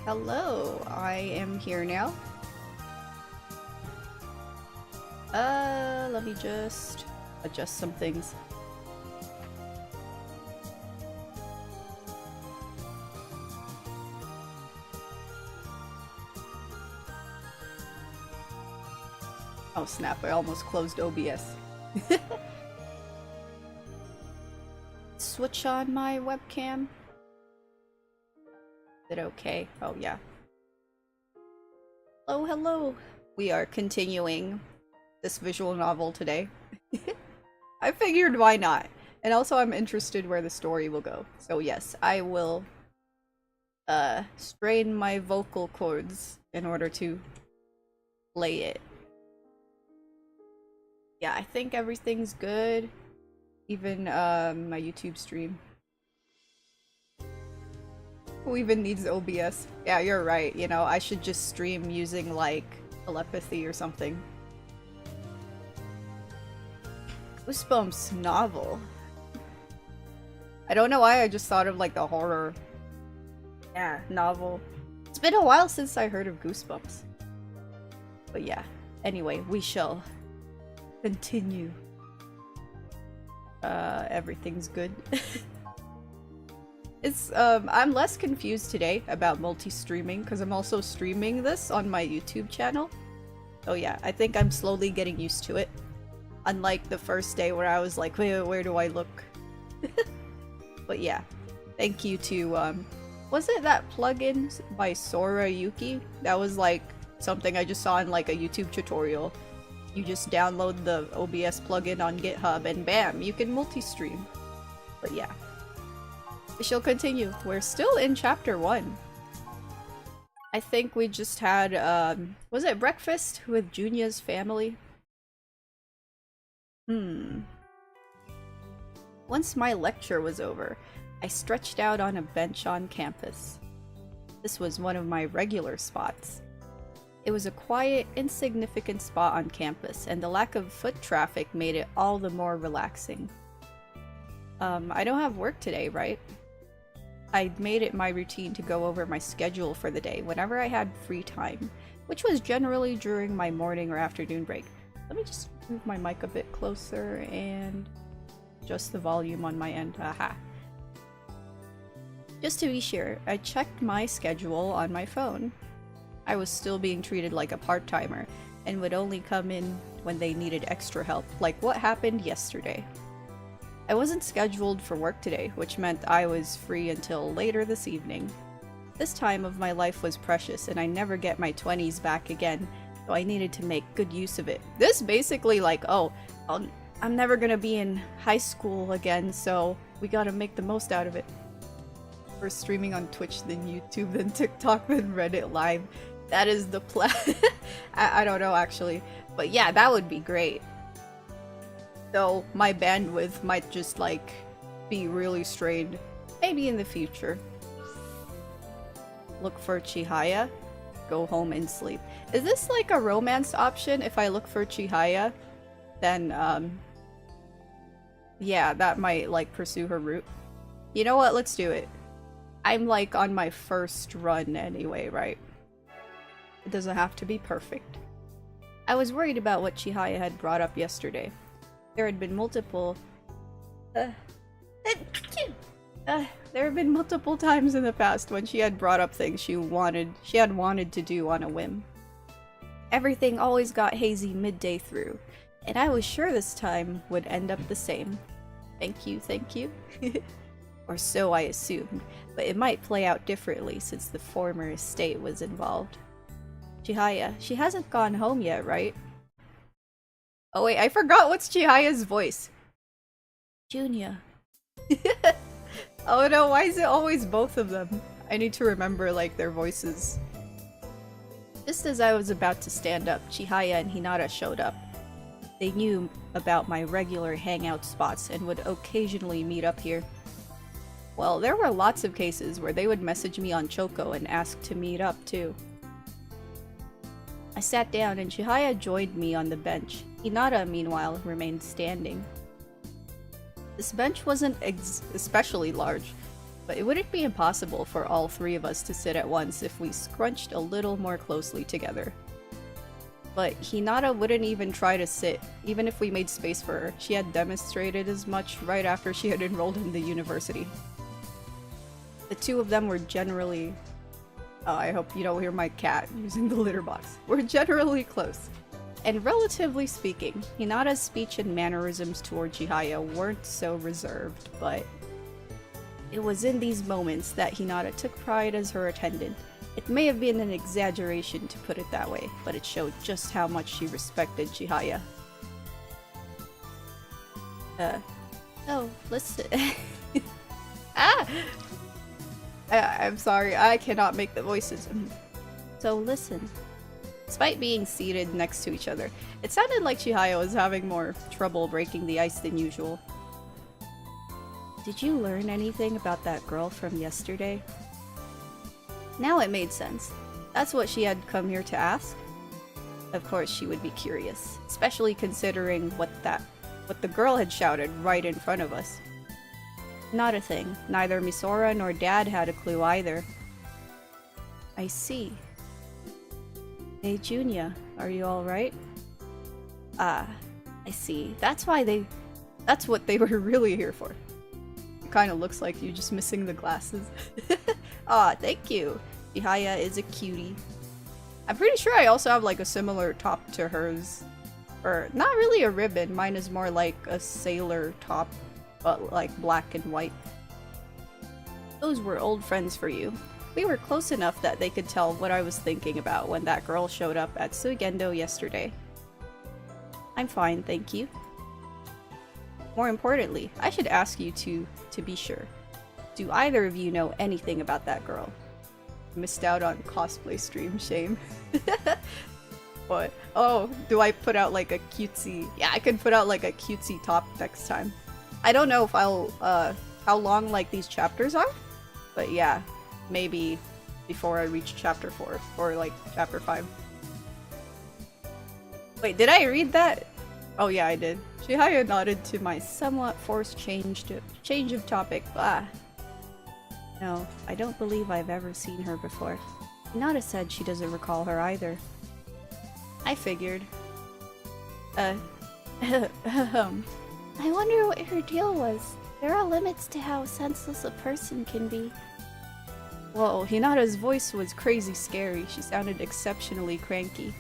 Hello, I am here now. Let me just adjust some things. Oh snap, I almost closed OBS. Switch on my webcam. Is it okay? Oh yeah. Hello, hello. We are continuing this visual novel today. I figured why not. And also I'm interested where the story will go. So yes, I will strain my vocal cords in order to play it. Yeah, I think everything's good. Even my YouTube stream. Who even needs OBS? Yeah, you're right. You know, I should just stream using like telepathy or something. Goosebumps novel. I don't know why I just thought of like the horror novel. It's been a while since I heard of Goosebumps. But yeah, anyway, we shall continue. Everything's good. It's I'm less confused today about multi-streaming because I'm also streaming this on my YouTube channel. So yeah, I think I'm slowly getting used to it. Unlike the first day where I was like, where do I look? But yeah, thank you to was it that plugin by Sora Yuki? That was like something I just saw in like a YouTube tutorial. You just download the OBS plugin on GitHub and bam, you can multi-stream. But yeah. We shall continue. We're still in chapter 1. I think we just had, was it breakfast with Junia's family? Once my lecture was over, I stretched out on a bench on campus. This was one of my regular spots. It was a quiet, insignificant spot on campus, and the lack of foot traffic made it all the more relaxing. I don't have work today, right? I'd made it my routine to go over my schedule for the day whenever I had free time, which was generally during my morning or afternoon break. Let me just move my mic a bit closer and adjust the volume on my end. Aha. Just to be sure, I checked my schedule on my phone. I was still being treated like a part-timer and would only come in when they needed extra help, like what happened yesterday. I wasn't scheduled for work today, which meant I was free until later this evening. This time of my life was precious, and I never get my 20s back again, so I needed to make good use of it. This basically like, oh, I'm never gonna be in high school again, so we gotta make the most out of it. First streaming on Twitch, then YouTube, then TikTok, then Reddit Live. That is the plan. I don't know actually, but yeah, that would be great. Though my bandwidth might just like be really strained. Maybe in the future. Look for Chihaya. Go home and sleep. Is this like a romance option? If I look for Chihaya, then yeah, that might like pursue her route. You know what? Let's do it. I'm like on my first run anyway, right? It doesn't have to be perfect. I was worried about what Chihaya had brought up yesterday. There had been multiple there have been multiple times in the past when she had brought up things she had wanted to do on a whim. Everything always got hazy midday through, and I was sure this time would end up the same. Thank you, thank you. Or so I assumed, but it might play out differently since the former estate was involved. Chihaya, she hasn't gone home yet, right? Oh wait, I forgot what's Chihaya's voice. Junia. Oh no, why is it always both of them? I need to remember like their voices. Just as I was about to stand up, Chihaya and Hinata showed up. They knew about my regular hangout spots and would occasionally meet up here. Well, there were lots of cases where they would message me on Choco and ask to meet up too. I sat down and Chihaya joined me on the bench. Hinata, meanwhile, remained standing. This bench wasn't especially large, but But it wouldn't be impossible for all three of us to sit at once if we scrunched a little more closely together. But Hinata wouldn't even try to sit, even if we made space for her. She had demonstrated as much right after she had enrolled in the university. The two of them were generally... Oh, I hope you don't hear my cat using the litter box. We're generally close. And relatively speaking, Hinata's speech and mannerisms toward Chihaya weren't so reserved, but... It was in these moments that Hinata took pride as her attendant. It may have been an exaggeration to put it that way, but it showed just how much she respected Chihaya. Oh, listen. Ah! I'm sorry, I cannot make the voices. So listen. Despite being seated next to each other, it sounded like Chihaya was having more trouble breaking the ice than usual. Did you learn anything about that girl from yesterday? Now it made sense. That's what she had come here to ask. Of course she would be curious, especially considering what the girl had shouted right in front of us. Not a thing. Neither Misora nor Dad had a clue either. I see. Hey Junya, are you alright? Ah, I see. That's what they were really here for. Kinda looks like you just missing the glasses. Ah, thank you. Chihaya is a cutie. I'm pretty sure I also have like a similar top to hers. Or not really a ribbon, mine is more like a sailor top, but like black and white. Those were old friends for you. We were close enough that they could tell what I was thinking about when that girl showed up at Suigendo yesterday. I'm fine, thank you. More importantly, I should ask you to be sure. Do either of you know anything about that girl? Missed out on cosplay stream, shame. What? Oh, do I put out like a cutesy... Yeah, I can put out like a cutesy top next time. I don't know if I'll, how long like these chapters are, but yeah, maybe before I reach chapter 4, or like chapter 5. Wait, did I read that? Oh yeah, I did. Chihaya nodded to my somewhat forced change of topic. Ah. No, I don't believe I've ever seen her before. Hinata said she doesn't recall her either. I figured. I wonder what her deal was. There are limits to how senseless a person can be. Whoa, Hinata's voice was crazy scary. She sounded exceptionally cranky.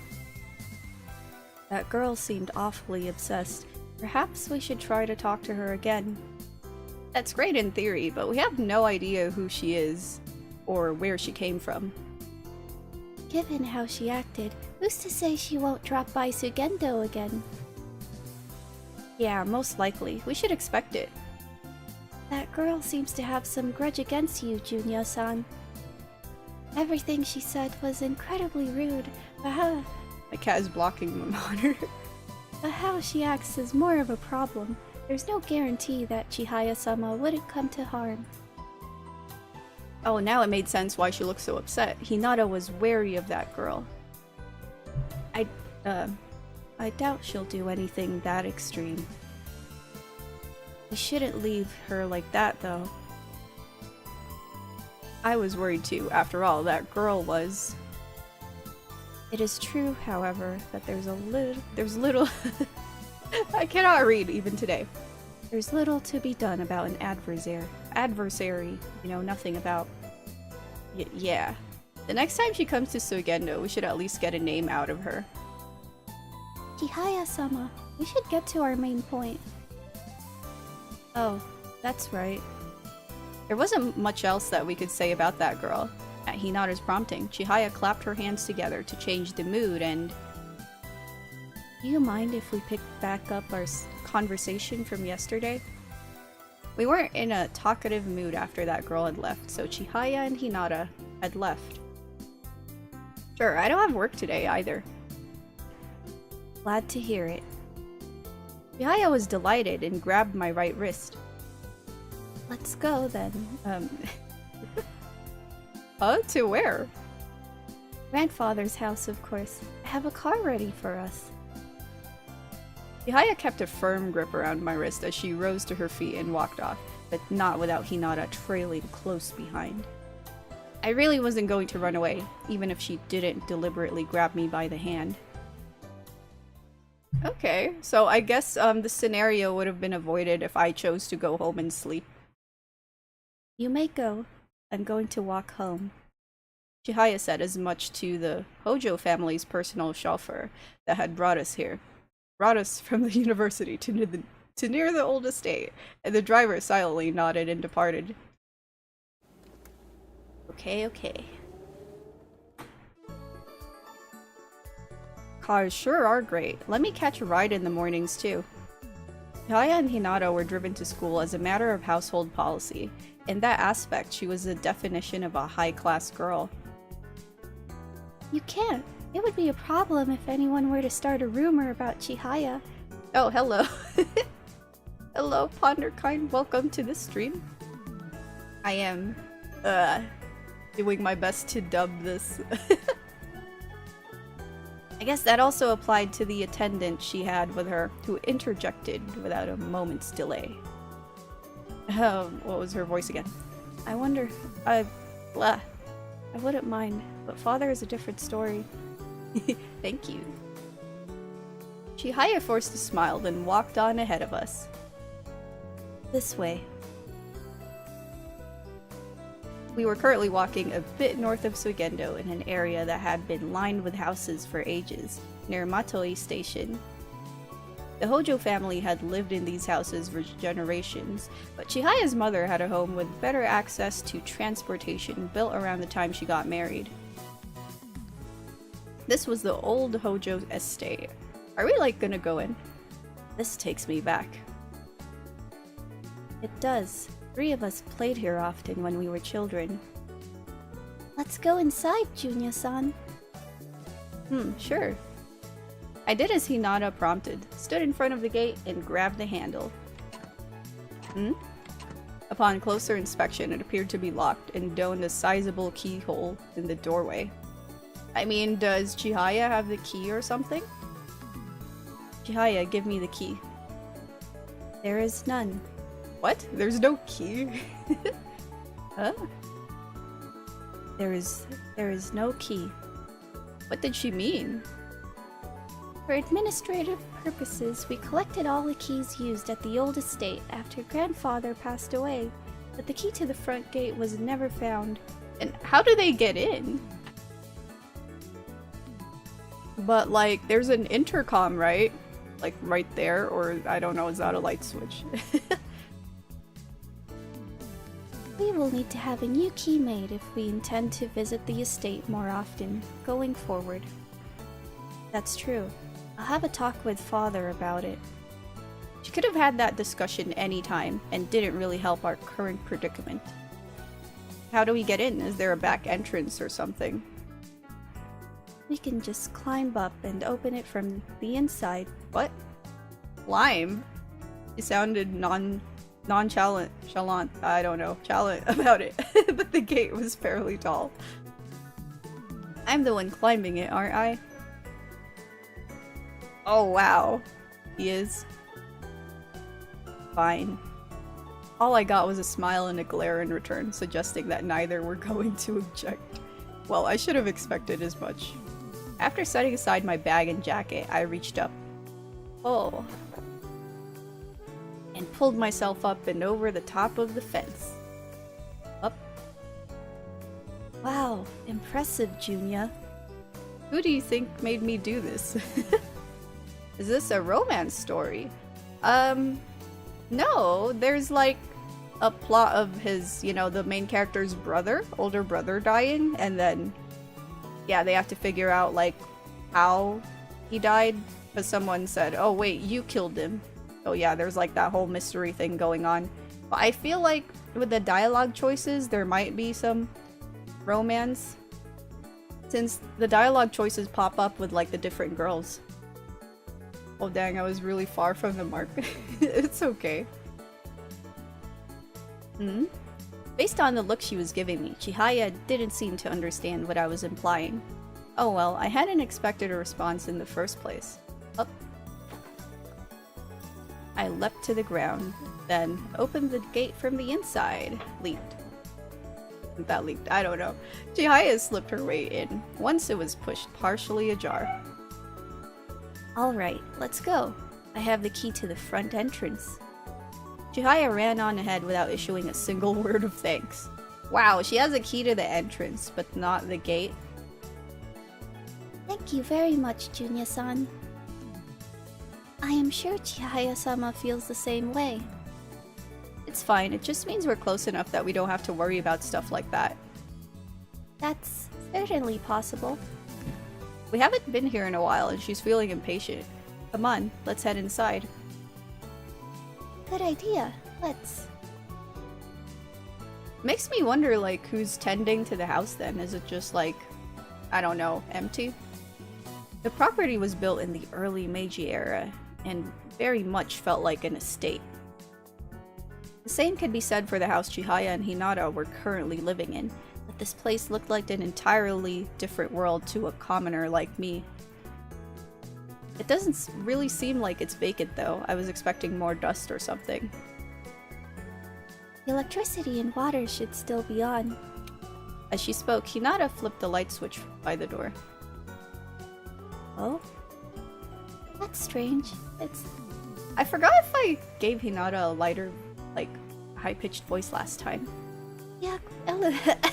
That girl seemed awfully obsessed. Perhaps we should try to talk to her again. That's great in theory, but we have no idea who she is, or where she came from. Given how she acted, who's to say she won't drop by Sugendo again? Yeah, most likely. We should expect it. That girl seems to have some grudge against you, Junya-san. Everything she said was incredibly rude, but how— My cat is blocking the monitor. But how she acts is more of a problem. There's no guarantee that Chihaya-sama wouldn't come to harm. Oh, now it made sense why she looked so upset. Hinata was wary of that girl. I doubt she'll do anything that extreme. We shouldn't leave her like that, though. I was worried too. After all, that girl was... It is true, however, that there's little I cannot read even today. There's little to be done about an adversary, you know nothing about. Yeah. The next time she comes to Suigendo, we should at least get a name out of her. Chihaya-sama, we should get to our main point. Oh, that's right. There wasn't much else that we could say about that girl. At Hinata's prompting, Chihaya clapped her hands together to change the mood and... Do you mind if we pick back up our conversation from yesterday? We weren't in a talkative mood after that girl had left, so Chihaya and Hinata had left. Sure, I don't have work today either. Glad to hear it. Chihaya was delighted and grabbed my right wrist. Let's go then. To where? Grandfather's house, of course. I have a car ready for us. Chihaya kept a firm grip around my wrist as she rose to her feet and walked off, but not without Hinata trailing close behind. I really wasn't going to run away, even if she didn't deliberately grab me by the hand. Okay, so I guess the scenario would have been avoided if I chose to go home and sleep. You may go. I'm going to walk home. Chihaya said as much to the Hojo family's personal chauffeur that had brought us here. Brought us from the university to near the old estate, and the driver silently nodded and departed. Okay. Cars sure are great. Let me catch a ride in the mornings too. Chihaya and Hinata were driven to school as a matter of household policy. In that aspect, she was the definition of a high-class girl. You can't. It would be a problem if anyone were to start a rumor about Chihaya. Oh, hello. Hello, Ponderkind. Welcome to the stream. I am, doing my best to dub this. I guess that also applied to the attendant she had with her, who interjected without a moment's delay. What was her voice again? I wonder, I wouldn't mind, but father is a different story. Thank you. Chihaya forced a smile, then walked on ahead of us. This way. We were currently walking a bit north of Suigendo in an area that had been lined with houses for ages, near Matoi Station. The Hojo family had lived in these houses for generations, but Chihaya's mother had a home with better access to transportation built around the time she got married. This was the old Hojo estate. Are we like gonna go in? This takes me back. It does. 3 of us played here often when we were children. Let's go inside, Junya-san. Sure. I did as Hinata prompted, stood in front of the gate, and grabbed the handle. Upon closer inspection, it appeared to be locked and donned a sizable keyhole in the doorway. I mean, does Chihaya have the key or something? Chihaya, give me the key. There is none. What? There's no key? Huh? There is no key. What did she mean? For administrative purposes, we collected all the keys used at the old estate after grandfather passed away, but the key to the front gate was never found. And how do they get in? But like, there's an intercom, right? Like right there, or I don't know, is that a light switch? We will need to have a new key made if we intend to visit the estate more often, going forward. That's true. I'll have a talk with father about it. She could have had that discussion anytime, and didn't really help our current predicament. How do we get in? Is there a back entrance or something? We can just climb up and open it from the inside. What? Climb? It sounded nonchalant, I don't know, chalant about it, but the gate was fairly tall. I'm the one climbing it, aren't I? Oh wow, he is. Fine. All I got was a smile and a glare in return, suggesting that neither were going to object. Well, I should have expected as much. After setting aside my bag and jacket, I reached up. Oh. And pulled myself up and over the top of the fence. Up. Wow, impressive, Junya. Who do you think made me do this? Is this a romance story? No, there's like a plot of his, you know, the main character's brother, older brother dying, and then, yeah, they have to figure out like how he died, because someone said, oh wait, you killed him. Oh yeah, there's like that whole mystery thing going on. But I feel like with the dialogue choices, there might be some romance, since the dialogue choices pop up with like the different girls. Oh dang, I was really far from the mark. It's okay. Based on the look she was giving me, Chihaya didn't seem to understand what I was implying. Oh well, I hadn't expected a response in the first place. Up. I leapt to the ground, then opened the gate from the inside. Leaped. That leaked, I don't know. Chihaya slipped her way in. Once it was pushed partially ajar. Alright, let's go. I have the key to the front entrance. Chihaya ran on ahead without issuing a single word of thanks. Wow, she has a key to the entrance, but not the gate. Thank you very much, Junya-san. I am sure Chihaya-sama feels the same way. It's fine, it just means we're close enough that we don't have to worry about stuff like that. That's certainly possible. We haven't been here in a while and she's feeling impatient. Come on, let's head inside. Good idea. Let's. Makes me wonder, like, who's tending to the house then? Is it just, like, I don't know, empty? The property was built in the early Meiji era and very much felt like an estate. The same could be said for the house Chihaya and Hinata were currently living in, but this place looked like an entirely different world to a commoner like me. It doesn't really seem like it's vacant though. I was expecting more dust or something. The electricity and water should still be on. As she spoke, Hinata flipped the light switch by the door. Oh? That's strange. I forgot if I gave Hinata a lighter, like, high-pitched voice last time. Yeah, the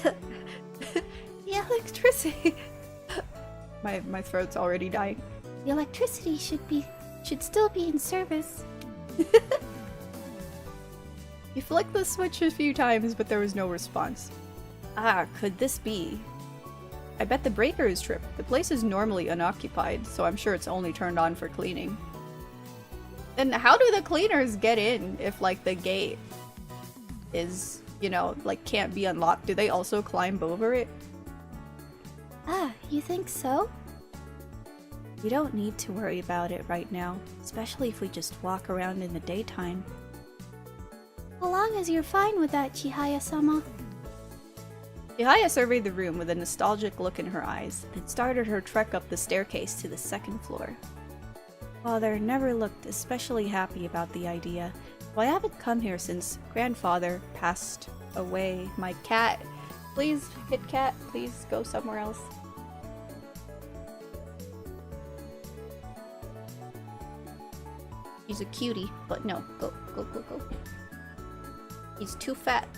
electricity. My throat's already dying. The electricity should still be in service. You flicked the switch a few times, but there was no response. Ah, could this be? I bet the breaker is tripped. The place is normally unoccupied, so I'm sure it's only turned on for cleaning. Then how do the cleaners get in if, like, the gate is, you know, like, can't be unlocked? Do they also climb over it? Ah, you think so? We don't need to worry about it right now, especially if we just walk around in the daytime. So long as you're fine with that, Chihaya-sama. Chihaya surveyed the room with a nostalgic look in her eyes, then started her trek up the staircase to the second floor. Father never looked especially happy about the idea, so I haven't come here since grandfather passed away. My cat, please, Kit Kat, please go somewhere else. He's a cutie, but no, go. He's too fat.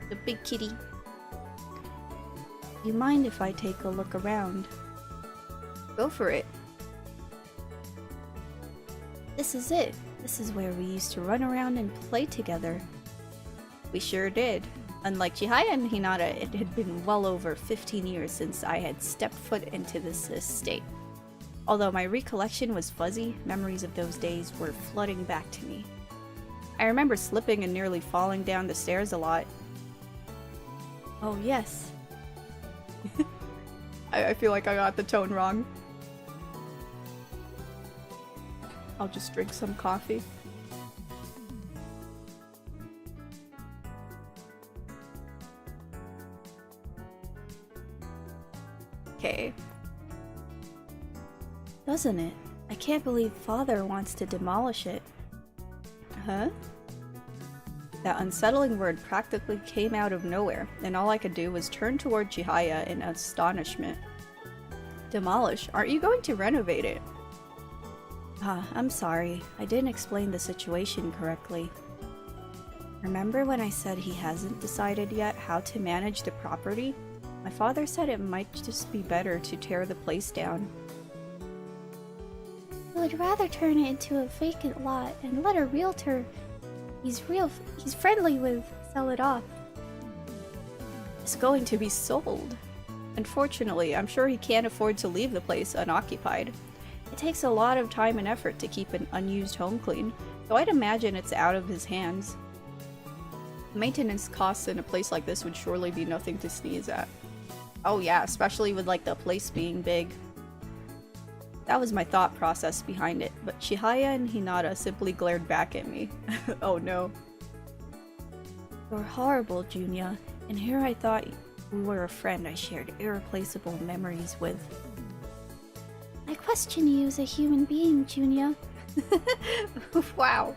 The big kitty. You mind if I take a look around? Go for it. This is it. This is where we used to run around and play together. We sure did. Unlike Chihaya and Hinata, it had been well over 15 years since I had stepped foot into this estate. Although my recollection was fuzzy, memories of those days were flooding back to me. I remember slipping and nearly falling down the stairs a lot. Oh yes. I feel like I got the tone wrong. I'll just drink some coffee. Okay. Doesn't it? I can't believe Father wants to demolish it. Huh? That unsettling word practically came out of nowhere, and all I could do was turn toward Chihaya in astonishment. Demolish? Aren't you going to renovate it? Ah, I'm sorry. I didn't explain the situation correctly. Remember when I said he hasn't decided yet how to manage the property? My father said it might just be better to tear the place down. I would rather turn it into a vacant lot and let a realtor he's friendly with sell it off. It's going to be sold. Unfortunately, I'm sure he can't afford to leave the place unoccupied. It takes a lot of time and effort to keep an unused home clean, so I'd imagine it's out of his hands. Maintenance costs in a place like this would surely be nothing to sneeze at. Oh yeah, especially with like the place being big. That was my thought process behind it, but Chihaya and Hinata simply glared back at me. Oh no. You're horrible, Junya, and here I thought we were a friend I shared irreplaceable memories with. I question you as a human being, Junya. Wow.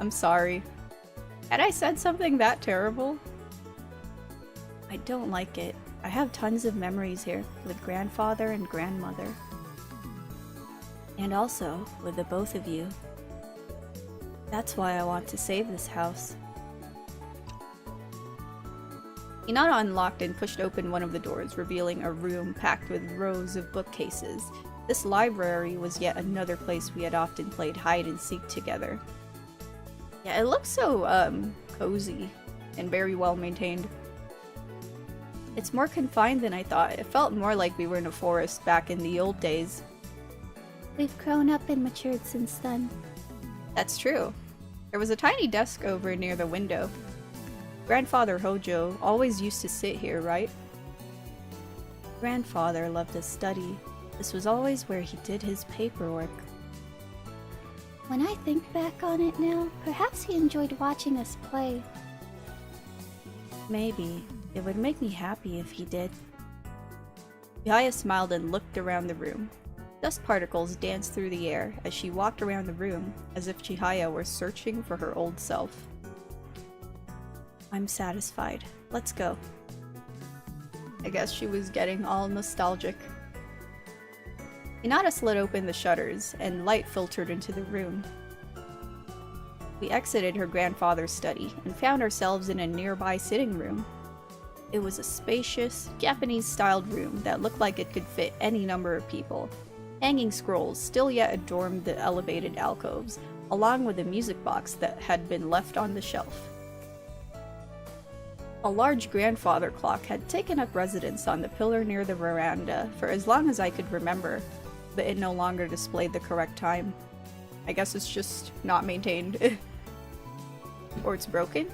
I'm sorry. Had I said something that terrible? I don't like it. I have tons of memories here with grandfather and grandmother. And also with the both of you. That's why I want to save this house. Hinata unlocked and pushed open one of the doors, revealing a room packed with rows of bookcases. This library was yet another place we had often played hide and seek together. Yeah, it looks so, cozy and very well maintained. It's more confined than I thought. It felt more like we were in a forest back in the old days. We've grown up and matured since then. That's true. There was a tiny desk over near the window. Grandfather Hojo always used to sit here, right? Grandfather loved to study. This was always where he did his paperwork. When I think back on it now, perhaps he enjoyed watching us play. Maybe. It would make me happy if he did. Chihaya smiled and looked around the room. Dust particles danced through the air as she walked around the room, as if Chihaya were searching for her old self. I'm satisfied. Let's go. I guess she was getting all nostalgic. Hinata slid open the shutters, and light filtered into the room. We exited her grandfather's study, and found ourselves in a nearby sitting room. It was a spacious, Japanese-styled room that looked like it could fit any number of people. Hanging scrolls still yet adorned the elevated alcoves, along with a music box that had been left on the shelf. A large grandfather clock had taken up residence on the pillar near the veranda for as long as I could remember, but it no longer displayed the correct time. I guess it's just not maintained. Or it's broken?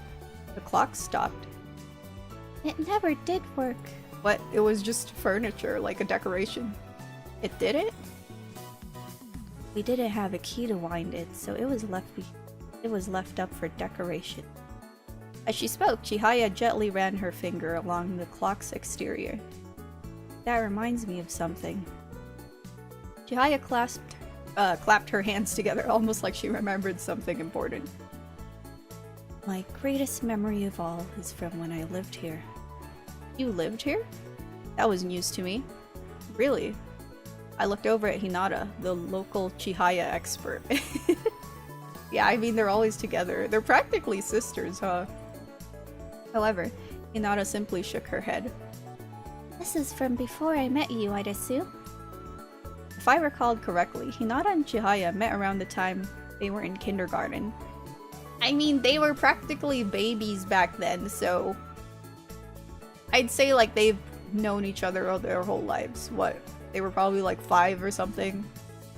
The clock stopped. It never did work. What? It was just furniture, like a decoration. It didn't? We didn't have a key to wind it, so it was left up for decoration. As she spoke, Chihaya gently ran her finger along the clock's exterior. That reminds me of something. Chihaya clapped her hands together, almost like she remembered something important. My greatest memory of all is from when I lived here. You lived here? That was news to me. Really? I looked over at Hinata, the local Chihaya expert. Yeah, I mean, they're always together. They're practically sisters, huh? However, Hinata simply shook her head. This is from before I met you, I'd assume. If I recalled correctly, Hinata and Chihaya met around the time they were in kindergarten. I mean, they were practically babies back then, so I'd say like they've known each other all their whole lives. What? They were probably like 5 or something.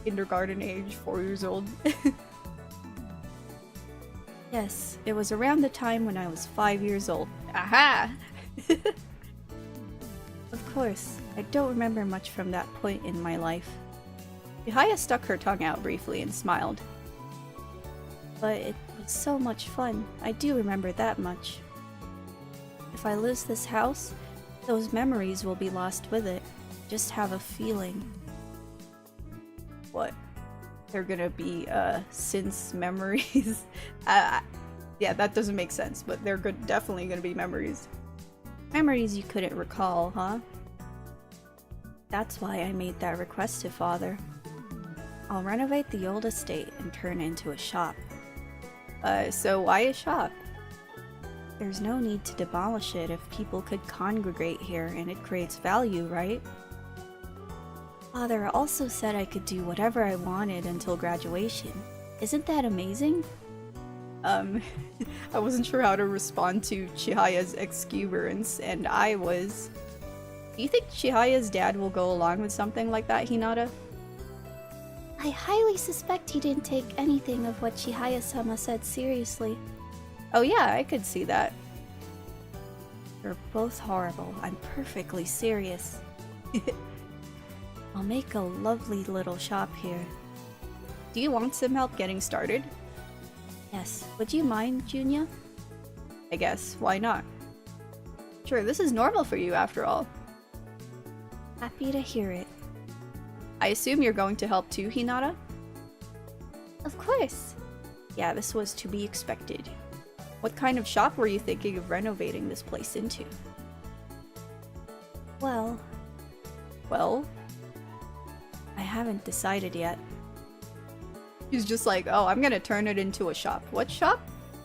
Kindergarten age, 4 years old. Yes, it was around the time when I was 5 years old. Aha! Of course, I don't remember much from that point in my life. Chihaya stuck her tongue out briefly and smiled. But it was so much fun. I do remember that much. If I lose this house, those memories will be lost with it. Just have a feeling. What? They're gonna be, since memories? Yeah, that doesn't make sense, but they're definitely gonna be memories. Memories you couldn't recall, huh? That's why I made that request to Father. I'll renovate the old estate and turn it into a shop. So why a shop? There's no need to demolish it if people could congregate here and it creates value, right? Father also said I could do whatever I wanted until graduation. Isn't that amazing? I wasn't sure how to respond to Chihaya's exuberance, and I was... Do you think Chihaya's dad will go along with something like that, Hinata? I highly suspect he didn't take anything of what Chihaya-sama said seriously. Oh yeah, I could see that. You're both horrible. I'm perfectly serious. I'll make a lovely little shop here. Do you want some help getting started? Yes. Would you mind, Junya? I guess. Why not? Sure, this is normal for you after all. Happy to hear it. I assume you're going to help too, Hinata? Of course. Yeah, this was to be expected. What kind of shop were you thinking of renovating this place into? Well, Well, I haven't decided yet. He's just like, oh, I'm gonna turn it into a shop. What shop?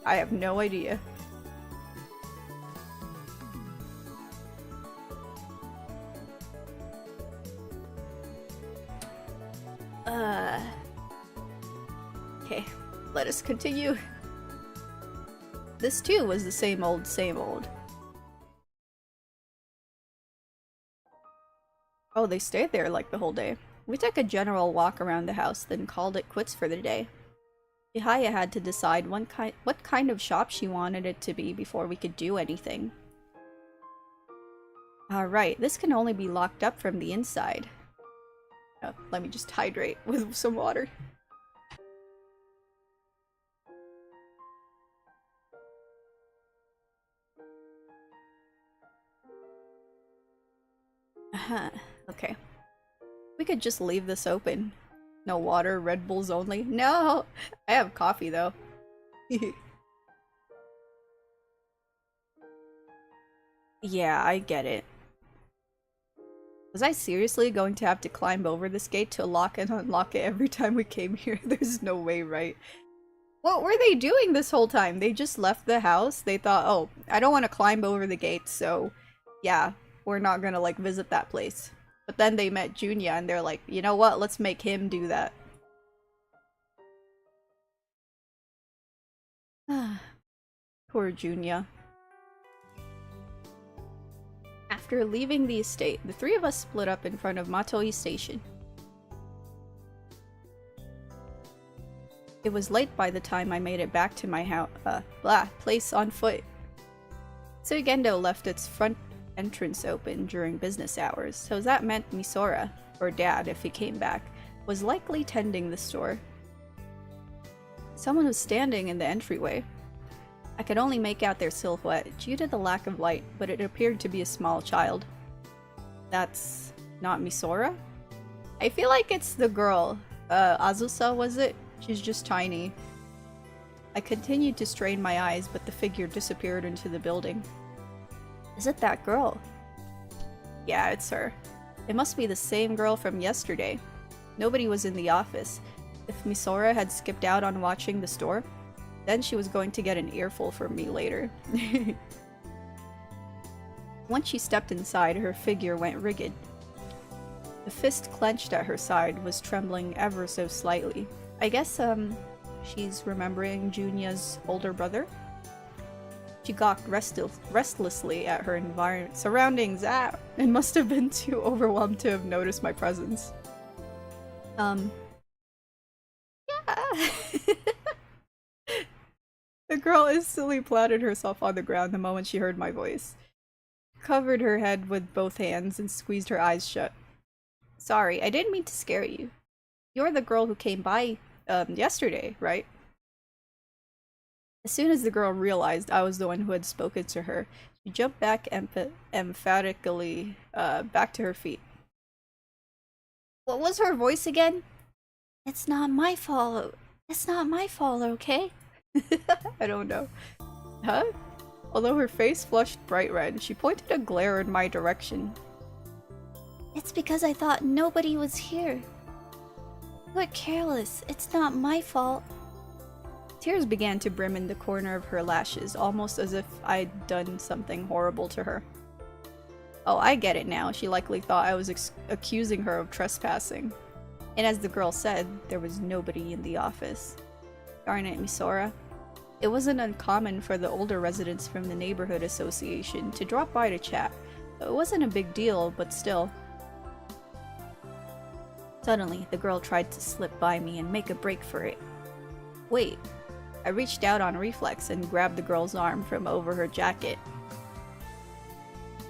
I have no idea. Okay, let us continue. This too was the same old, same old. Oh, they stayed there like the whole day. We took a general walk around the house, then called it quits for the day. Ihaya had to decide what kind of shop she wanted it to be before we could do anything. Alright, this can only be locked up from the inside. Oh, let me just hydrate with some water. Okay. We could just leave this open. No water, Red Bulls only. No! I have coffee though. Yeah, I get it. Was I seriously going to have to climb over this gate to lock and unlock it every time we came here? There's no way, right? What were they doing this whole time? They just left the house. They thought, oh, I don't want to climb over the gate, so yeah, we're not gonna like visit that place. But then they met Junya and they're like, you know what? Let's make him do that. Poor Junya. After leaving the estate, the three of us split up in front of Matoi Station. It was late by the time I made it back to my place on foot. Suigendo left its front entrance open during business hours, so that meant Misora, or Dad if he came back, was likely tending the store. Someone was standing in the entryway. I could only make out their silhouette due to the lack of light, but it appeared to be a small child. That's not Misora? I feel like it's the girl. Azusa, was it? She's just tiny. I continued to strain my eyes, but the figure disappeared into the building. Is it that girl? Yeah, it's her. It must be the same girl from yesterday. Nobody was in the office. If Misora had skipped out on watching the store, then she was going to get an earful from me later. Once she stepped inside, her figure went rigid. The fist clenched at her side was trembling ever so slightly. I guess, she's remembering Junya's older brother? She gawked restlessly at her surroundings, and must have been too overwhelmed to have noticed my presence. Yeah. The girl instantly planted herself on the ground the moment she heard my voice, covered her head with both hands, and squeezed her eyes shut. Sorry, I didn't mean to scare you. You're the girl who came by, yesterday, right? As soon as the girl realized I was the one who had spoken to her, she jumped back emphatically, back to her feet. What was her voice again? It's not my fault. It's not my fault, okay? I don't know. Huh? Although her face flushed bright red, she pointed a glare in my direction. It's because I thought nobody was here. You were careless. It's not my fault. Tears began to brim in the corner of her lashes, almost as if I'd done something horrible to her. Oh, I get it now. She likely thought I was accusing her of trespassing. And as the girl said, there was nobody in the office. Darn it, Misora. It wasn't uncommon for the older residents from the neighborhood association to drop by to chat. It wasn't a big deal, but still. Suddenly, the girl tried to slip by me and make a break for it. Wait. I reached out on reflex and grabbed the girl's arm from over her jacket.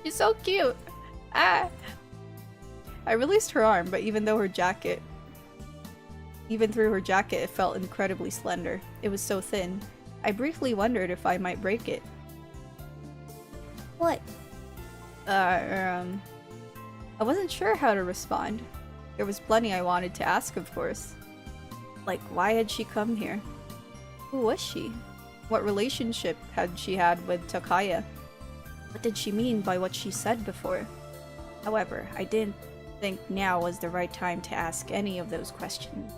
She's so cute! Ah! I released her arm, but even through her jacket, it felt incredibly slender. It was so thin. I briefly wondered if I might break it. What? I wasn't sure how to respond. There was plenty I wanted to ask, of course. Like, why had she come here? Who was she? What relationship had she had with Takaya? What did she mean by what she said before? However, I didn't think now was the right time to ask any of those questions.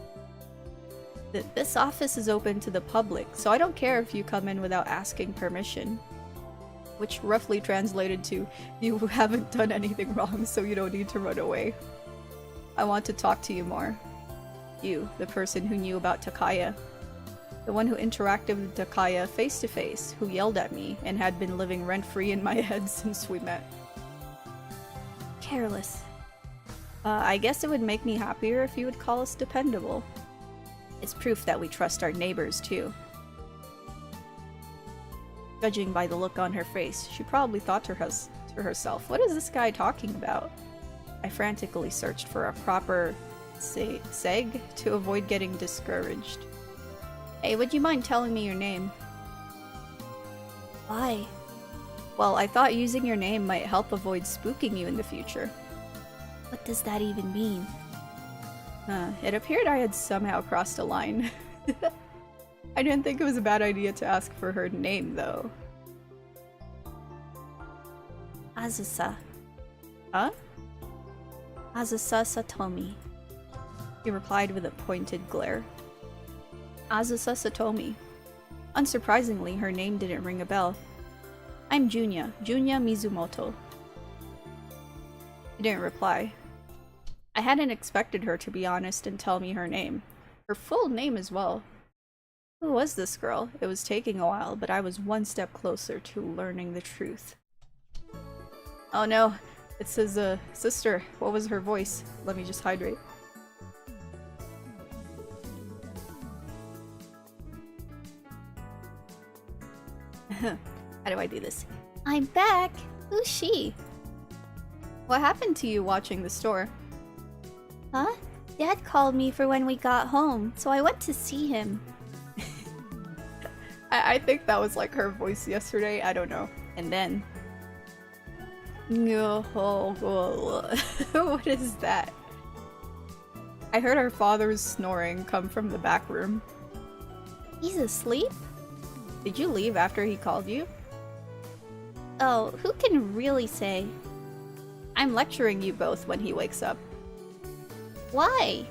This office is open to the public, so I don't care if you come in without asking permission. Which roughly translated to, you haven't done anything wrong, so you don't need to run away. I want to talk to you more. You, the person who knew about Takaya. The one who interacted with Takaya face to face, who yelled at me, and had been living rent-free in my head since we met. Careless. I guess it would make me happier if you would call us dependable. It's proof that we trust our neighbors, too. Judging by the look on her face, she probably thought to herself, what is this guy talking about? I frantically searched for a proper seg to avoid getting discouraged. Hey, would you mind telling me your name? Why? Well, I thought using your name might help avoid spooking you in the future. What does that even mean? It appeared I had somehow crossed a line. I didn't think it was a bad idea to ask for her name, though. Azusa. Huh? Azusa Satomi. He replied with a pointed glare. Azusa Satomi. Unsurprisingly, her name didn't ring a bell. I'm Junya Mizumoto. He didn't reply. I hadn't expected her to be honest and tell me her name. Her full name as well. Who was this girl? It was taking a while, but I was one step closer to learning the truth. Oh no, it's his sister. What was her voice? Let me just hydrate. How do I do this? I'm back! Who's she? What happened to you watching the store? Huh? Dad called me for when we got home, so I went to see him. I think that was like her voice yesterday, I don't know. And then... What is that? I heard our father's snoring come from the back room. He's asleep? Did you leave after he called you? Oh, who can really say? I'm lecturing you both when he wakes up. Why?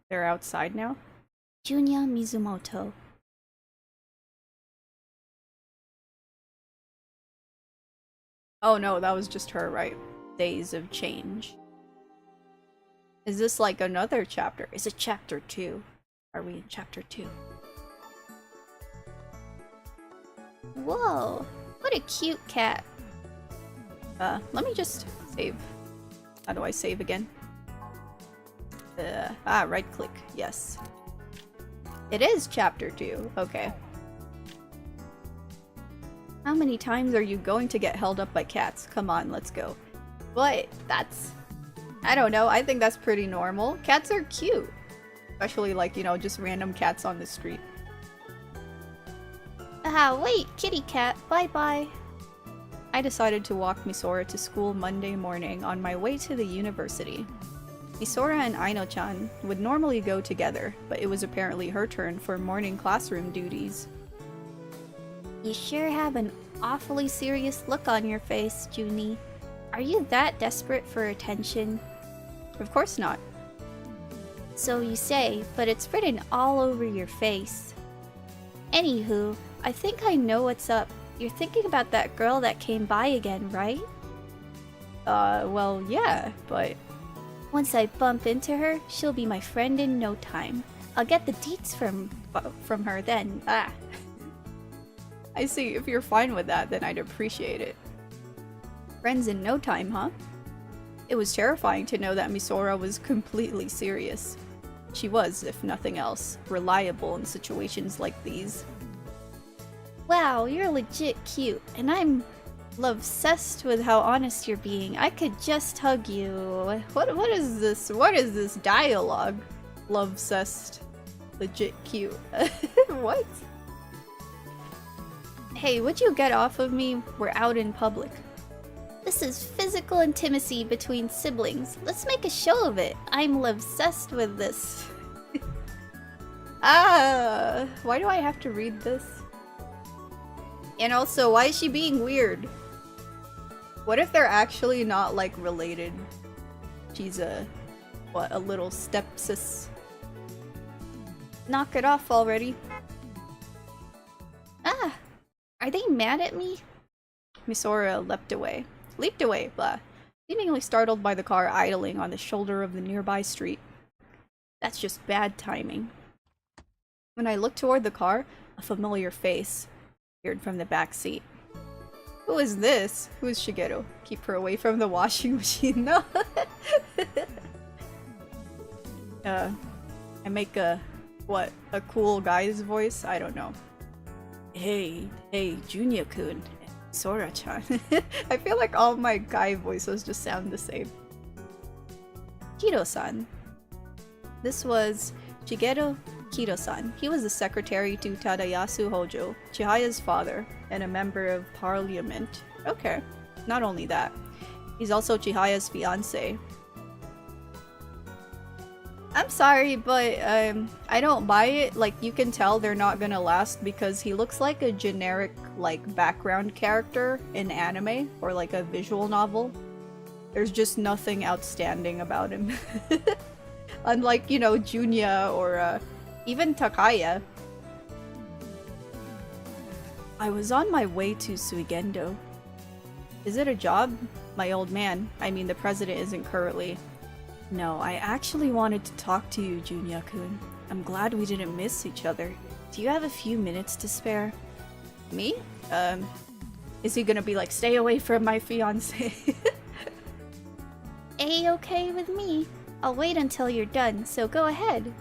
They're outside now? Junya Mizumoto. Oh no, that was just her, right? Days of Change. Is this like another chapter? Is it chapter 2? Are we in chapter 2? Whoa! What a cute cat! Let me just save. How do I save again? Right click. Yes. It is chapter 2. Okay. How many times are you going to get held up by cats? Come on, let's go. But that's... I don't know, I think that's pretty normal. Cats are cute. Especially like, you know, just random cats on the street. Wait, kitty cat, bye-bye. I decided to walk Misora to school Monday morning on my way to the university. Misora and Aino-chan would normally go together, but it was apparently her turn for morning classroom duties. You sure have an awfully serious look on your face, Junie. Are you that desperate for attention? Of course not. So you say, but it's written all over your face. Anywho, I think I know what's up. You're thinking about that girl that came by again, right? Well, yeah, but... Once I bump into her, she'll be my friend in no time. I'll get the deets from her then. I see, if you're fine with that, then I'd appreciate it. Friends in no time, huh? It was terrifying to know that Misora was completely serious. She was, if nothing else, reliable in situations like these. Wow, you're legit cute, and I'm love-cessed with how honest you're being. I could just hug you. What is this? What is this dialogue? Love-cessed. Legit cute. What? Hey, would you get off of me? We're out in public. This is physical intimacy between siblings. Let's make a show of it. I'm obsessed with this. Why do I have to read this? And also, why is she being weird? What if they're actually not, like, related? She's a little stepsis. Knock it off already. Ah! Are they mad at me? Misora leaped away, blah, seemingly startled by the car idling on the shoulder of the nearby street. That's just bad timing. When I looked toward the car, a familiar face appeared from the back seat. Who is this? Who is Shigeru? Keep her away from the washing machine. No. I make a cool guy's voice? I don't know. Hey, Junya-kun. Sora-chan. I feel like all my guy voices just sound the same. Kido-san. This was Shigeru Kido-san. He was the secretary to Tadayasu Hojo, Chihaya's father, and a member of parliament. Okay, not only that, he's also Chihaya's fiancé. I'm sorry, but I don't buy it. Like, you can tell they're not gonna last because he looks like a generic, like, background character in anime or like a visual novel. There's just nothing outstanding about him. Unlike, you know, Junya or even Takaya. I was on my way to Suigendo. Is it a job? My old man, I mean the president, isn't currently. No, I actually wanted to talk to you, Junya-kun. I'm glad we didn't miss each other. Do you have a few minutes to spare? Me? Is he gonna be like, stay away from my fiancé? A-okay with me. I'll wait until you're done, so go ahead.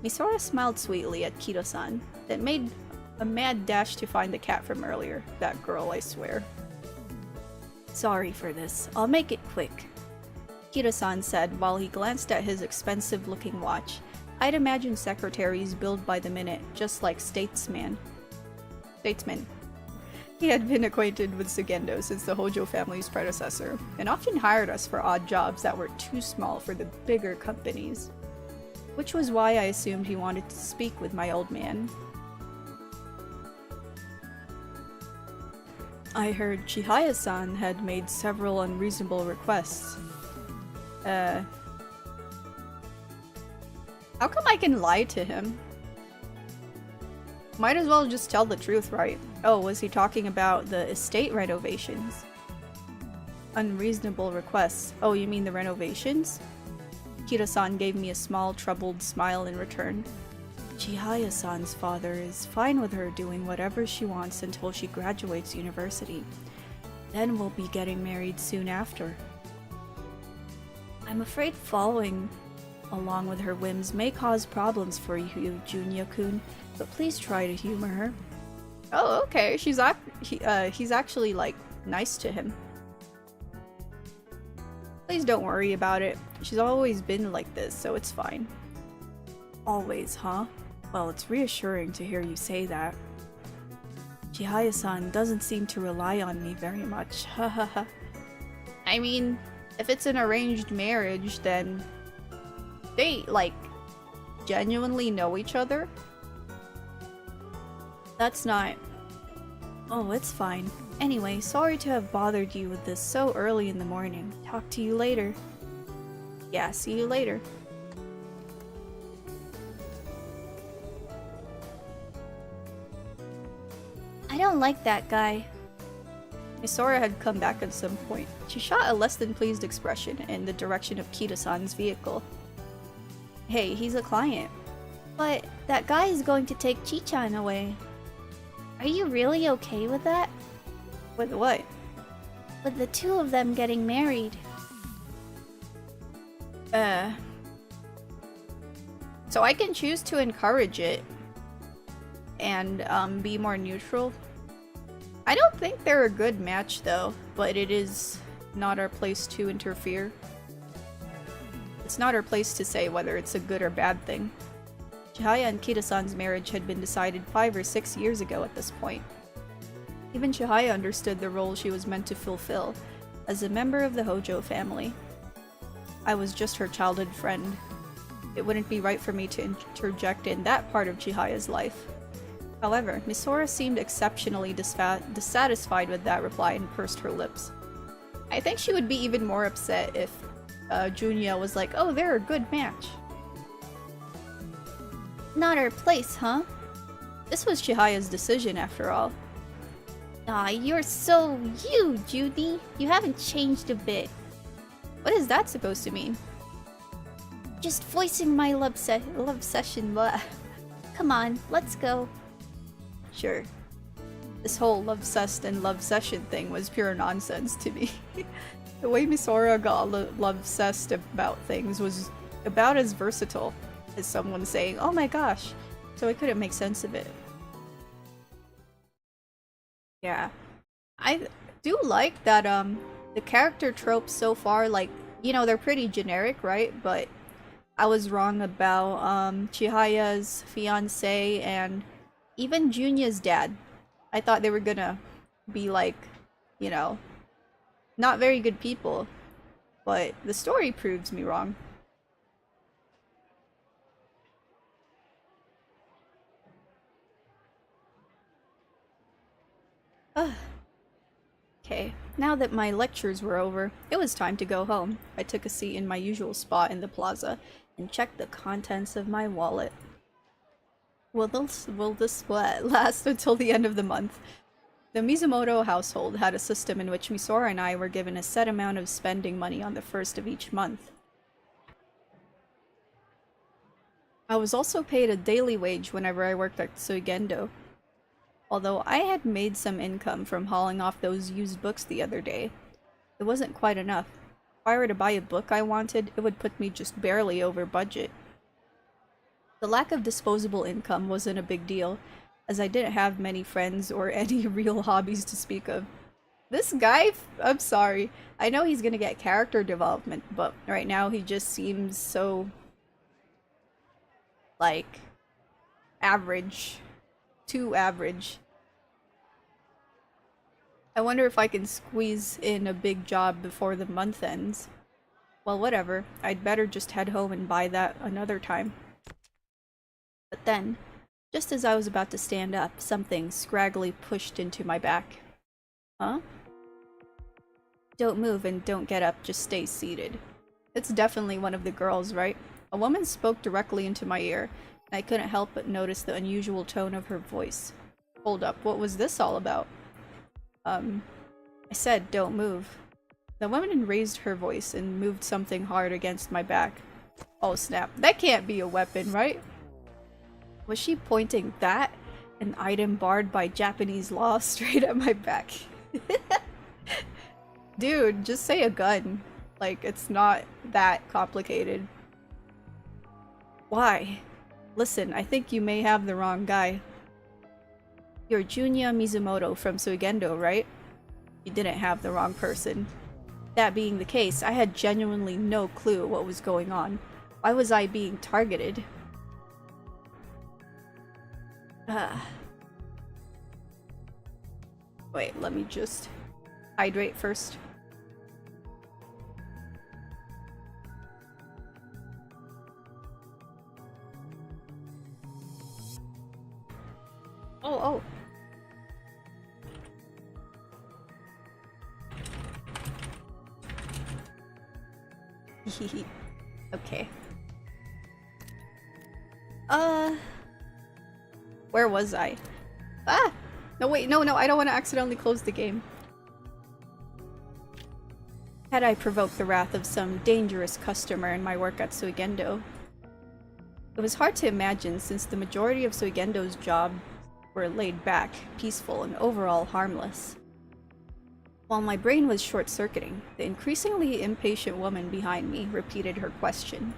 Misora smiled sweetly at Kido-san, then made a mad dash to find the cat from earlier. That girl, I swear. Sorry for this. I'll make it quick. Kido-san said while he glanced at his expensive-looking watch. I'd imagine secretaries billed by the minute, just like statesmen. He had been acquainted with Sugendo since the Hojo family's predecessor, and often hired us for odd jobs that were too small for the bigger companies. Which was why I assumed he wanted to speak with my old man. I heard Chihaya-san had made several unreasonable requests. How come I can lie to him? Might as well just tell the truth, right? Oh, was he talking about the estate renovations? Unreasonable requests. Oh, you mean the renovations? Kido-san gave me a small, troubled smile in return. Chihaya-san's father is fine with her doing whatever she wants until she graduates university. Then we'll be getting married soon after. I'm afraid following along with her whims may cause problems for you, Junya-kun, but please try to humor her. Oh, okay. He's actually, like, nice to him. Please don't worry about it. She's always been like this, so it's fine. Always, huh? Well, it's reassuring to hear you say that. Chihaya-san doesn't seem to rely on me very much. Hahaha. I mean, if it's an arranged marriage, then they, like, genuinely know each other? That's not... Oh, it's fine. Anyway, sorry to have bothered you with this so early in the morning. Talk to you later. Yeah, see you later. I don't like that guy. Misora had come back at some point. She shot a less than pleased expression in the direction of Kido-san's vehicle. Hey, he's a client. But that guy is going to take Chi-chan away. Are you really okay with that? With what? With the two of them getting married. So I can choose to encourage it and be more neutral. I don't think they're a good match though, but it is not our place to interfere. It's not our place to say whether it's a good or bad thing. Chihaya and Kido-san's marriage had been decided 5 or 6 years ago at this point. Even Chihaya understood the role she was meant to fulfill as a member of the Hojo family. I was just her childhood friend. It wouldn't be right for me to interject in that part of Chihaya's life. However, Misora seemed exceptionally dissatisfied with that reply and pursed her lips. I think she would be even more upset if Junya was like, oh, they're a good match. Not our place, huh? This was Chihaya's decision, after all. Aw, you're so you, Judy. You haven't changed a bit. What is that supposed to mean? Just voicing my love session, blah. Come on, let's go. Sure. This whole love-cessed and love-session thing was pure nonsense to me. The way Misora got love-cessed about things was about as versatile as someone saying, oh my gosh, so I couldn't make sense of it. Yeah. I do like that, the character tropes so far, like, you know, they're pretty generic, right? But I was wrong about, Chihaya's fiancé and even Junya's dad. I thought they were gonna be like, you know, not very good people. But the story proves me wrong. Ugh. Okay, now that my lectures were over, it was time to go home. I took a seat in my usual spot in the plaza and checked the contents of my wallet. Will this last until the end of the month? The Mizumoto household had a system in which Misora and I were given a set amount of spending money on the first of each month. I was also paid a daily wage whenever I worked at Suigendo. Although I had made some income from hauling off those used books the other day, it wasn't quite enough. If I were to buy a book I wanted, it would put me just barely over budget. The lack of disposable income wasn't a big deal, as I didn't have many friends or any real hobbies to speak of. This guy, I'm sorry, I know he's gonna get character development, but right now he just seems so, like, average. Too average. I wonder if I can squeeze in a big job before the month ends. Well, whatever. I'd better just head home and buy that another time. But then, just as I was about to stand up, something scraggly pushed into my back. Huh? Don't move and don't get up, just stay seated. It's definitely one of the girls, right? A woman spoke directly into my ear, and I couldn't help but notice the unusual tone of her voice. Hold up, what was this all about? I said, don't move. The woman raised her voice and moved something hard against my back. Oh snap, that can't be a weapon, right? Was she pointing that, an item barred by Japanese law, straight at my back? Dude, just say a gun. Like, it's not that complicated. Why? Listen, I think you may have the wrong guy. You're Junya Mizumoto from Suigendo, right? You didn't have the wrong person. That being the case, I had genuinely no clue what was going on. Why was I being targeted? Wait, let me just hydrate first. Oh. Okay. Where was I? Ah! No, wait, no, I don't want to accidentally close the game. Had I provoked the wrath of some dangerous customer in my work at Suigendo? It was hard to imagine since the majority of Suigendo's jobs were laid back, peaceful, and overall harmless. While my brain was short-circuiting, the increasingly impatient woman behind me repeated her question.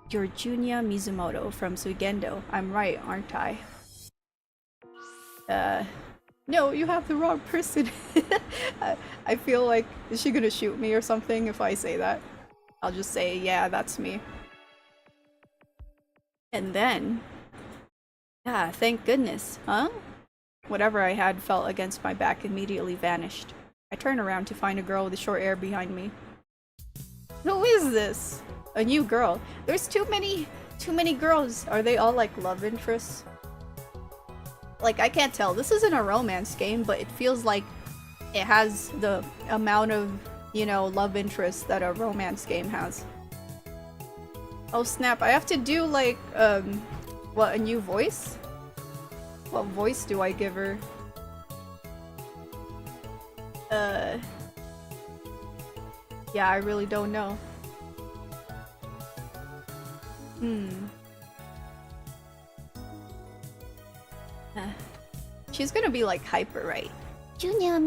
You're Junya Mizumoto from Suigendo. I'm right, aren't I? No, you have the wrong person. I feel like, is she gonna shoot me or something if I say that? I'll just say, yeah, that's me. And then... Ah, thank goodness, huh? Whatever I had felt against my back immediately vanished. I turned around to find a girl with short hair behind me. Who is this? A new girl. There's too many girls. Are they all like love interests? Like, I can't tell. This isn't a romance game, but it feels like it has the amount of, you know, love interest that a romance game has. Oh snap, I have to do like, what, a new voice? What voice do I give her? Yeah, I really don't know. She's gonna be like hyper, right? Junya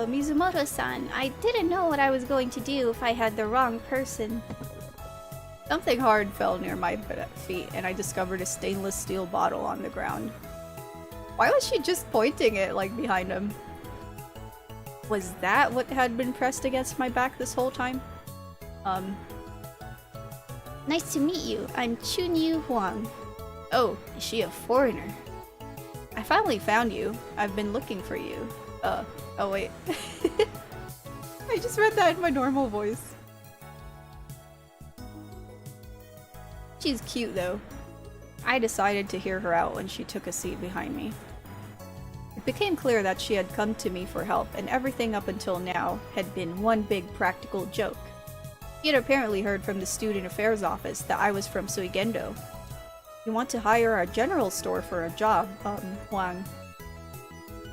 Mizumoto-san, I didn't know what I was going to do if I had the wrong person. Something hard fell near my feet, and I discovered a stainless steel bottle on the ground. Why was she just pointing it, like, behind him? Was that what had been pressed against my back this whole time? Nice to meet you. I'm Chunyu Huang. Oh, is she a foreigner? I finally found you. I've been looking for you. Oh wait. I just read that in my normal voice. She's cute though. I decided to hear her out when she took a seat behind me. It became clear that she had come to me for help, and everything up until now had been one big practical joke. He had apparently heard from the student affairs office that I was from Suigendo. You want to hire our general store for a job, Huang.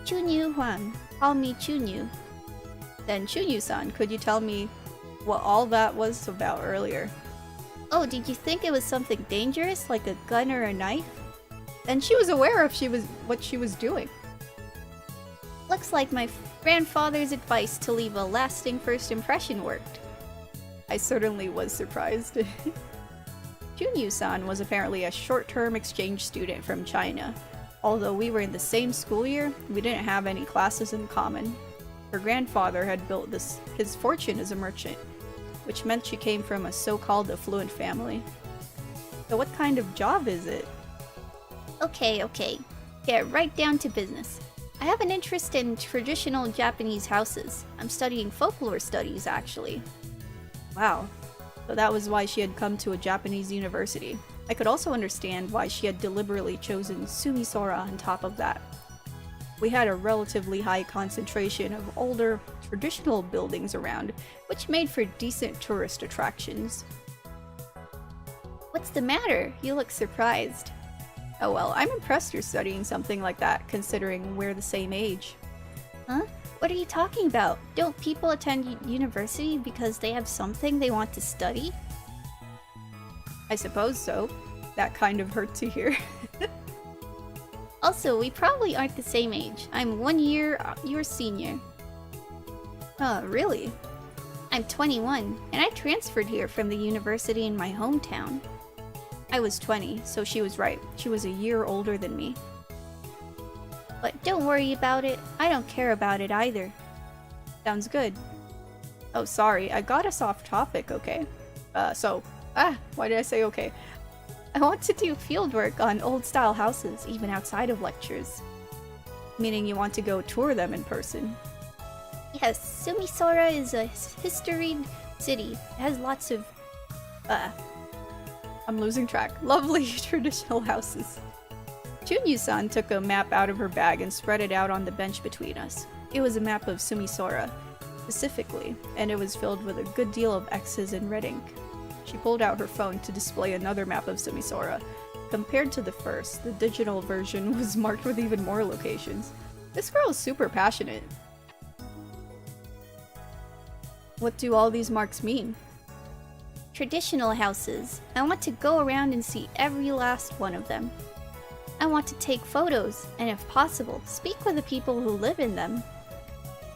Chunyu Huang. Call me Chunyu. Then Chunyu-san, could you tell me what all that was about earlier? Oh, did you think it was something dangerous, like a gun or a knife? Then she was aware of what she was doing. Looks like my grandfather's advice to leave a lasting first impression worked. I certainly was surprised. Chunyu-san was apparently a short-term exchange student from China. Although we were in the same school year, we didn't have any classes in common. Her grandfather had built his fortune as a merchant, which meant she came from a so-called affluent family. So what kind of job is it? Okay. Get right down to business. I have an interest in traditional Japanese houses. I'm studying folklore studies, actually. Wow. So that was why she had come to a Japanese university. I could also understand why she had deliberately chosen Sumisora on top of that. We had a relatively high concentration of older, traditional buildings around, which made for decent tourist attractions. What's the matter? You look surprised. Oh well, I'm impressed you're studying something like that, considering we're the same age. Huh? What are you talking about? Don't people attend university because they have something they want to study? I suppose so. That kind of hurt to hear. Also, we probably aren't the same age. I'm 1 year your senior. Really? I'm 21, and I transferred here from the university in my hometown. I was 20, so she was right. She was a year older than me. But don't worry about it. I don't care about it either. Sounds good. Oh, sorry, I got us off topic, okay? Why did I say okay? I want to do fieldwork on old-style houses, even outside of lectures. Meaning you want to go tour them in person. Yes, Sumisora is a historied city. It has lots of... I'm losing track. Lovely traditional houses. Chunyu-san took a map out of her bag and spread it out on the bench between us. It was a map of Sumisora, specifically, and it was filled with a good deal of X's in red ink. She pulled out her phone to display another map of Sumisora. Compared to the first, the digital version was marked with even more locations. This girl is super passionate. What do all these marks mean? Traditional houses. I want to go around and see every last one of them. I want to take photos, and if possible, speak with the people who live in them.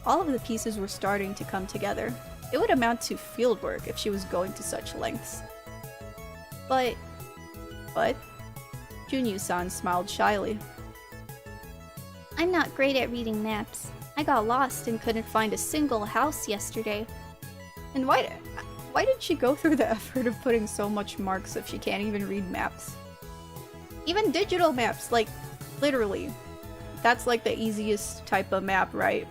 All of the pieces were starting to come together. It would amount to fieldwork if she was going to such lengths. But? Junyu-san smiled shyly. I'm not great at reading maps. I got lost and couldn't find a single house yesterday. And why did she go through the effort of putting so much marks if she can't even read maps? Even digital maps, like, literally. That's like the easiest type of map, right?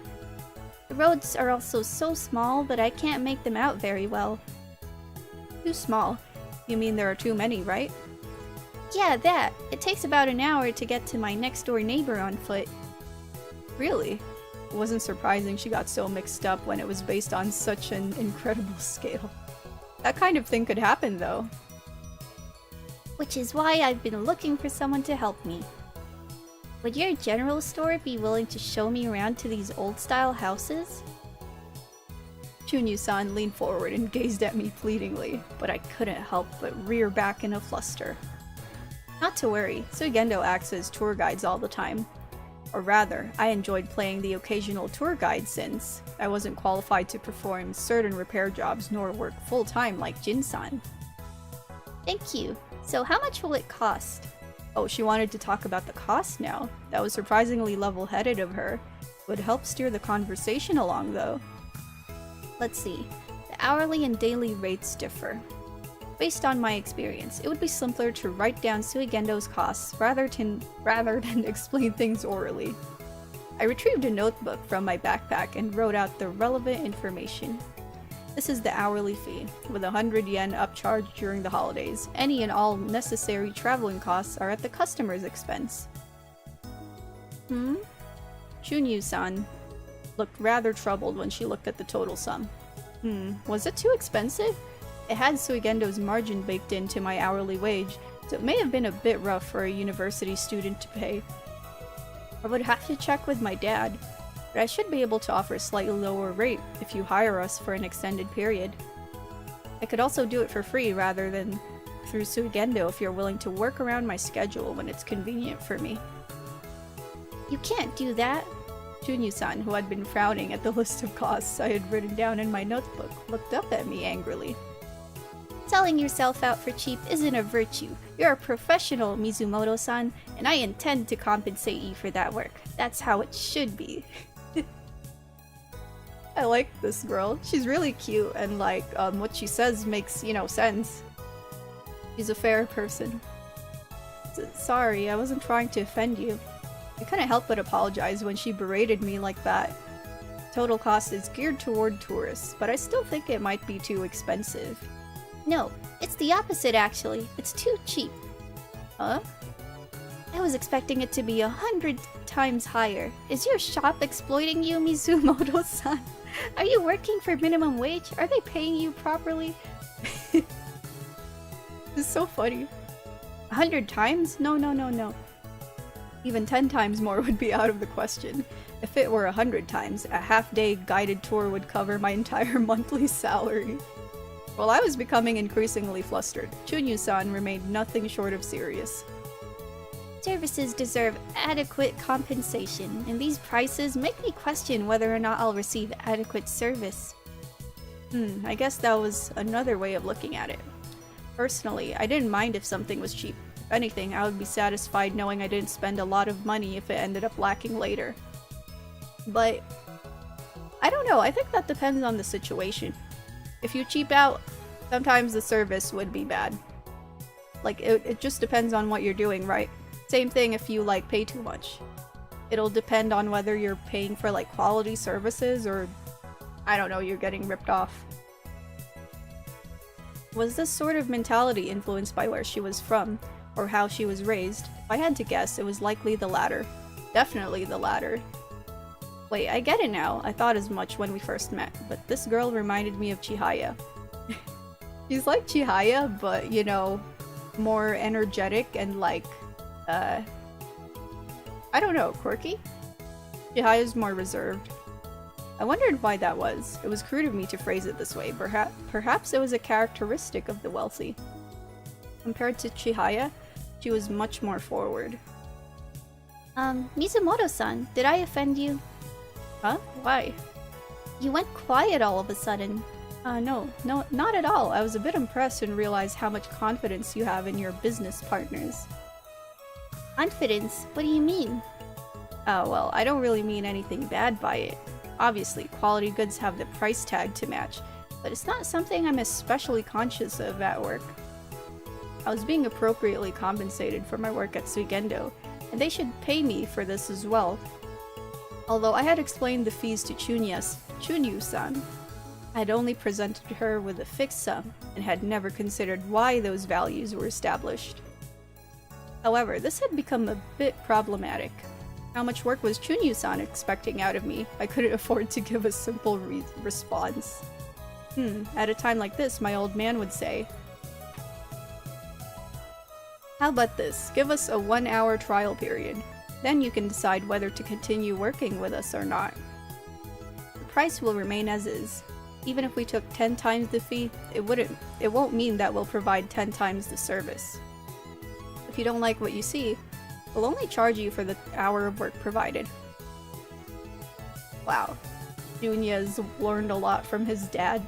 The roads are also so small that I can't make them out very well. Too small? You mean there are too many, right? Yeah, that. It takes about an hour to get to my next door neighbor on foot. Really? It wasn't surprising she got so mixed up when it was based on such an incredible scale. That kind of thing could happen, though. Which is why I've been looking for someone to help me. Would your general store be willing to show me around to these old-style houses? Chunyu-san leaned forward and gazed at me pleadingly, but I couldn't help but rear back in a fluster. Not to worry, Suigendo acts as tour guides all the time. Or rather, I enjoyed playing the occasional tour guide since I wasn't qualified to perform certain repair jobs nor work full-time like Jin-san. Thank you. So how much will it cost? Oh, she wanted to talk about the cost now. That was surprisingly level-headed of her. Would help steer the conversation along, though. Let's see. The hourly and daily rates differ. Based on my experience, it would be simpler to write down Suigendo's costs rather than explain things orally. I retrieved a notebook from my backpack and wrote out the relevant information. This is the hourly fee, with 100 yen upcharged during the holidays. Any and all necessary traveling costs are at the customer's expense. Chunyu-san looked rather troubled when she looked at the total sum. Was it too expensive? It had Suigendo's margin baked into my hourly wage, so it may have been a bit rough for a university student to pay. I would have to check with my dad, but I should be able to offer a slightly lower rate if you hire us for an extended period. I could also do it for free rather than through Suigendo if you're willing to work around my schedule when it's convenient for me. You can't do that. Chunyu-san, who had been frowning at the list of costs I had written down in my notebook, looked up at me angrily. Selling yourself out for cheap isn't a virtue. You're a professional, Mizumoto-san, and I intend to compensate you for that work. That's how it should be. I like this girl. She's really cute, and like, what she says makes, sense. She's a fair person. Sorry, I wasn't trying to offend you. I couldn't help but apologize when she berated me like that. Total cost is geared toward tourists, but I still think it might be too expensive. No, it's the opposite actually. It's too cheap. Huh? I was expecting it to be 100 times higher. Is your shop exploiting you, Mizumoto-san? Are you working for minimum wage? Are they paying you properly? It's so funny. 100 times? No. Even 10 times more would be out of the question. If it were 100 times, a half-day guided tour would cover my entire monthly salary. While I was becoming increasingly flustered, Chunyu-san remained nothing short of serious. Services deserve adequate compensation, and these prices make me question whether or not I'll receive adequate service. I guess that was another way of looking at it. Personally, I didn't mind if something was cheap. If anything, I would be satisfied knowing I didn't spend a lot of money if it ended up lacking later. But I don't know, I think that depends on the situation. If you cheap out, sometimes the service would be bad. Like, it just depends on what you're doing, right? Same thing if you, pay too much. It'll depend on whether you're paying for, quality services or, I don't know, you're getting ripped off. Was this sort of mentality influenced by where she was from, or how she was raised? If I had to guess, it was likely the latter. Definitely the latter. Wait, I get it now. I thought as much when we first met, but this girl reminded me of Chihaya. She's like Chihaya, but, more energetic and I don't know, quirky? Chihaya's more reserved. I wondered why that was. It was crude of me to phrase it this way. Perhaps it was a characteristic of the wealthy. Compared to Chihaya, she was much more forward. Mizumoto-san, did I offend you? Huh? Why? You went quiet all of a sudden. No, not at all. I was a bit impressed and realized how much confidence you have in your business partners. Confidence? What do you mean? Oh, well, I don't really mean anything bad by it. Obviously, quality goods have the price tag to match, but it's not something I'm especially conscious of at work. I was being appropriately compensated for my work at Suigendo, and they should pay me for this as well. Although I had explained the fees to Chunyu-san, I had only presented her with a fixed sum and had never considered why those values were established. However, this had become a bit problematic. How much work was Chunyu-san expecting out of me? I couldn't afford to give a simple response. At a time like this, my old man would say, "How about this? Give us a 1-hour trial period. Then you can decide whether to continue working with us or not. The price will remain as is. Even if we took 10 times the fee, it won't mean that we'll provide 10 times the service. If you don't like what you see, we'll only charge you for the hour of work provided." Wow. Junia's learned a lot from his dad.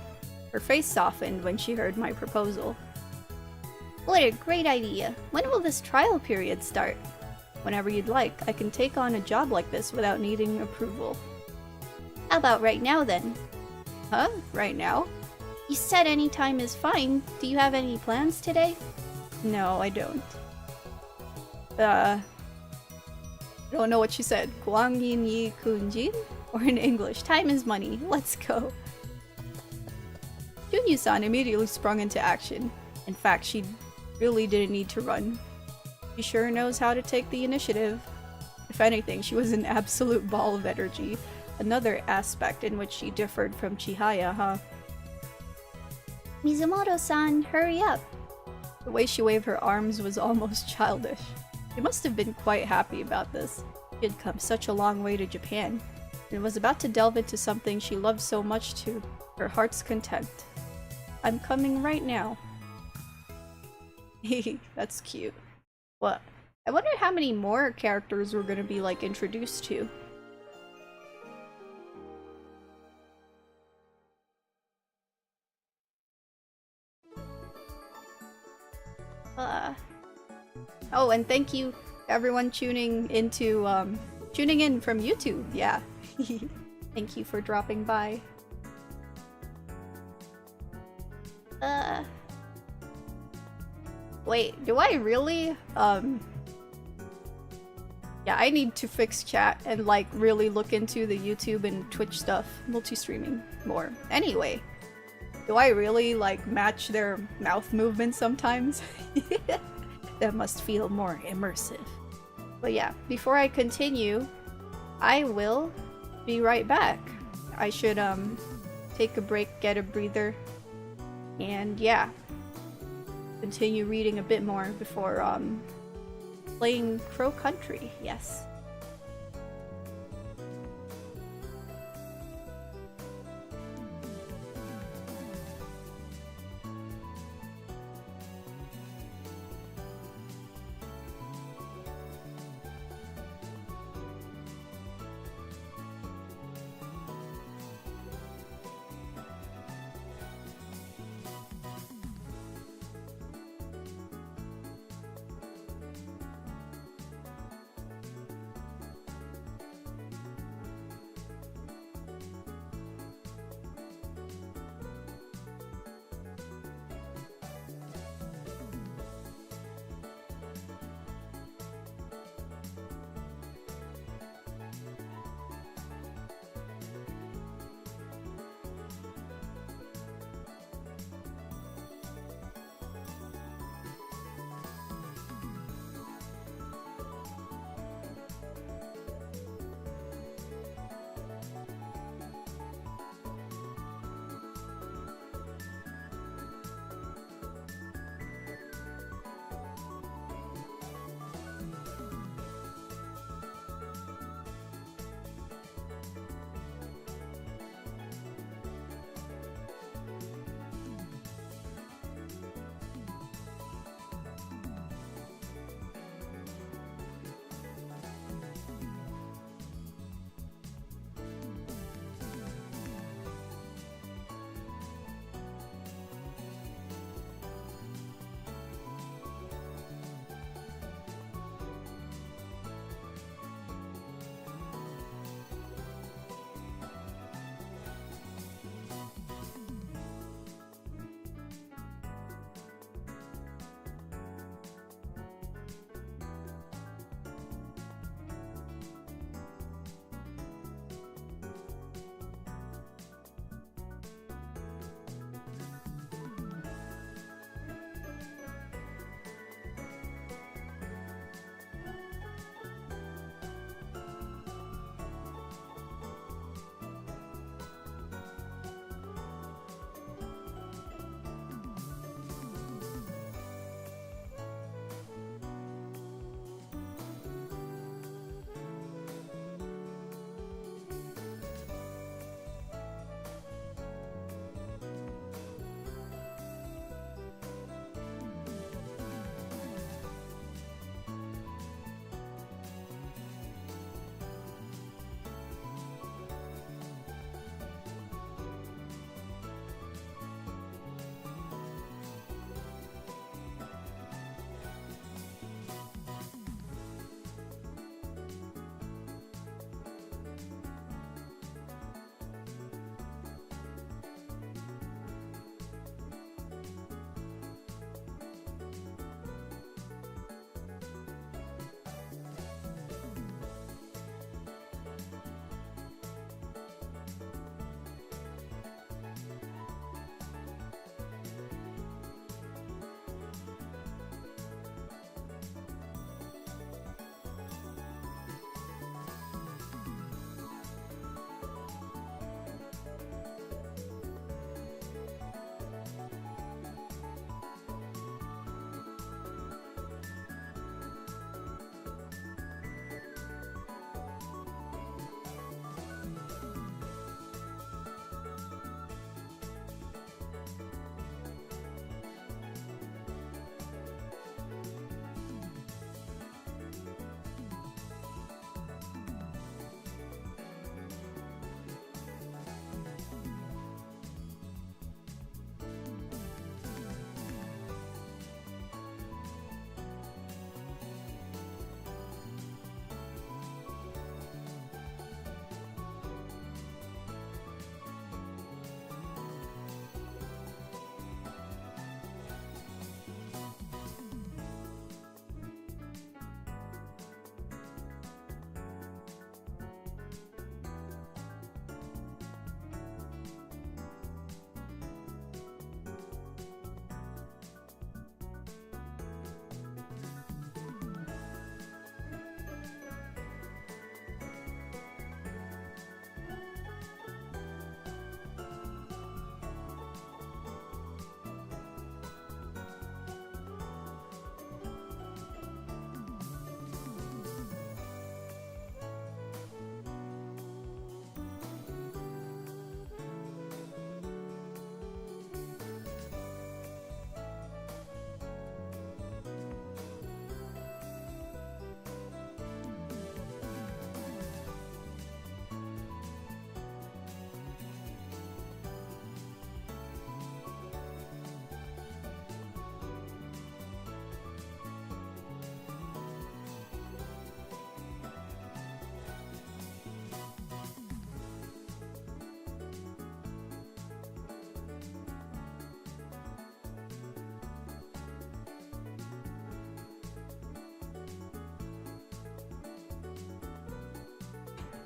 Her face softened when she heard my proposal. What a great idea. When will this trial period start? Whenever you'd like, I can take on a job like this without needing approval. How about right now then? Huh? Right now? You said any time is fine. Do you have any plans today? No, I don't. I don't know what she said. Guangyin yi kunjin? Or in English, time is money. Let's go. Junyu-san immediately sprung into action. In fact, she really didn't need to run. She sure knows how to take the initiative. If anything, she was an absolute ball of energy. Another aspect in which she differed from Chihaya, huh? Mizumoto-san, hurry up. The way she waved her arms was almost childish. She must have been quite happy about this. She had come such a long way to Japan, and was about to delve into something she loved so much to her heart's content. I'm coming right now. Hehe, that's cute. What? I wonder how many more characters we're gonna be, like, introduced to. Oh, and thank you everyone tuning in from YouTube, yeah. Thank you for dropping by. Wait, do I really? Yeah, I need to fix chat and, like, really look into the YouTube and Twitch stuff, multi-streaming more. Anyway, do I really, like, match their mouth movements sometimes? That must feel more immersive. But yeah, before I continue, I will be right back. I should, take a break, get a breather, and yeah, continue reading a bit more before, playing Crow Country, yes.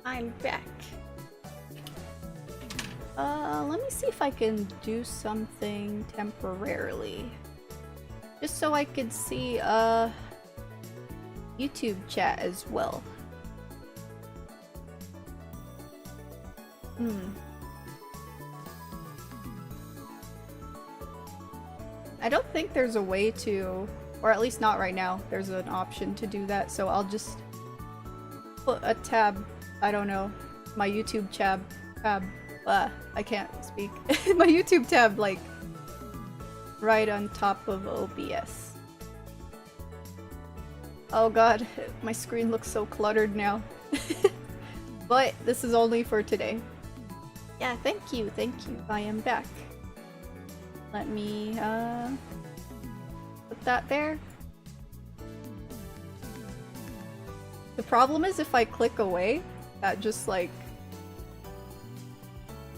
I'm back. Let me see if I can do something temporarily. Just so I could see, YouTube chat as well. I don't think there's a way to, or at least not right now, there's an option to do that, so I'll just put a tab, I don't know, my YouTube tab, I can't speak, my YouTube tab, like, right on top of OBS. Oh god, my screen looks so cluttered now. But this is only for today. Yeah, thank you, I am back. Let me, put that there. The problem is if I click away, that just, like,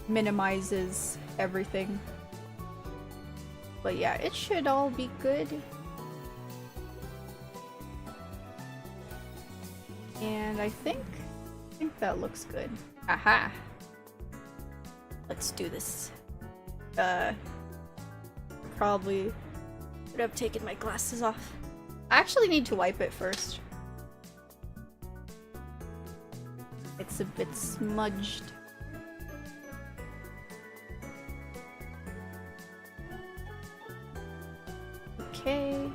minimizes everything. But yeah, it should all be good. And I think that looks good. Aha! Let's do this. Probably should have taken my glasses off. I actually need to wipe it first. It's a bit smudged. Okay.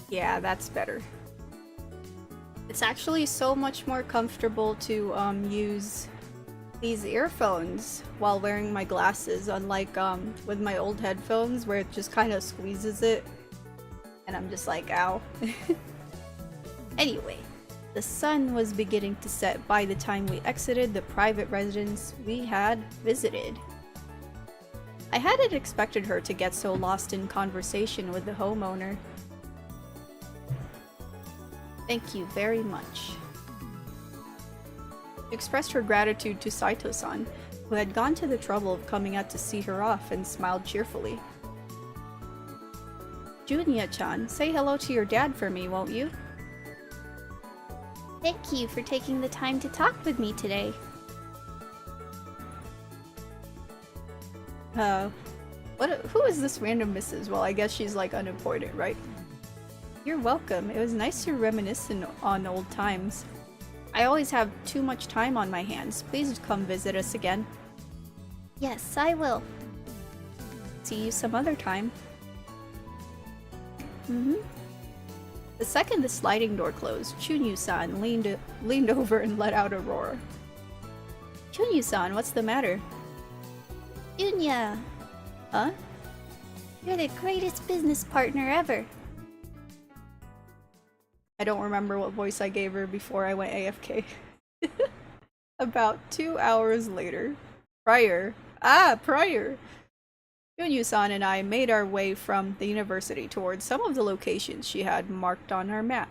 Yeah, that's better. It's actually so much more comfortable to use these earphones while wearing my glasses, unlike with my old headphones where it just kind of squeezes it and I'm just like, ow. Anyway, the sun was beginning to set by the time we exited the private residence we had visited. I hadn't expected her to get so lost in conversation with the homeowner. Thank you very much. She expressed her gratitude to Saito-san, who had gone to the trouble of coming out to see her off, and smiled cheerfully. Junya-chan, say hello to your dad for me, won't you? Thank you for taking the time to talk with me today. Who is this random Mrs.? Well, I guess she's like unimportant, right? You're welcome. It was nice to reminisce on old times. I always have too much time on my hands. Please come visit us again. Yes, I will. See you some other time. The second the sliding door closed, Chunyu-san leaned over and let out a roar. Chunyu-san, what's the matter? Junya! Huh? You're the greatest business partner ever. I don't remember what voice I gave her before I went AFK. About 2 hours later. Prior. Yunyu-san and I made our way from the university towards some of the locations she had marked on our map.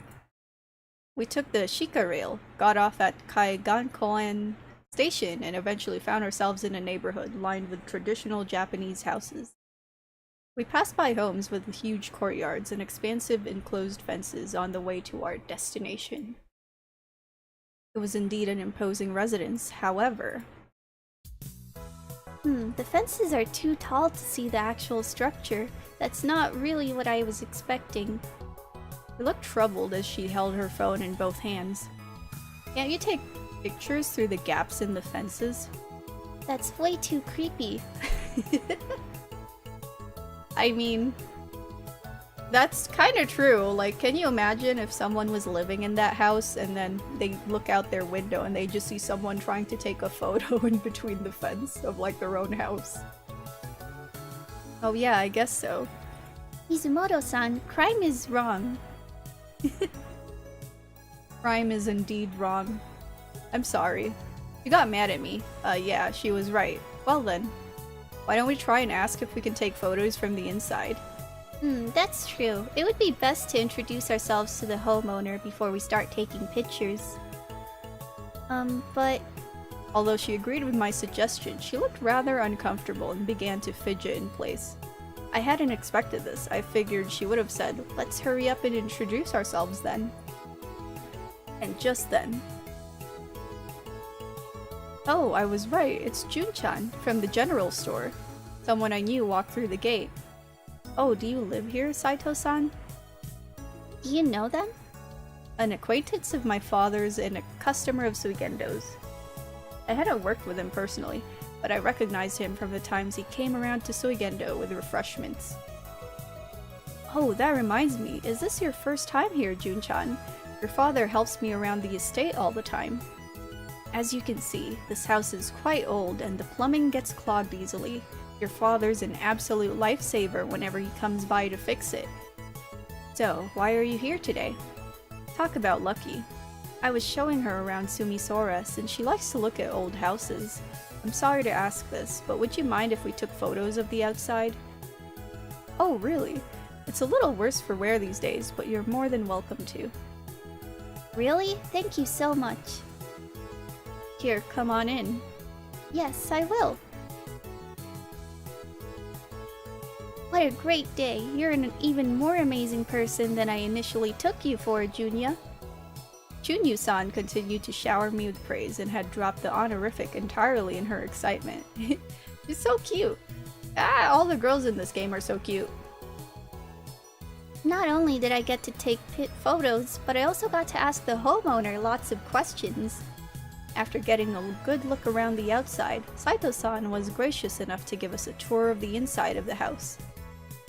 We took the Shika rail, got off at Kaigankoen station, and eventually found ourselves in a neighborhood lined with traditional Japanese houses. We passed by homes with huge courtyards and expansive enclosed fences on the way to our destination. It was indeed an imposing residence, however. The fences are too tall to see the actual structure. That's not really what I was expecting. She looked troubled as she held her phone in both hands. Can't you take pictures through the gaps in the fences? That's way too creepy. I mean, that's kind of true. Like, can you imagine if someone was living in that house and then they look out their window and they just see someone trying to take a photo in between the fence of, like, their own house? Oh yeah, I guess so. Mizumoto-san, crime is wrong. Crime is indeed wrong. I'm sorry. She got mad at me. Yeah, she was right. Well then, why don't we try and ask if we can take photos from the inside? That's true. It would be best to introduce ourselves to the homeowner before we start taking pictures. But Although she agreed with my suggestion, she looked rather uncomfortable and began to fidget in place. I hadn't expected this. I figured she would have said, "Let's hurry up and introduce ourselves then." And just then... Oh, I was right. It's Jun-chan from the general store. Someone I knew walked through the gate. Oh, do you live here, Saito-san? do you know them? An acquaintance of my father's and a customer of Suigendo's. I hadn't worked with him personally, but I recognized him from the times he came around to Suigendo with refreshments. Oh, that reminds me, is this your first time here, Jun-chan? Your father helps me around the estate all the time. As you can see, this house is quite old and the plumbing gets clogged easily. Your father's an absolute lifesaver whenever he comes by to fix it. So, why are you here today? Talk about lucky. I was showing her around Sumisora since she likes to look at old houses. I'm sorry to ask this, but would you mind if we took photos of the outside? Oh, really? It's a little worse for wear these days, but you're more than welcome to. Really? Thank you so much. Here, come on in. Yes, I will. What a great day. You're an even more amazing person than I initially took you for, Junya. Chunyu-san continued to shower me with praise and had dropped the honorific entirely in her excitement. She's so cute. All the girls in this game are so cute. Not only did I get to take photos, but I also got to ask the homeowner lots of questions. After getting a good look around the outside, Saito-san was gracious enough to give us a tour of the inside of the house.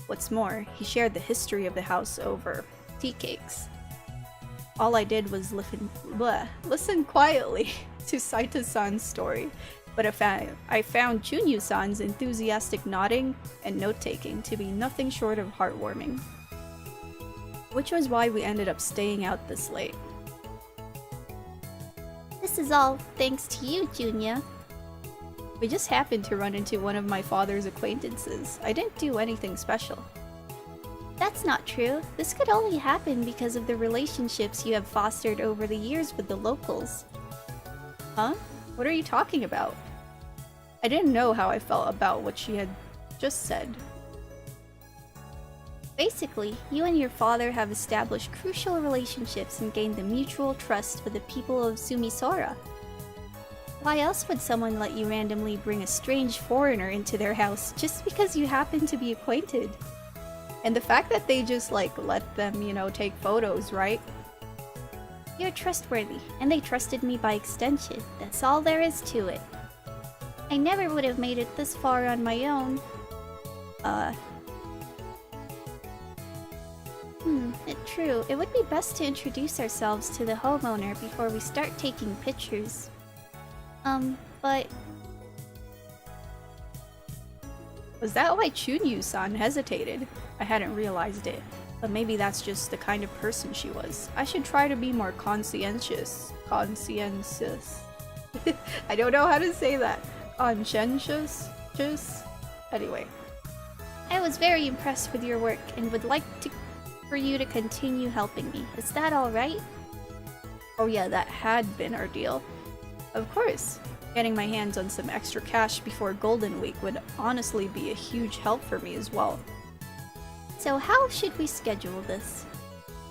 What's more, he shared the history of the house over tea cakes. All I did was listen quietly to Saito-san's story, but I found Chunyu-san's enthusiastic nodding and note-taking to be nothing short of heartwarming. Which was why we ended up staying out this late. This is all thanks to you, Junya. We just happened to run into one of my father's acquaintances. I didn't do anything special. That's not true. This could only happen because of the relationships you have fostered over the years with the locals. Huh? What are you talking about? I didn't know how I felt about what she had just said. Basically, you and your father have established crucial relationships and gained the mutual trust with the people of Sumisora. Why else would someone let you randomly bring a strange foreigner into their house just because you happen to be acquainted? And the fact that they just let them, take photos, right? You're trustworthy, and they trusted me by extension. That's all there is to it. I never would have made it this far on my own. True. It would be best to introduce ourselves to the homeowner before we start taking pictures. But... Was that why Chunyu-san hesitated? I hadn't realized it, but maybe that's just the kind of person she was. I should try to be more conscientious. Conscientious. I don't know how to say that. Conscientious? Anyway. I was very impressed with your work and would like for you to continue helping me. Is that alright? Oh yeah, that had been our deal. Of course. Getting my hands on some extra cash before Golden Week would honestly be a huge help for me as well. So how should we schedule this?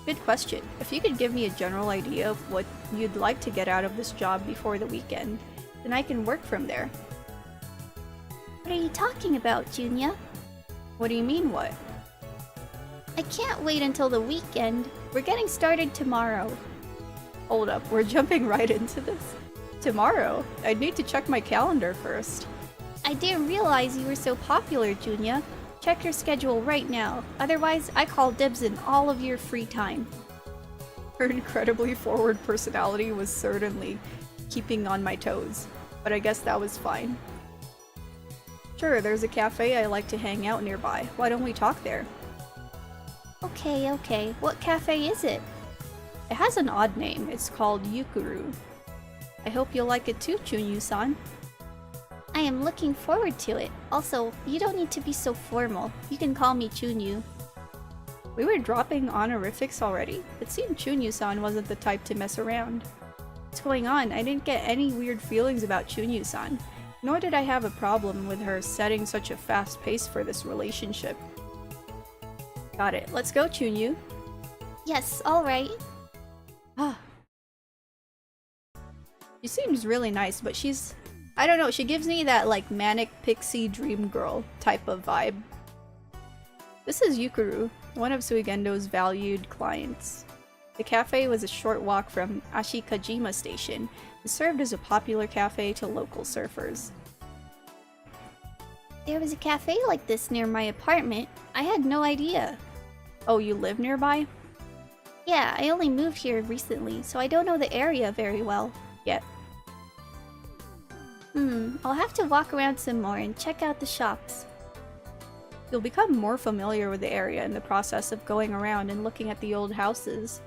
Good question. If you could give me a general idea of what you'd like to get out of this job before the weekend, then I can work from there. What are you talking about, Junya? What do you mean, what? I can't wait until the weekend. We're getting started tomorrow. Hold up, we're jumping right into this? Tomorrow? I'd need to check my calendar first. I didn't realize you were so popular, Junya. Check your schedule right now. Otherwise, I call dibs in all of your free time. Her incredibly forward personality was certainly keeping on my toes, but I guess that was fine. Sure, there's a cafe I like to hang out nearby. Why don't we talk there? Okay, okay. What cafe is it? It has an odd name. It's called Yukuru. I hope you'll like it too, Chunyu-san. I am looking forward to it. Also, you don't need to be so formal. You can call me Chunyu. We were dropping honorifics already. It seemed Chunyu-san wasn't the type to mess around. What's going on? I didn't get any weird feelings about Chunyu-san. Nor did I have a problem with her setting such a fast pace for this relationship. Got it. Let's go, Chunyu. Yes, alright. Ah. She seems really nice, but she's... I don't know, she gives me that like manic pixie dream girl type of vibe. This is Yukuru, one of Suigendo's valued clients. The cafe was a short walk from Ashikajima Station and served as a popular cafe to local surfers. There was a cafe like this near my apartment. I had no idea. Oh, you live nearby? Yeah, I only moved here recently, so I don't know the area very well yet. I'll have to walk around some more and check out the shops. You'll become more familiar with the area in the process of going around and looking at the old houses.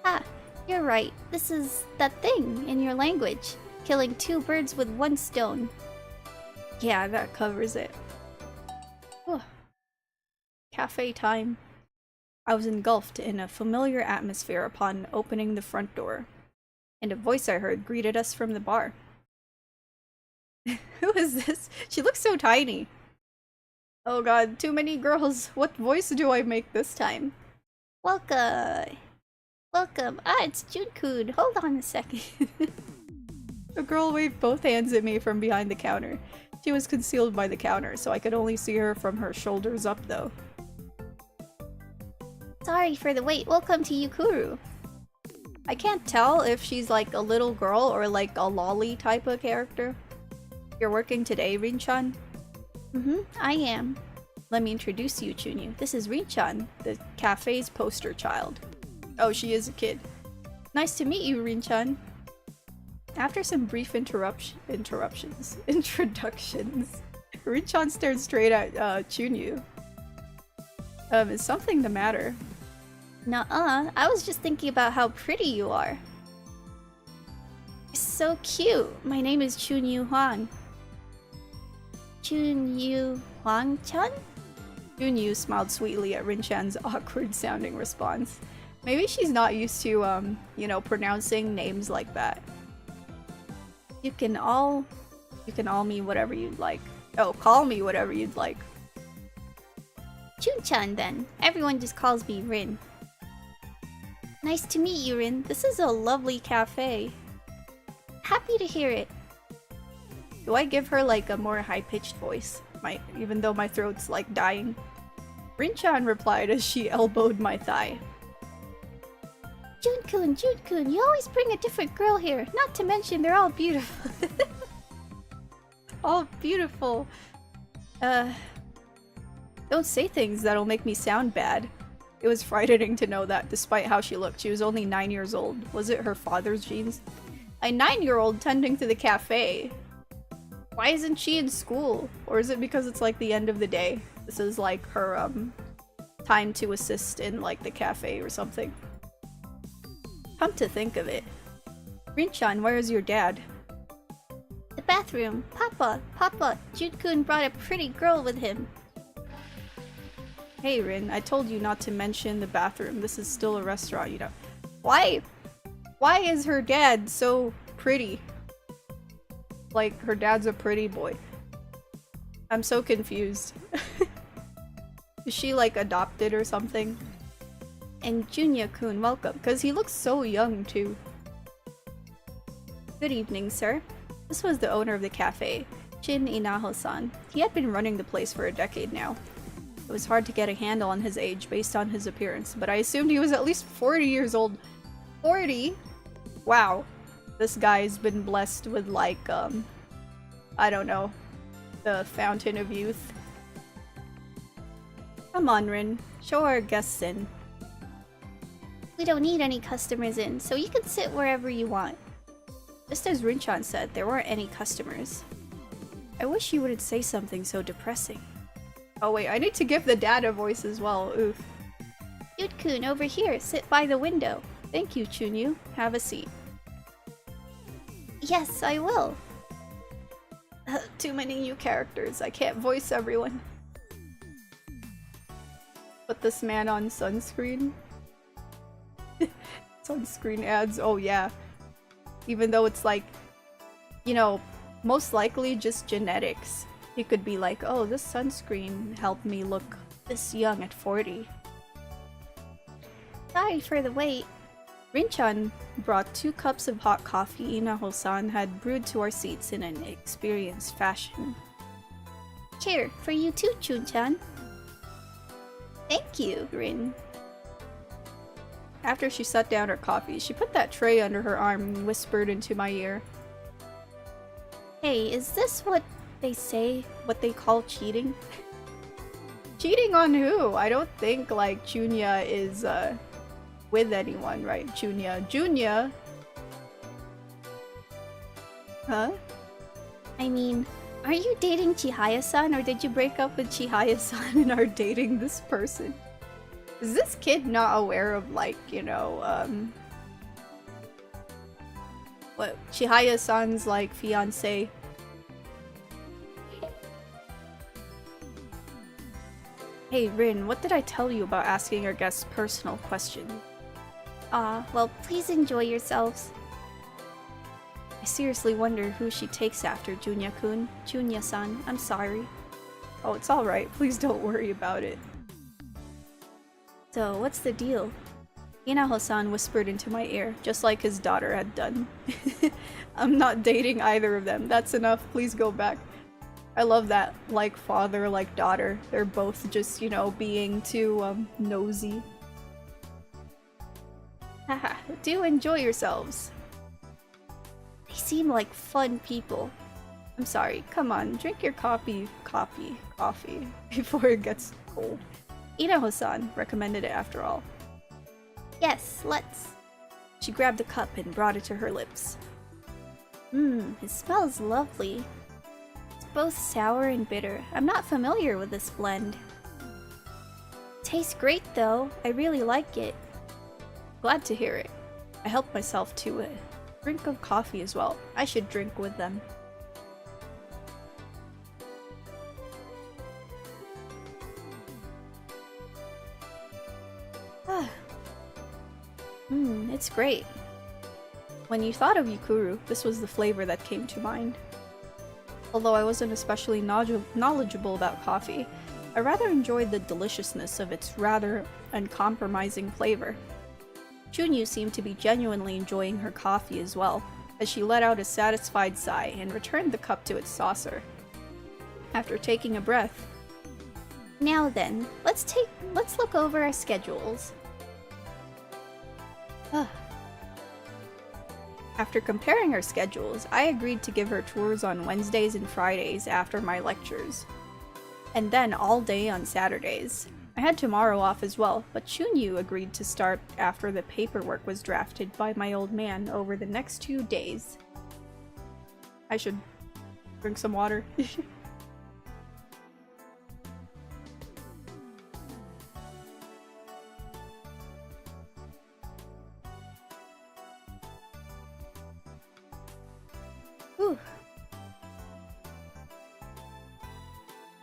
Ah, you're right. This is that thing in your language. Killing 2 birds with 1 stone. Yeah, that covers it. Whew. Cafe time. I was engulfed in a familiar atmosphere upon opening the front door, and a voice I heard greeted us from the bar. Who is this? She looks so tiny. Oh god, too many girls. What voice do I make this time? Welcome. Welcome. Ah, it's Jun-kun. Hold on a second. The girl waved both hands at me from behind the counter. She was concealed by the counter, so I could only see her from her shoulders up though. Sorry for the wait. Welcome to Yukuru. I can't tell if she's like a little girl or like a lolly type of character. You're working today, Rin-chan? I am. Let me introduce you, Chunyu. This is Rin-chan, the cafe's poster child. Oh, she is a kid. Nice to meet you, Rin-chan. After some brief introductions, Rin-chan stared straight at Chunyu. Is something the matter? Nuh-uh. I was just thinking about how pretty you are. You're so cute. My name is Chunyu Huang. Chunyu Huang-chan? Chunyu smiled sweetly at Rin-chan's awkward-sounding response. Maybe she's not used to, you know, pronouncing names like that. You can all me whatever you'd like. Oh, call me whatever you'd like. Chun-chan then. Everyone just calls me Rin. Nice to meet you, Rin. This is a lovely cafe. Happy to hear it. Do I give her like a more high-pitched voice? Even though my throat's like dying. Rin-chan replied as she elbowed my thigh. Jun-kun, Jun-kun, you always bring a different girl here. Not to mention they're all beautiful. All beautiful. Don't say things that'll make me sound bad. It was frightening to know that despite how she looked, she was only 9 years old. Was it her father's genes? A 9-year-old tending to the cafe. Why isn't she in school? Or is it because it's like the end of the day? This is like her time to assist in like the cafe or something. Come to think of it. Rin-chan, where is your dad? The bathroom. Papa, Jun-kun brought a pretty girl with him. Hey Rin, I told you not to mention the bathroom. This is still a restaurant, you know. Why is her dad so pretty? Like, her dad's a pretty boy. I'm so confused. Is she like adopted or something? And Junya-kun, welcome, because he looks so young too. Good evening, sir. This was the owner of the cafe, Shin Inaho-san. He had been running the place for a decade now. It was hard to get a handle on his age based on his appearance, but I assumed he was at least 40 years old. 40? Wow. This guy's been blessed with like, I don't know, the fountain of youth. Come on, Rin. Show our guests in. We don't need any customers in, so you can sit wherever you want. Just as Rin-chan said, there weren't any customers. I wish you wouldn't say something so depressing. Oh wait, I need to give the dad a voice as well, oof. Yut-kun, over here, sit by the window. Thank you, Chunyu. Have a seat. Yes, I will. Too many new characters, I can't voice everyone. Put this man on sunscreen. Sunscreen ads, oh yeah. Even though it's like, you know, most likely just genetics. You could be like, oh, this sunscreen helped me look this young at 40. Sorry for the wait. Rin-chan brought 2 cups of hot coffee Inaho-san had brewed to our seats in an experienced fashion. Here, for you too, Chun-chan. Thank you, Rin. After she set down her coffee, she put that tray under her arm and whispered into my ear. Hey, is this what they say, what they call cheating? Cheating on who? I don't think, like, Junya is, with anyone, right? Junya? Huh? I mean, are you dating Chihaya-san, or did you break up with Chihaya-san and are dating this person? Is this kid not aware of, like, you know, what Chihaya-san's, like, fiancé? Hey Rin, what did I tell you about asking our guests personal questions? Well, please enjoy yourselves. I seriously wonder who she takes after, Junya-kun. Junya-san, I'm sorry. Oh, it's alright. Please don't worry about it. So, what's the deal? Inaho-san whispered into my ear, just like his daughter had done. I'm not dating either of them. That's enough. Please go back. I love that, like father, like daughter. They're both just, you know, being too, nosy. Haha, do enjoy yourselves. They seem like fun people. I'm sorry, come on, drink your coffee before it gets cold. Inaho-san recommended it after all. Yes, let's. She grabbed a cup and brought it to her lips. It smells lovely. It's both sour and bitter. I'm not familiar with this blend. Tastes great though. I really like it. Glad to hear it. I helped myself to a drink of coffee as well. I should drink with them. It's great. When you thought of Yukuru, this was the flavor that came to mind. Although I wasn't especially knowledgeable about coffee, I rather enjoyed the deliciousness of its rather uncompromising flavor. Chunyu seemed to be genuinely enjoying her coffee as well, as she let out a satisfied sigh and returned the cup to its saucer. After taking a breath, now then, let's look over our schedules. After comparing our schedules, I agreed to give her tours on Wednesdays and Fridays after my lectures, and then all day on Saturdays. I had tomorrow off as well, but Chunyu agreed to start after the paperwork was drafted by my old man over the next 2 days. I should drink some water. Whew.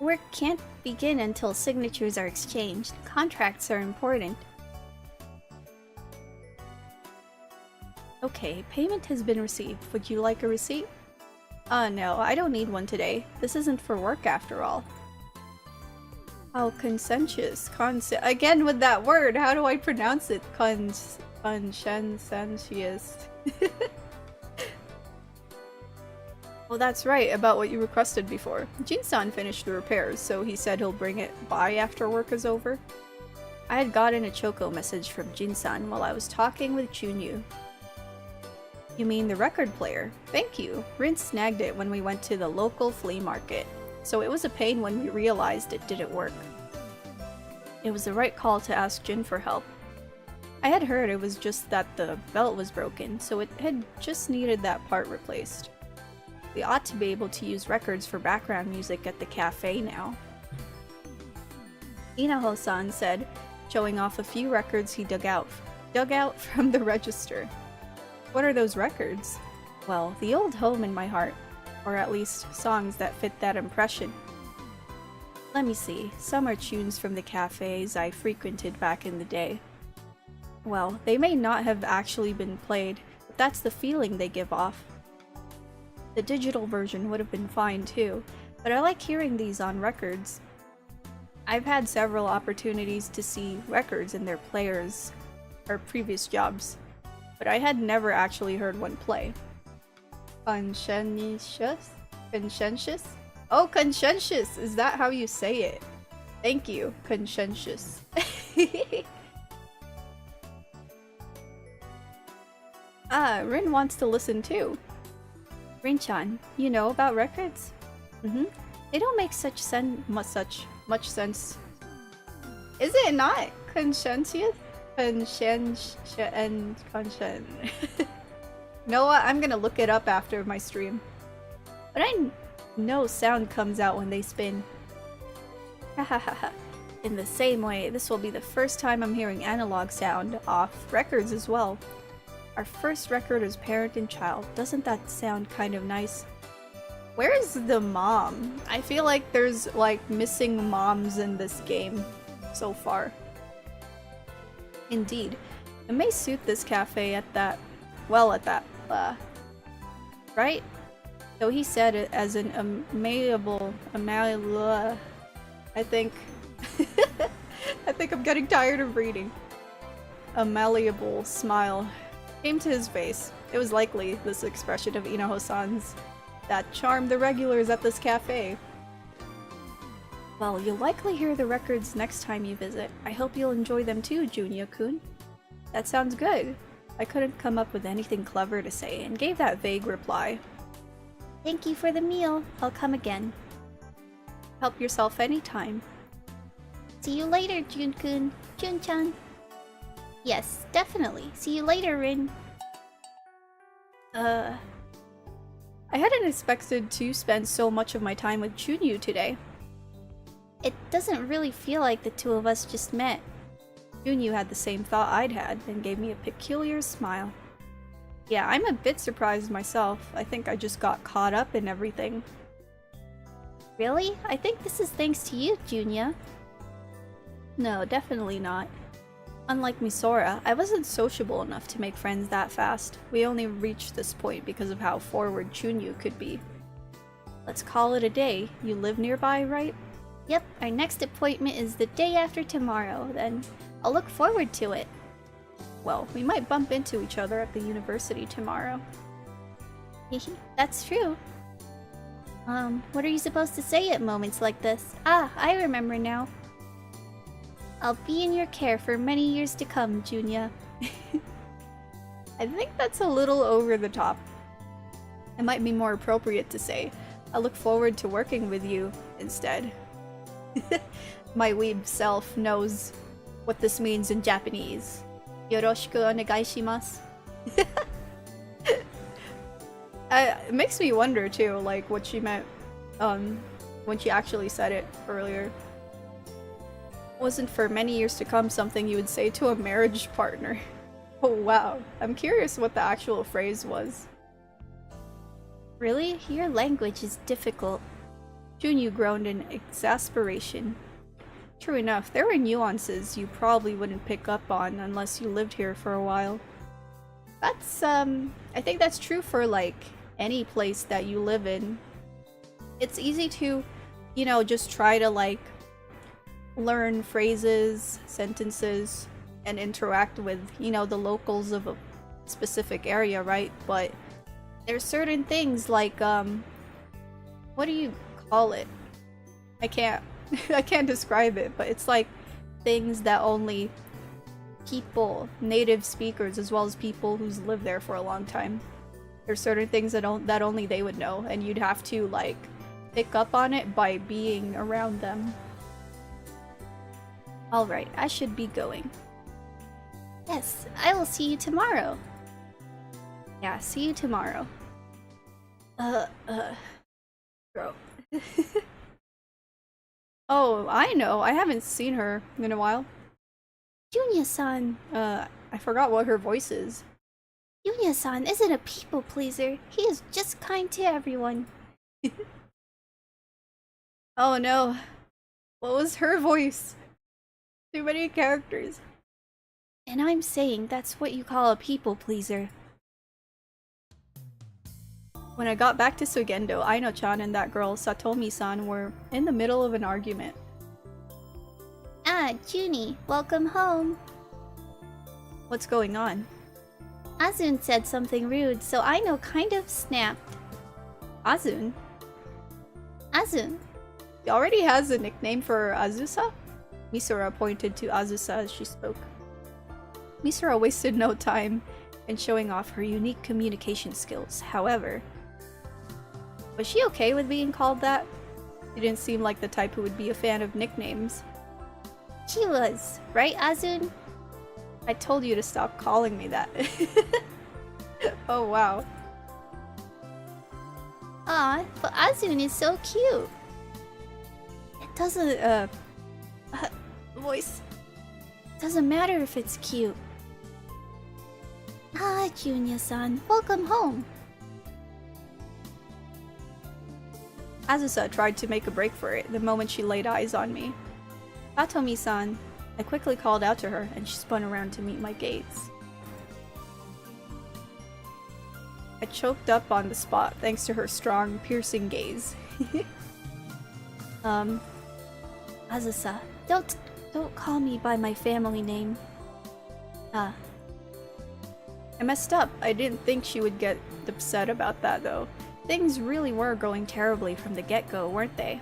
Work can't begin until signatures are exchanged. Contracts are important. Okay, payment has been received. Would you like a receipt? No, I don't need one today. This isn't for work after all. How conscientious. Again with that word, how do I pronounce it? Conscientious. Oh, that's right, about what you requested before. Jin-san finished the repairs, so he said he'll bring it by after work is over. I had gotten a Choco message from Jin-san while I was talking with Chunyu. You mean the record player? Thank you. Rin snagged it when we went to the local flea market, so it was a pain when we realized it didn't work. It was the right call to ask Jin for help. I had heard it was just that the belt was broken, so it had just needed that part replaced. We ought to be able to use records for background music at the cafe now. Inaho-san said, showing off a few records he dug out from the register. What are those records? Well, the old home in my heart, or at least songs that fit that impression. Let me see, some are tunes from the cafes I frequented back in the day. Well, they may not have actually been played, but that's the feeling they give off. The digital version would have been fine too, but I like hearing these on records. I've had several opportunities to see records in their players or previous jobs, but I had never actually heard one play. Conscientious? Conscientious? Oh, conscientious! Is that how you say it? Thank you, conscientious. Rin wants to listen too. Rin-chan, you know about records? They don't make much sense. Is it not? Conscientious? Conscientious and conscient. You know what? I'm gonna look it up after my stream. But I know sound comes out when they spin. Hahaha. In the same way, this will be the first time I'm hearing analog sound off records as well. Our first record as parent and child. Doesn't that sound kind of nice? Where is the mom? I feel like there's like missing moms in this game so far. Indeed. It may suit this cafe at that, right? Though he said it as an I think I'm getting tired of reading. A malleable smile came to his face. It was likely this expression of Inaho-san's that charmed the regulars at this cafe. Well, you'll likely hear the records next time you visit. I hope you'll enjoy them too, Junya-kun. That sounds good. I couldn't come up with anything clever to say and gave that vague reply. Thank you for the meal. I'll come again. Help yourself anytime. See you later, Jun-kun. Jun-chan. Yes, definitely. See you later, Rin. I hadn't expected to spend so much of my time with Chunyu today. It doesn't really feel like the two of us just met. Chunyu had the same thought I'd had and gave me a peculiar smile. Yeah, I'm a bit surprised myself. I think I just got caught up in everything. Really? I think this is thanks to you, Junya. No, definitely not. Unlike Misora, I wasn't sociable enough to make friends that fast. We only reached this point because of how forward Chunyu could be. Let's call it a day. You live nearby, right? Yep, our next appointment is the day after tomorrow, then I'll look forward to it. Well, we might bump into each other at the university tomorrow. That's true. What are you supposed to say at moments like this? Ah, I remember now. I'll be in your care for many years to come, Junya. I think that's a little over the top. It might be more appropriate to say, I look forward to working with you, instead. My weeb self knows what this means in Japanese. Yoroshiku onegai shimasu. It makes me wonder too, like what she meant when she actually said it earlier. Wasn't for many years to come something you would say to a marriage partner. Oh wow, I'm curious what the actual phrase was. Really? Your language is difficult. Junyu groaned in exasperation. True enough, there were nuances you probably wouldn't pick up on unless you lived here for a while. That's, I think that's true for, like, any place that you live in. It's easy to, you know, just try to, like, learn phrases, sentences, and interact with, you know, the locals of a specific area, right? But there's certain things like, what do you call it? I can't describe it, but it's like things that only people, native speakers, as well as people who's lived there for a long time. There's certain things that only they would know, and you'd have to like pick up on it by being around them. Alright, I should be going. Yes, I will see you tomorrow. Yeah, see you tomorrow. Uh, uh, Bro. Oh, I know. I haven't seen her in a while. Junya-san. I forgot what her voice is. Junya-san isn't a people pleaser. He is just kind to everyone. Oh no. What was her voice? Too many characters. And I'm saying that's what you call a people pleaser. When I got back to Sugendo, Aino-chan and that girl, Satomi-san, were in the middle of an argument. Ah, Junie, welcome home. What's going on? Azun said something rude, so Aino kind of snapped. Azun? Azun. He already has a nickname for Azusa? Misora pointed to Azusa as she spoke. Misora wasted no time in showing off her unique communication skills. However, was she okay with being called that? She didn't seem like the type who would be a fan of nicknames. She was, right, Azun? I told you to stop calling me that. Oh wow. Aw, but Azun is so cute. It doesn't, voice. Doesn't matter if it's cute. Ah, Junya-san, welcome home. Azusa tried to make a break for it the moment she laid eyes on me. Satomi-san. I quickly called out to her, and she spun around to meet my gaze. I choked up on the spot thanks to her strong, piercing gaze. Azusa, don't call me by my family name. I messed up. I didn't think she would get upset about that, though. Things really were going terribly from the get-go, weren't they?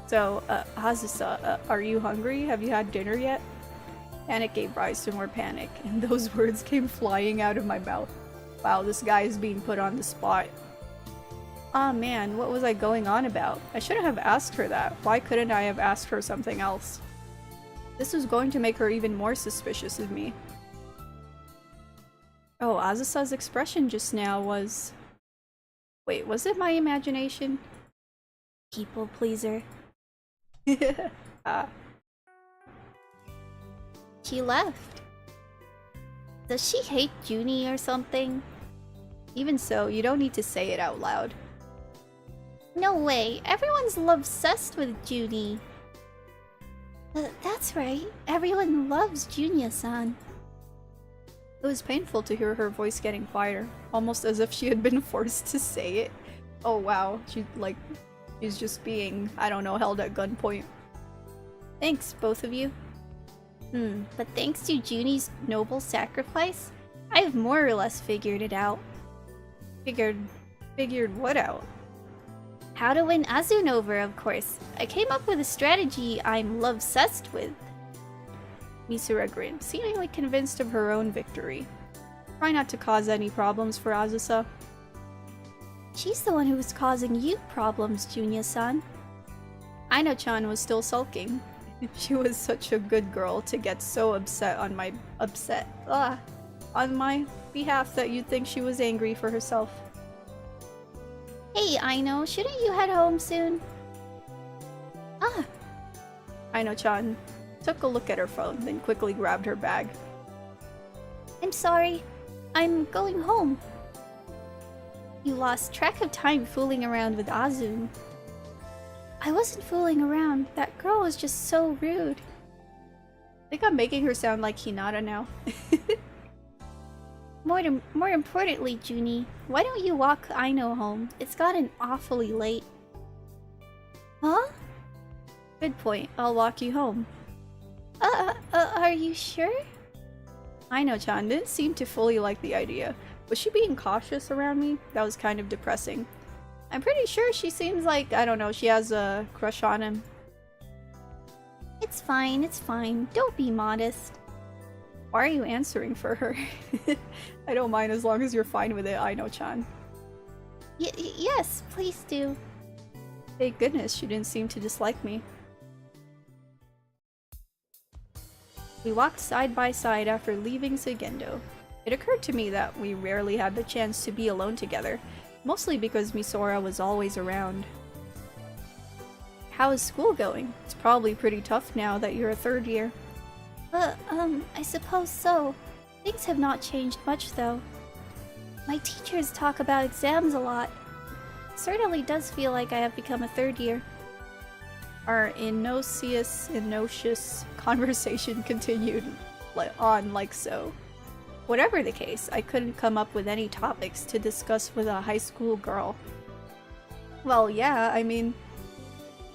Azusa, are you hungry? Have you had dinner yet? Panic gave rise to more panic, and those words came flying out of my mouth. Wow, this guy is being put on the spot. Ah man, what was I going on about? I should have asked her that. Why couldn't I have asked her something else? This was going to make her even more suspicious of me. Oh, Azusa's expression just now was... Wait, was it my imagination? People pleaser. She left. Does she hate Junie or something? Even so, you don't need to say it out loud. No way, everyone's love-obsessed with Junie. That's right, everyone loves Junya-san. It was painful to hear her voice getting quieter, almost as if she had been forced to say it. Oh wow, she's just being, I don't know, held at gunpoint. Thanks, both of you. But thanks to Junie's noble sacrifice, I've more or less figured it out. Figured what out? How to win Azun over, of course. I came up with a strategy I'm love-obsessed with. Misura grinned, seemingly convinced of her own victory. Try not to cause any problems for Azusa. She's the one who was causing you problems, Junya-san. Aino-chan was still sulking. She was such a good girl to get so upset on my behalf that you'd think she was angry for herself. Hey, Aino, shouldn't you head home soon? Aino-chan took a look at her phone, then quickly grabbed her bag. I'm sorry. I'm going home. You lost track of time fooling around with Azun. I wasn't fooling around. That girl was just so rude. I think I'm making her sound like Hinata now. More importantly, Junie, why don't you walk Aino home? It's gotten awfully late. Huh? Good point. I'll walk you home. Are you sure? Aino-chan didn't seem to fully like the idea. Was she being cautious around me? That was kind of depressing. I'm pretty sure she seems like, I don't know, she has a crush on him. It's fine, it's fine. Don't be modest. Why are you answering for her? I don't mind as long as you're fine with it, Aino-chan. Yes, please do. Thank goodness she didn't seem to dislike me. We walked side by side after leaving Sugendo. It occurred to me that we rarely had the chance to be alone together. Mostly because Misora was always around. How is school going? It's probably pretty tough now that you're a third year. I suppose so. Things have not changed much, though. My teachers talk about exams a lot. It certainly does feel like I have become a third year. Our inocious conversation continued on like so. Whatever the case, I couldn't come up with any topics to discuss with a high school girl. Well, yeah, I mean,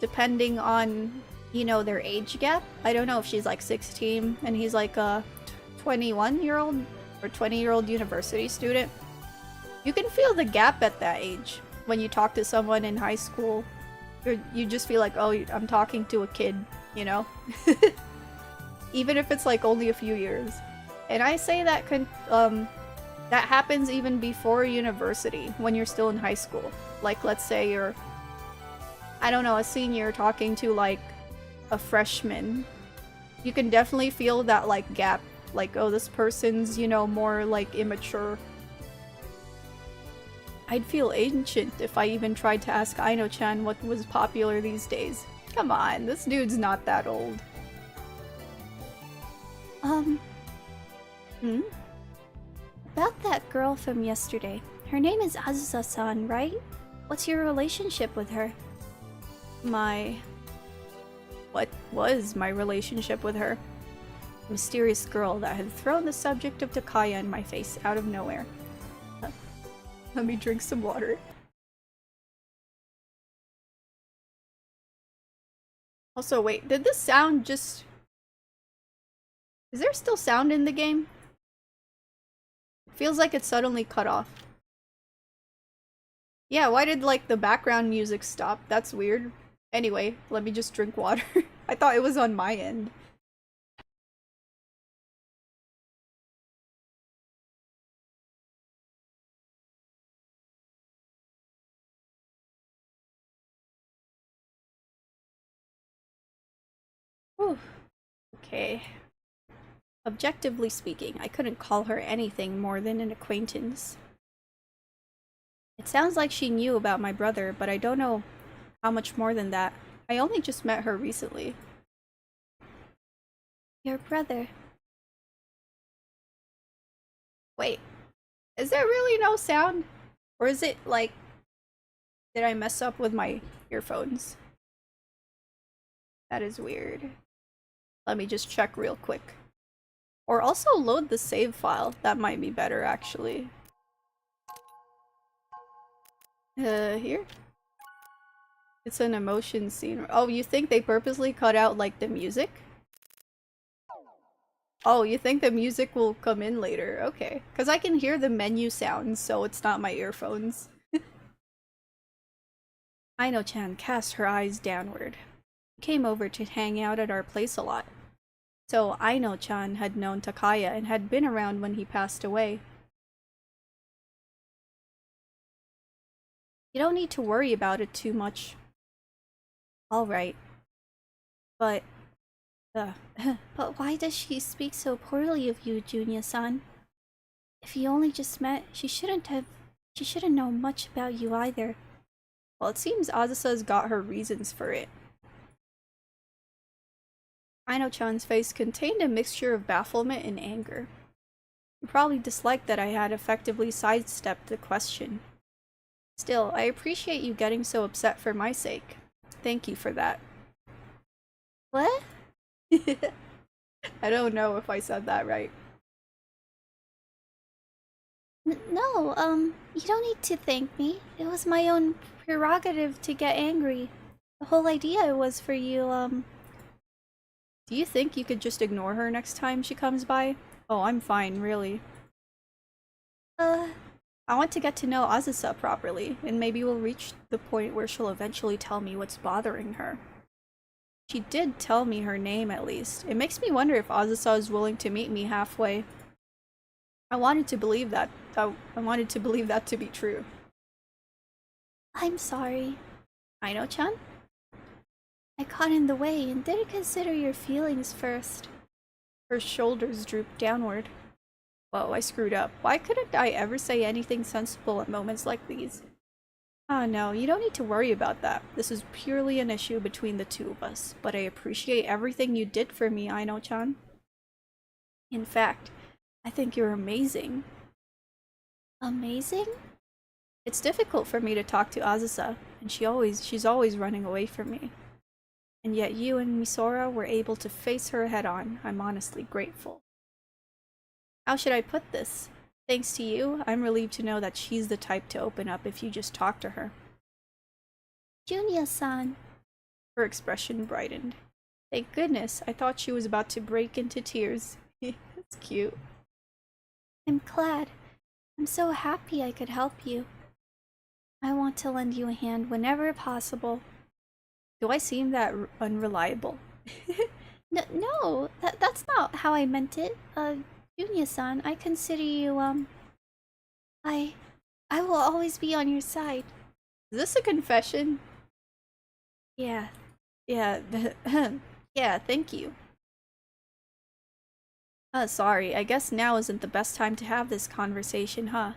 depending on, you know, their age gap. I don't know if she's like 16 and he's like a 21-year-old or 20-year-old university student. You can feel the gap at that age when you talk to someone in high school. You just feel like, oh, I'm talking to a kid, you know? Even if it's like only a few years. And I say that that happens even before university, when you're still in high school. Like, let's say you're, I don't know, a senior talking to like a freshman. You can definitely feel that like gap. Like, oh, this person's, you know, more like immature. I'd feel ancient if I even tried to ask Aino-chan what was popular these days. Come on, this dude's not that old. About that girl from yesterday. Her name is Azusa-san, right? What's your relationship with her? What was my relationship with her? A mysterious girl that had thrown the subject of Takaya in my face out of nowhere. Let me drink some water. Also, wait, did this sound just... Is there still sound in the game? It feels like it suddenly cut off. Yeah, why did, like, the background music stop? That's weird. Anyway, let me just drink water. I thought it was on my end. Whew. Okay. Objectively speaking, I couldn't call her anything more than an acquaintance. It sounds like she knew about my brother, but I don't know how much more than that. I only just met her recently. Your brother. Wait, is there really no sound? Or is it like... Did I mess up with my earphones? That is weird. Let me just check real quick. Or also load the save file. That might be better, actually. Here? It's an emotion scene. Oh, you think they purposely cut out, like, the music? Oh, you think the music will come in later? Okay. Because I can hear the menu sounds, so it's not my earphones. Aino-chan cast her eyes downward. She came over to hang out at our place a lot. So Aino-chan had known Takaya and had been around when he passed away. You don't need to worry about it too much. Alright. But... But why does she speak so poorly of you, Junya-san? If you only just met, she shouldn't know much about you either. Well, it seems Azusa's got her reasons for it. Aino-chan's face contained a mixture of bafflement and anger. You probably disliked that I had effectively sidestepped the question. Still, I appreciate you getting so upset for my sake. Thank you for that. What? I don't know if I said that right. No, you don't need to thank me. It was my own prerogative to get angry. The whole idea was for you, Do you think you could just ignore her next time she comes by? Oh, I'm fine, really. I want to get to know Azusa properly, and maybe we'll reach the point where she'll eventually tell me what's bothering her. She did tell me her name, at least. It makes me wonder if Azusa is willing to meet me halfway. I wanted to believe that. I wanted to believe that to be true. I'm sorry. Aino-chan? I got in the way and didn't consider your feelings first. Her shoulders drooped downward. Whoa, I screwed up. Why couldn't I ever say anything sensible at moments like these? Ah, no, you don't need to worry about that. This is purely an issue between the two of us, but I appreciate everything you did for me, Aino-chan. In fact, I think you're amazing. Amazing? It's difficult for me to talk to Azusa, and she's always running away from me. And yet you and Misora were able to face her head on. I'm honestly grateful. How should I put this? Thanks to you, I'm relieved to know that she's the type to open up if you just talk to her. Junya-san. Her expression brightened. Thank goodness, I thought she was about to break into tears. It's cute. I'm glad. I'm so happy I could help you. I want to lend you a hand whenever possible. Do I seem that unreliable? No, that's not how I meant it. Junya-san, I consider you, I will always be on your side. Is this a confession? Yeah. Yeah, yeah, thank you. Sorry, I guess now isn't the best time to have this conversation, huh?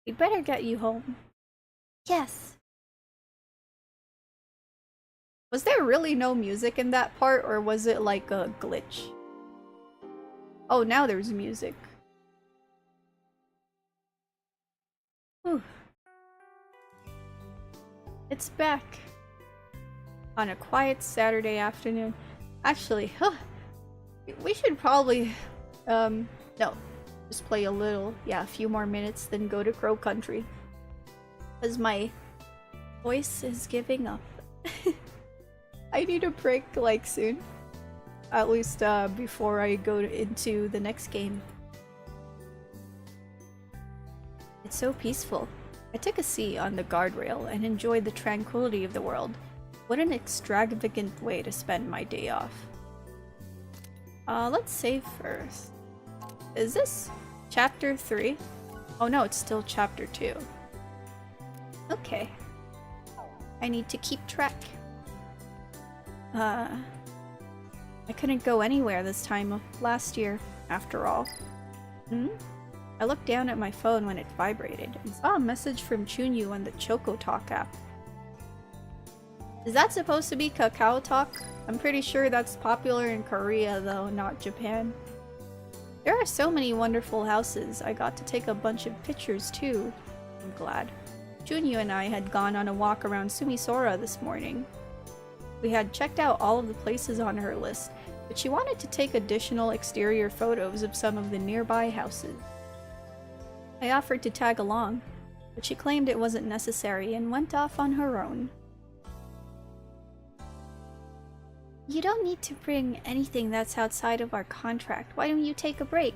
We'd better get you home. Yes. Was there really no music in that part, or was it like a glitch? Oh, now there's music. Whew. It's back. On a quiet Saturday afternoon. Actually, we should probably, no, just play a little, yeah, a few more minutes, then go to Crow Country. Because my voice is giving up. I need a break, like, soon. At least, before I go into the next game. It's so peaceful. I took a seat on the guardrail and enjoyed the tranquility of the world. What an extravagant way to spend my day off. Let's save first. Is this chapter 3? Oh no, it's still chapter 2. Okay. I need to keep track. I couldn't go anywhere this time last year, after all. I looked down at my phone when it vibrated and saw a message from Chunyu on the Choco Talk app. Is that supposed to be Kakao Talk? I'm pretty sure that's popular in Korea though, not Japan. There are so many wonderful houses. I got to take a bunch of pictures too. I'm glad. Chunyu and I had gone on a walk around Sumisora this morning. We had checked out all of the places on her list, but she wanted to take additional exterior photos of some of the nearby houses. I offered to tag along, but she claimed it wasn't necessary and went off on her own. You don't need to bring anything that's outside of our contract. Why don't you take a break?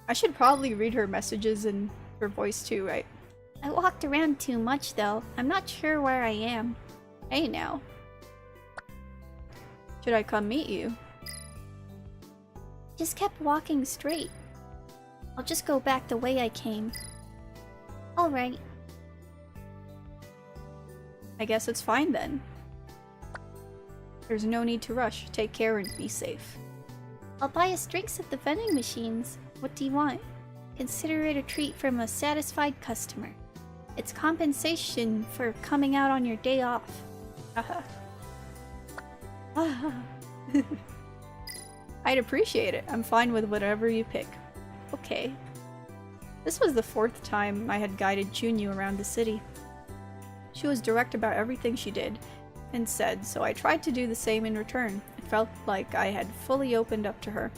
I should probably read her messages in her voice too, right? I walked around too much though. I'm not sure where I am. Hey now. Should I come meet you? Just kept walking straight. I'll just go back the way I came. Alright. I guess it's fine then. There's no need to rush. Take care and be safe. I'll buy us drinks at the vending machines. What do you want? Consider it a treat from a satisfied customer. It's compensation for coming out on your day off. I'd appreciate it. I'm fine with whatever you pick. Okay. This was the 4th time I had guided Chunyu around the city. She was direct about everything she did and said, so I tried to do the same in return. It felt like I had fully opened up to her.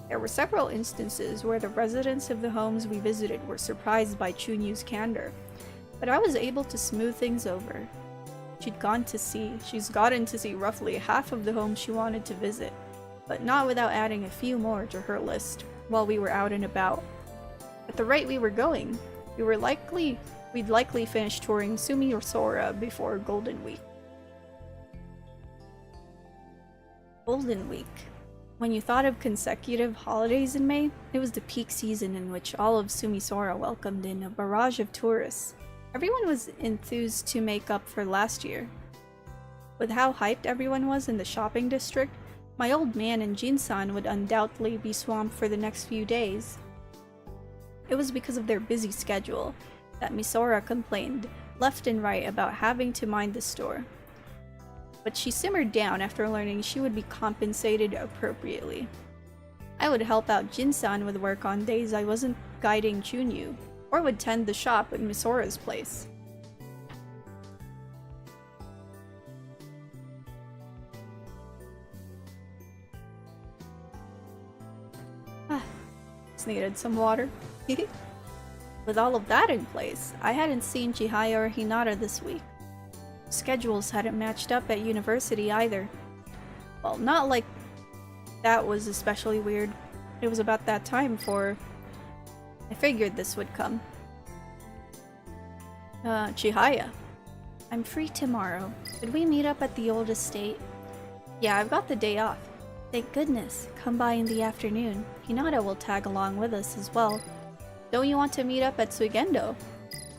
There were several instances where the residents of the homes we visited were surprised by Chunyu's candor, but I was able to smooth things over. She's gotten to see roughly half of the homes she wanted to visit, but not without adding a few more to her list while we were out and about. At the rate we were going, we'd likely finish touring Sumisora before Golden Week. Golden Week. When you thought of consecutive holidays in May, it was the peak season in which all of Sumisora welcomed in a barrage of tourists. Everyone was enthused to make up for last year. With how hyped everyone was in the shopping district, my old man and Jin-san would undoubtedly be swamped for the next few days. It was because of their busy schedule that Misora complained left and right about having to mind the store. But she simmered down after learning she would be compensated appropriately. I would help out Jin-san with work on days I wasn't guiding Chunyu, or would tend the shop at Misora's place. Just needed some water. With all of that in place, I hadn't seen Chihaya or Hinata this week. Schedules hadn't matched up at university either. Well, not like that was especially weird. It was about that time I figured this would come. Chihaya. I'm free tomorrow. Could we meet up at the old estate? Yeah, I've got the day off. Thank goodness. Come by in the afternoon. Hinata will tag along with us as well. Don't you want to meet up at Suigendo?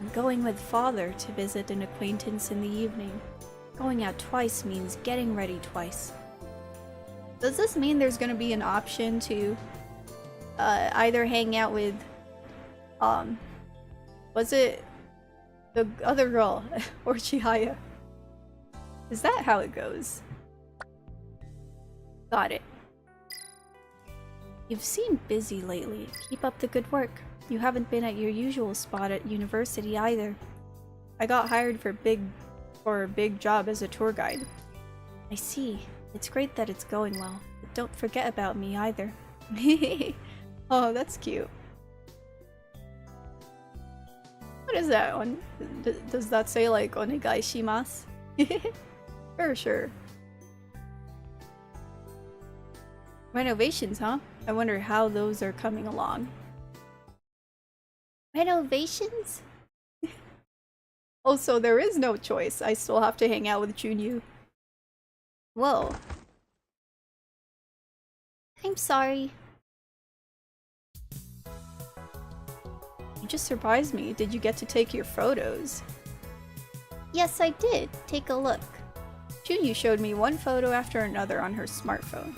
I'm going with father to visit an acquaintance in the evening. Going out twice means getting ready twice. Does this mean there's gonna be an option to either hang out with was it the other girl or Chihaya? Is that how it goes? Got it. You've seemed busy lately. Keep up the good work. You haven't been at your usual spot at university either. I got hired for a big job as a tour guide. I see. It's great that it's going well, but don't forget about me either. Oh, that's cute. What is that one? Does that say like onegai shimasu? For sure. Renovations, huh? I wonder how those are coming along. Renovations? Oh, so there is no choice. I still have to hang out with Chunyu. Whoa. I'm sorry. You just surprised me. Did you get to take your photos? Yes, I did. Take a look. Chunyu showed me one photo after another on her smartphone.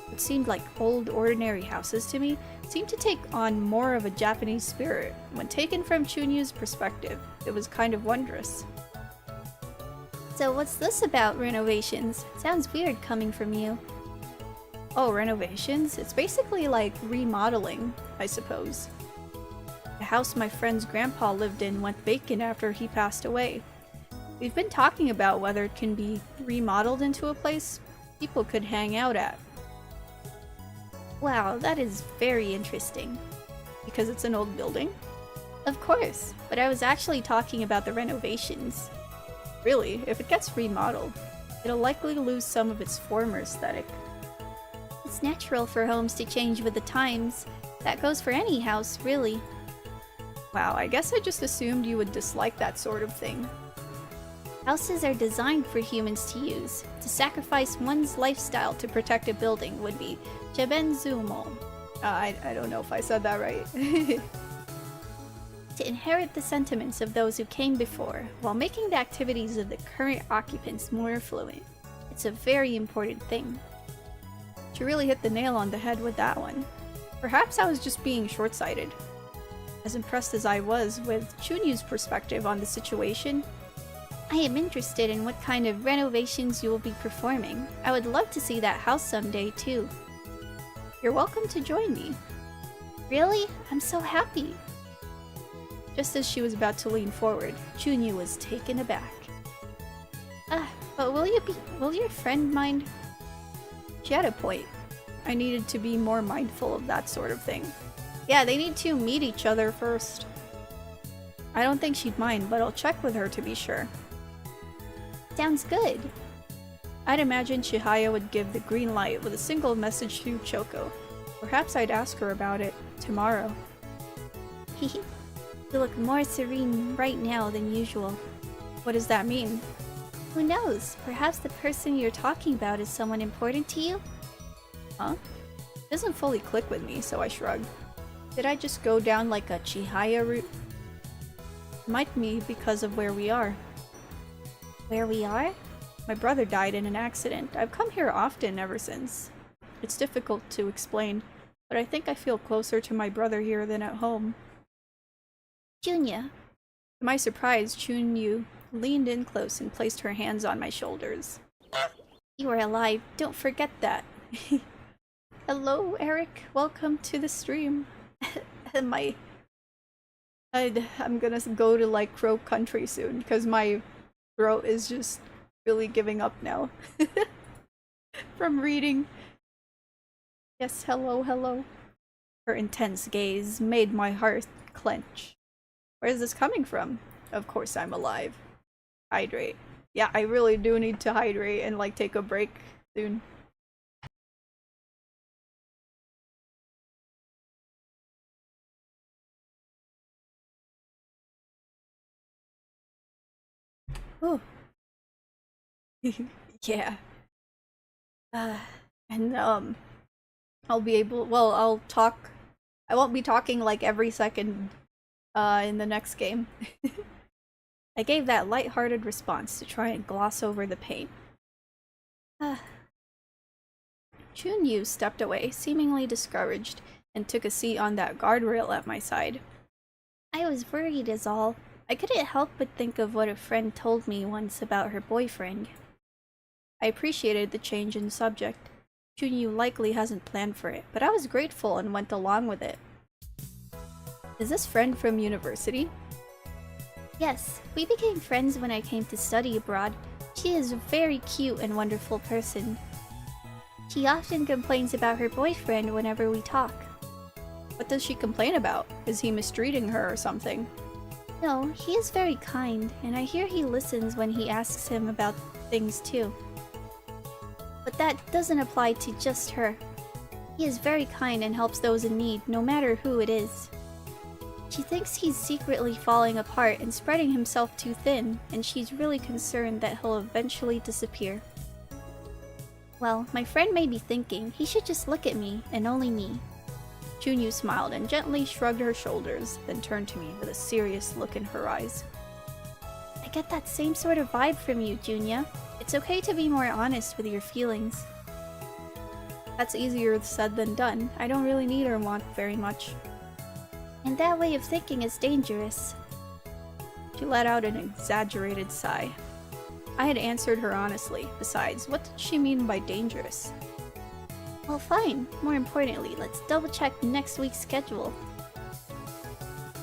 What seemed like old, ordinary houses to me seemed to take on more of a Japanese spirit. When taken from Chunyu's perspective, it was kind of wondrous. So what's this about renovations? Sounds weird coming from you. Oh, renovations? It's basically like remodeling, I suppose. The house my friend's grandpa lived in went vacant after he passed away. We've been talking about whether it can be remodeled into a place people could hang out at. Wow, that is very interesting. Because it's an old building? Of course, but I was actually talking about the renovations. Really, if it gets remodeled, it'll likely lose some of its former aesthetic. It's natural for homes to change with the times. That goes for any house, really. Wow, I guess I just assumed you would dislike that sort of thing. Houses are designed for humans to use. To sacrifice one's lifestyle to protect a building would be Jebenzumo. I don't know if I said that right. To inherit the sentiments of those who came before, while making the activities of the current occupants more fluent. It's a very important thing. She really hit the nail on the head with that one. Perhaps I was just being short-sighted. As impressed as I was with Chunyu's perspective on the situation, I am interested in what kind of renovations you will be performing. I would love to see that house someday, too. You're welcome to join me. Really? I'm so happy. Just as she was about to lean forward, Chunyu was taken aback. But will your friend mind? She had a point. I needed to be more mindful of that sort of thing. Yeah, they need to meet each other first. I don't think she'd mind, but I'll check with her to be sure. Sounds good. I'd imagine Chihaya would give the green light with a single message to Choco. Perhaps I'd ask her about it tomorrow. You look more serene right now than usual. What does that mean? Who knows? Perhaps the person you're talking about is someone important to you? Huh? It doesn't fully click with me, so I shrugged. Did I just go down like a Chihaya route? Might be because of where we are. Where we are? My brother died in an accident. I've come here often ever since. It's difficult to explain, but I think I feel closer to my brother here than at home. Junya. To my surprise, Chunyu leaned in close and placed her hands on my shoulders. You are alive. Don't forget that. Hello, Eric. Welcome to the stream. I'm gonna go to like Crow Country soon because my throat is just really giving up now from reading. Yes, hello, hello. Her intense gaze made my heart clench. Where is this coming from? Of course I'm alive. Hydrate. Yeah, I really do need to hydrate and like take a break soon. Oh. Yeah. Uh, and I'll be able, well, I'll talk. I won't be talking like every second in the next game. I gave that light-hearted response to try and gloss over the pain. Chunyu stepped away, seemingly discouraged, and took a seat on that guardrail at my side. I was worried is all. I couldn't help but think of what a friend told me once about her boyfriend. I appreciated the change in subject. Chunyu likely hasn't planned for it, but I was grateful and went along with it. Is this friend from university? Yes, we became friends when I came to study abroad. She is a very cute and wonderful person. She often complains about her boyfriend whenever we talk. What does she complain about? Is he mistreating her or something? No, he is very kind, and I hear he listens when he asks him about things too. But that doesn't apply to just her. He is very kind and helps those in need, no matter who it is. She thinks he's secretly falling apart and spreading himself too thin, and she's really concerned that he'll eventually disappear. Well, my friend may be thinking he should just look at me, and only me. Chunyu smiled and gently shrugged her shoulders, then turned to me with a serious look in her eyes. I get that same sort of vibe from you, Junya. It's okay to be more honest with your feelings. That's easier said than done. I don't really need or want very much. And that way of thinking is dangerous. She let out an exaggerated sigh. I had answered her honestly. Besides, what did she mean by dangerous? Well, fine. More importantly, let's double check next week's schedule.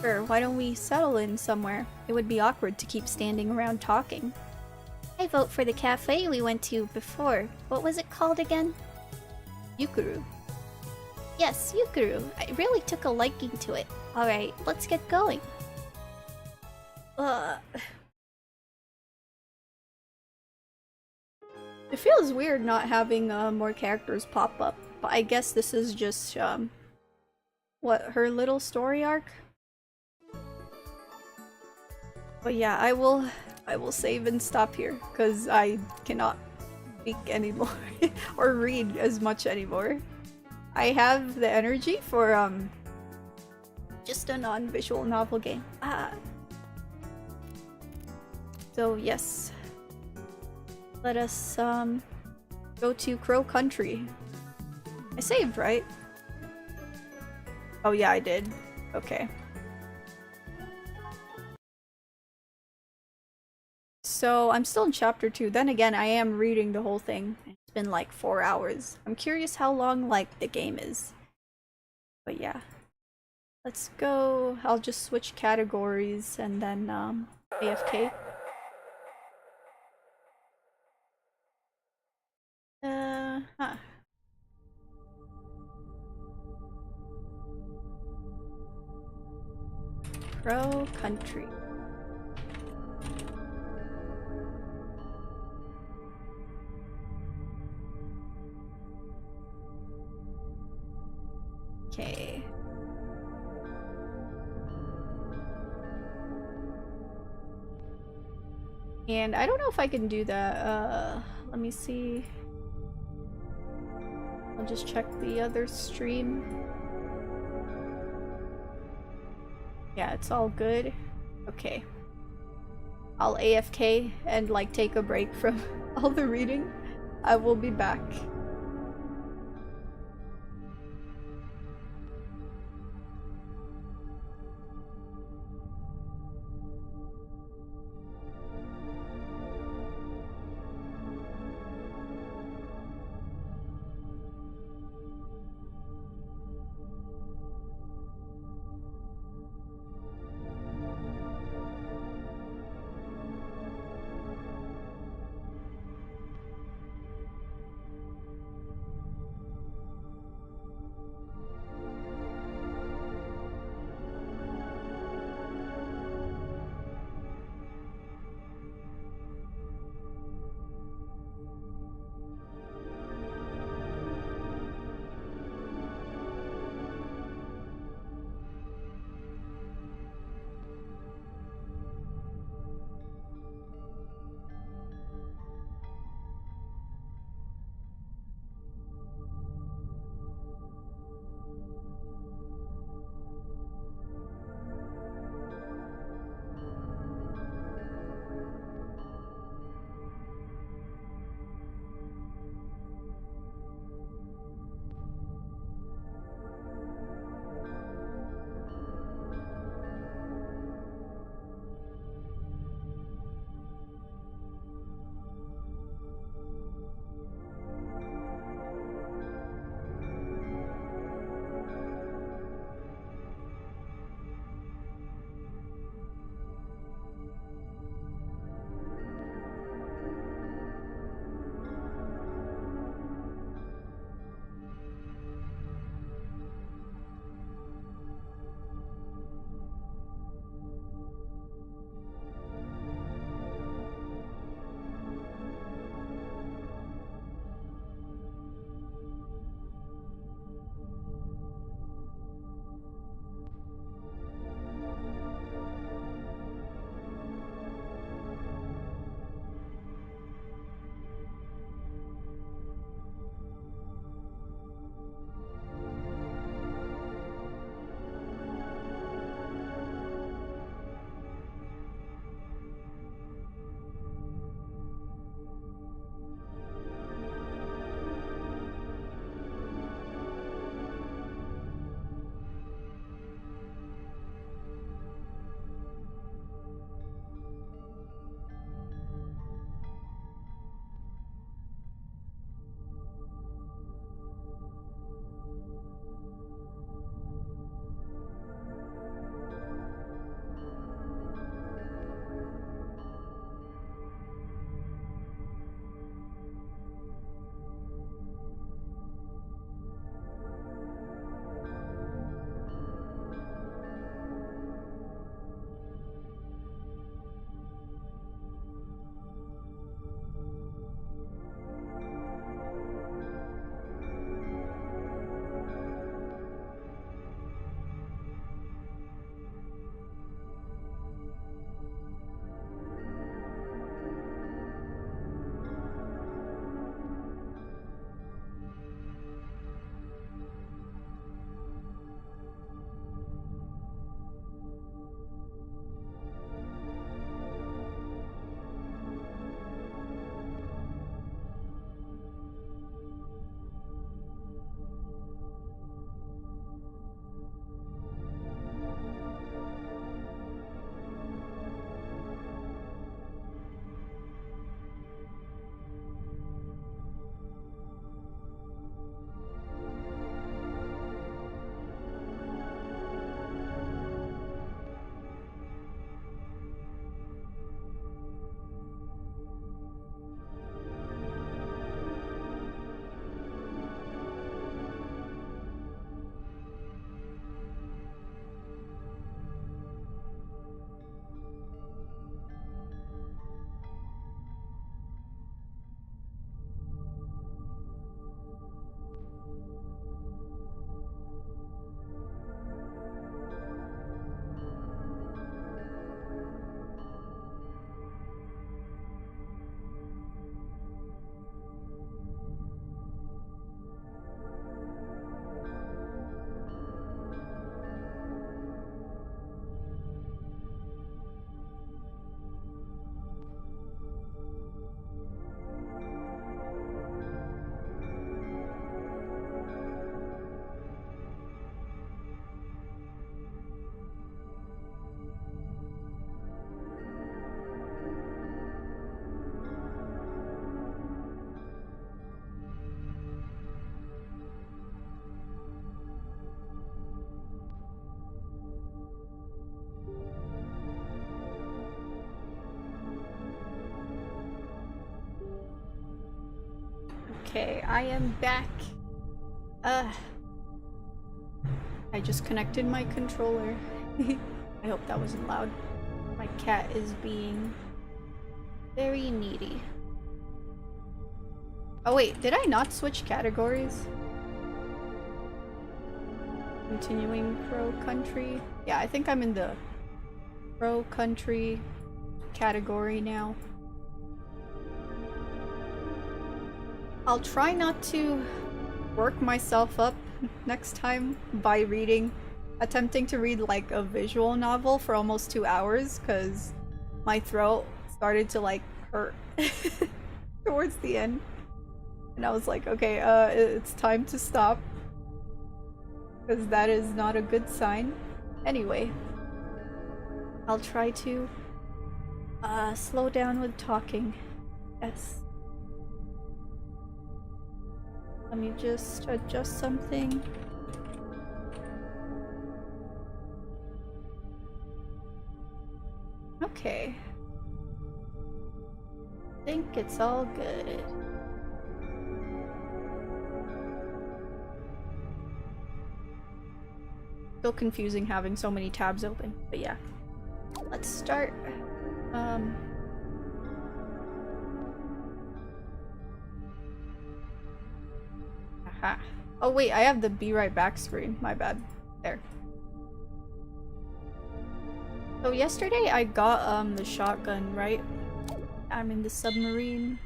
Sure, why don't we settle in somewhere? It would be awkward to keep standing around talking. I vote for the cafe we went to before. What was it called again? Yukuru. Yes, Yukuru. I really took a liking to it. Alright, let's get going. It feels weird not having more characters pop up, but I guess this is just, what, her little story arc? But yeah, I will save and stop here, because I cannot speak anymore, or read as much anymore. I have the energy for, just a non-visual novel game. So yes. Let us, go to Crow Country. I saved, right? Oh yeah, I did. Okay. So, I'm still in chapter 2. Then again, I am reading the whole thing. It's been like 4 hours. I'm curious how long, like, the game is. But yeah. Let's go. I'll just switch categories and then, AFK. Crow Country. Okay. And I don't know if I can do that. Let me see. I'll just check the other stream. Yeah, it's all good. Okay. I'll AFK and like take a break from all the reading. I will be back. Okay, I am back. I just connected my controller. I hope that wasn't loud. My cat is being very needy. Oh wait, did I not switch categories? Continuing pro country. Yeah, I think I'm in the pro country category now. I'll try not to work myself up next time by attempting to read like a visual novel for almost 2 hours, because my throat started to like hurt towards the end. And I was like, okay, it's time to stop, because that is not a good sign. Anyway, I'll try to slow down with talking. Yes. Let me just adjust something. Okay. I think it's all good. Still confusing having so many tabs open, but yeah. Let's start. Aha. Oh wait, I have the be right back screen. My bad. There. So yesterday I got the shotgun, right? I'm in the submarine.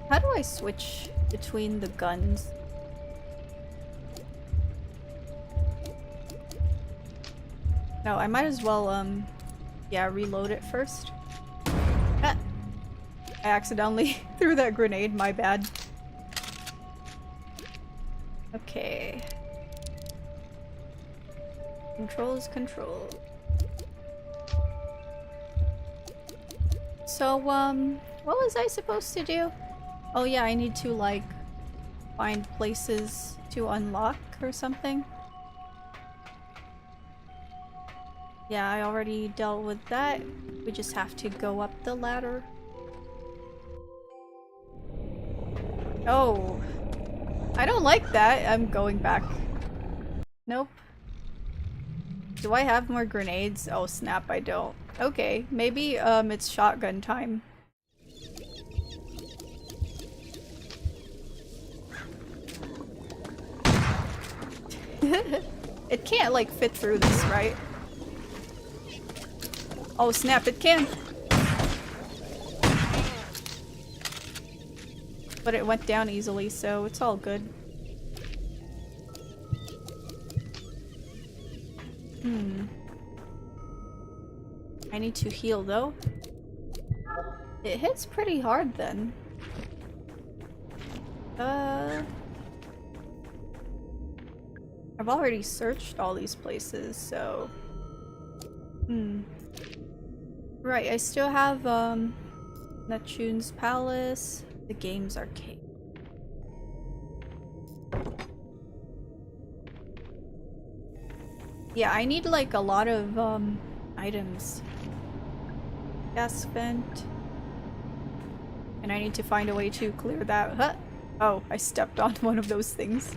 How do I switch between the guns? No, I might as well, yeah, reload it first. Ah! I accidentally threw that grenade, my bad. Okay. Controls, control. So, what was I supposed to do? Oh yeah, I need to, like, find places to unlock or something. Yeah, I already dealt with that. We just have to go up the ladder. Oh. I don't like that. I'm going back. Nope. Do I have more grenades? Oh snap, I don't. Okay, maybe it's shotgun time. It can't like fit through this, right? Oh snap, it can! But it went down easily, so it's all good. I need to heal though. It hits pretty hard then. I've already searched all these places, so... Right, I still have, Neptune's Palace, the games arcade. Yeah, I need, like, a lot of, items. Gas vent. And I need to find a way to clear that. Huh? Oh, I stepped on one of those things.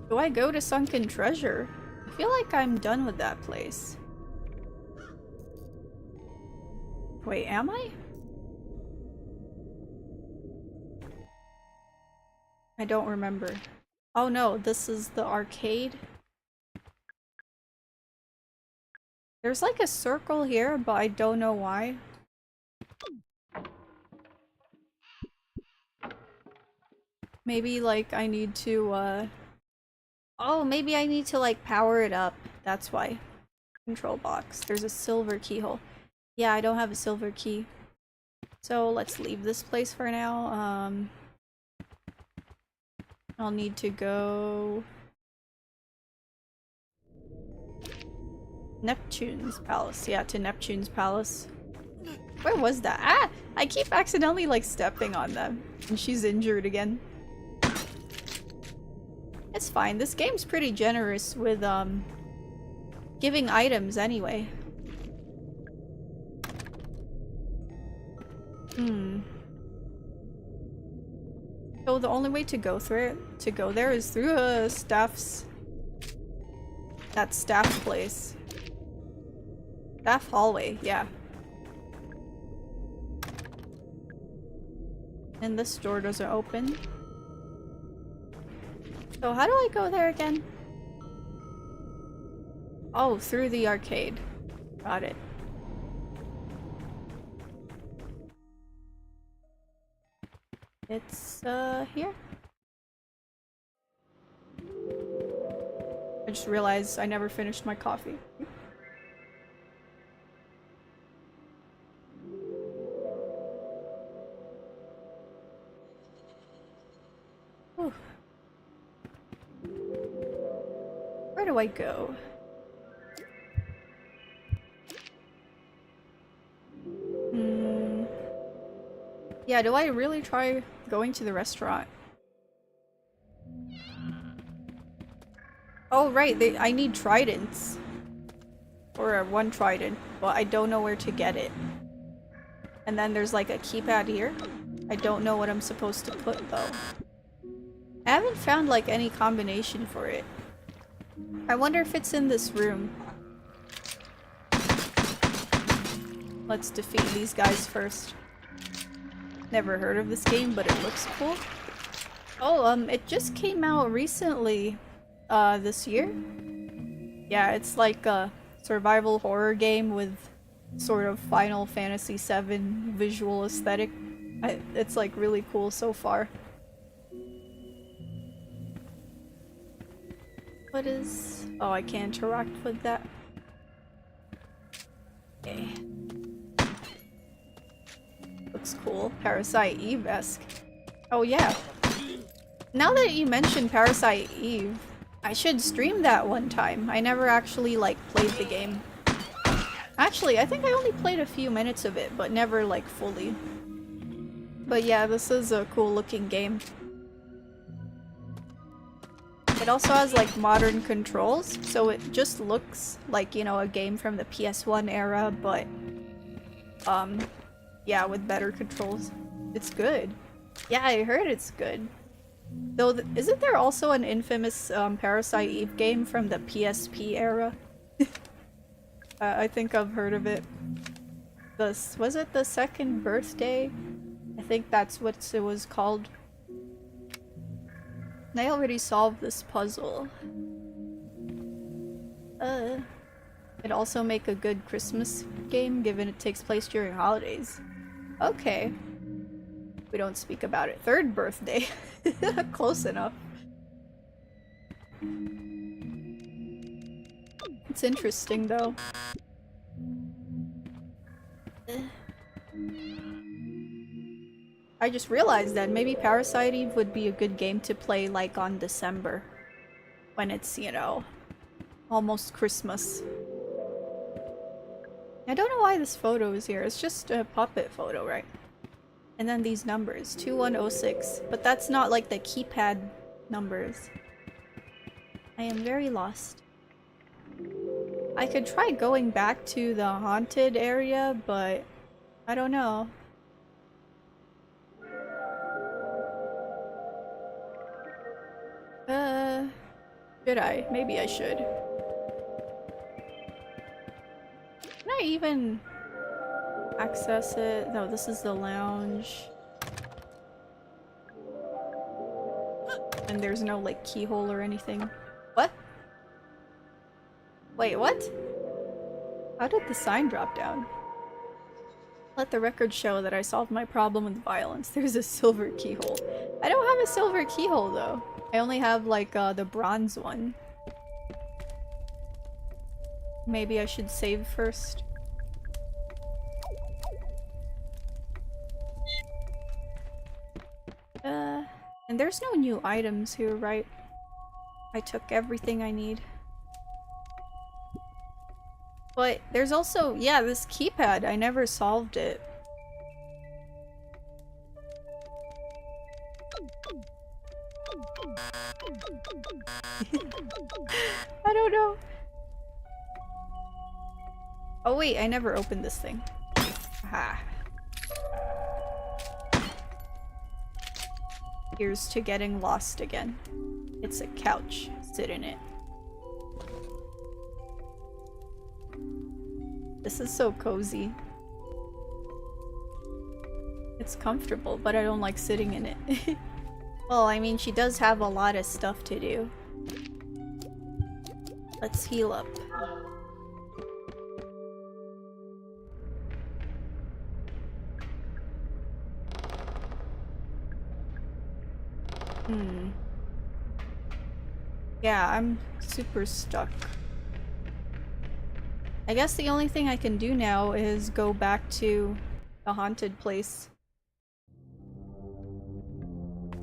Do I go to Sunken Treasure? I feel like I'm done with that place. Wait, am I? I don't remember. Oh no, this is the arcade. There's like a circle here, but I don't know why. Maybe like I need to oh, maybe I need to like power it up. That's why. Control box. There's a silver keyhole. Yeah, I don't have a silver key. So let's leave this place for now. I'll need to go... Neptune's Palace. Yeah, to Neptune's Palace. Where was that? Ah! I keep accidentally like stepping on them. And she's injured again. It's fine. This game's pretty generous with, giving items anyway. So the only way to go there is through that staff place. Staff hallway, yeah. And this door doesn't open. So how do I go there again? Oh, through the arcade. Got it. It's, here? I just realized I never finished my coffee. Whew. Where do I go? Yeah, do I really try going to the restaurant? Oh right, I need tridents. Or one trident, but I don't know where to get it. And then there's like a keypad here. I don't know what I'm supposed to put though. I haven't found like any combination for it. I wonder if it's in this room. Let's defeat these guys first. Never heard of this game, but it looks cool. Oh, it just came out recently, this year. Yeah, it's like a survival horror game with sort of Final Fantasy VII visual aesthetic. It's like really cool so far. What is... Oh, I can't interact with that. Okay. Looks cool. Parasite Eve-esque. Oh yeah. Now that you mention Parasite Eve, I should stream that one time. I never actually like played the game. Actually, I think I only played a few minutes of it, but never like fully. But yeah, this is a cool looking game. It also has like modern controls, so it just looks like, you know, a game from the PS1 era, but yeah, with better controls. It's good. Yeah, I heard it's good. Though, isn't there also an infamous Parasite Eve game from the PSP era? I think I've heard of it. Was it the Second Birthday? I think that's what it was called. And I already solved this puzzle. It'd also make a good Christmas game, given it takes place during holidays. Okay. We don't speak about it. Third birthday. Close enough. It's interesting though. I just realized that maybe Parasite Eve would be a good game to play like on December. When it's, you know, almost Christmas. I don't know why this photo is here. It's just a puppet photo, right? And then these numbers, 2106. But that's not like the keypad numbers. I am very lost. I could try going back to the haunted area, but I don't know. Should I? Maybe I should. Can I even access it? No, this is the lounge. And there's no, like, keyhole or anything. What? Wait, what? How did the sign drop down? Let the record show that I solved my problem with violence. There's a silver keyhole. I don't have a silver keyhole, though. I only have, like, the bronze one. Maybe I should save first. And there's no new items here, right? I took everything I need. But there's also, yeah, this keypad. I never solved it. no, no. Oh wait, I never opened this thing. Aha. Here's to getting lost again. It's a couch. Sit in it. This is so cozy. It's comfortable, but I don't like sitting in it. Well, I mean, she does have a lot of stuff to do. Let's heal up. Yeah, I'm super stuck. I guess the only thing I can do now is go back to the haunted place.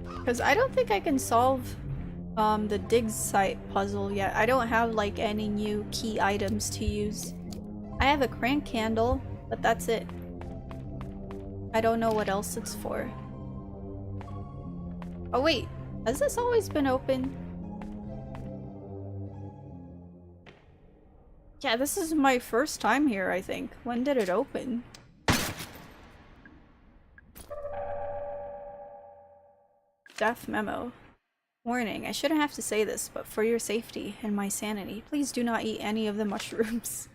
Because I don't think I can solve the dig site puzzle yet. I don't have like any new key items to use. I have a crank candle, but that's it. I don't know what else it's for. Oh wait, has this always been open? Yeah, this is my first time here, I think. When did it open? Death memo. Warning, I shouldn't have to say this, but for your safety and my sanity, please do not eat any of the mushrooms.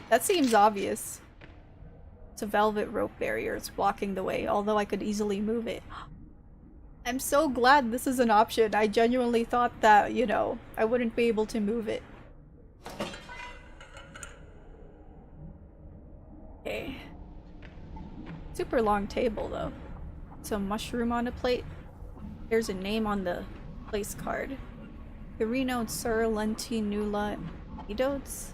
That seems obvious. It's a velvet rope barrier. It's blocking the way, although I could easily move it. I'm so glad this is an option. I genuinely thought that, you know, I wouldn't be able to move it. Okay. Super long table, though. Some mushroom on a plate. There's a name on the place card. Carino Sir Lentinula Edotes.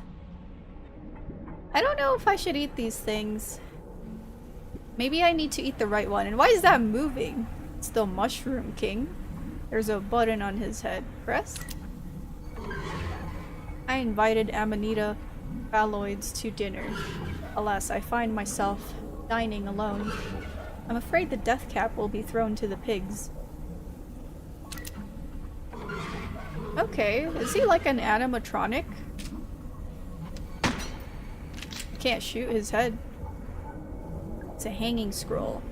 I don't know if I should eat these things. Maybe I need to eat the right one. And why is that moving? It's the Mushroom King. There's a button on his head. Press. I invited Amanita Phalloids to dinner. Alas, I find myself dining alone. I'm afraid the death cap will be thrown to the pigs. Okay, is he like an animatronic? Can't shoot his head. It's a hanging scroll.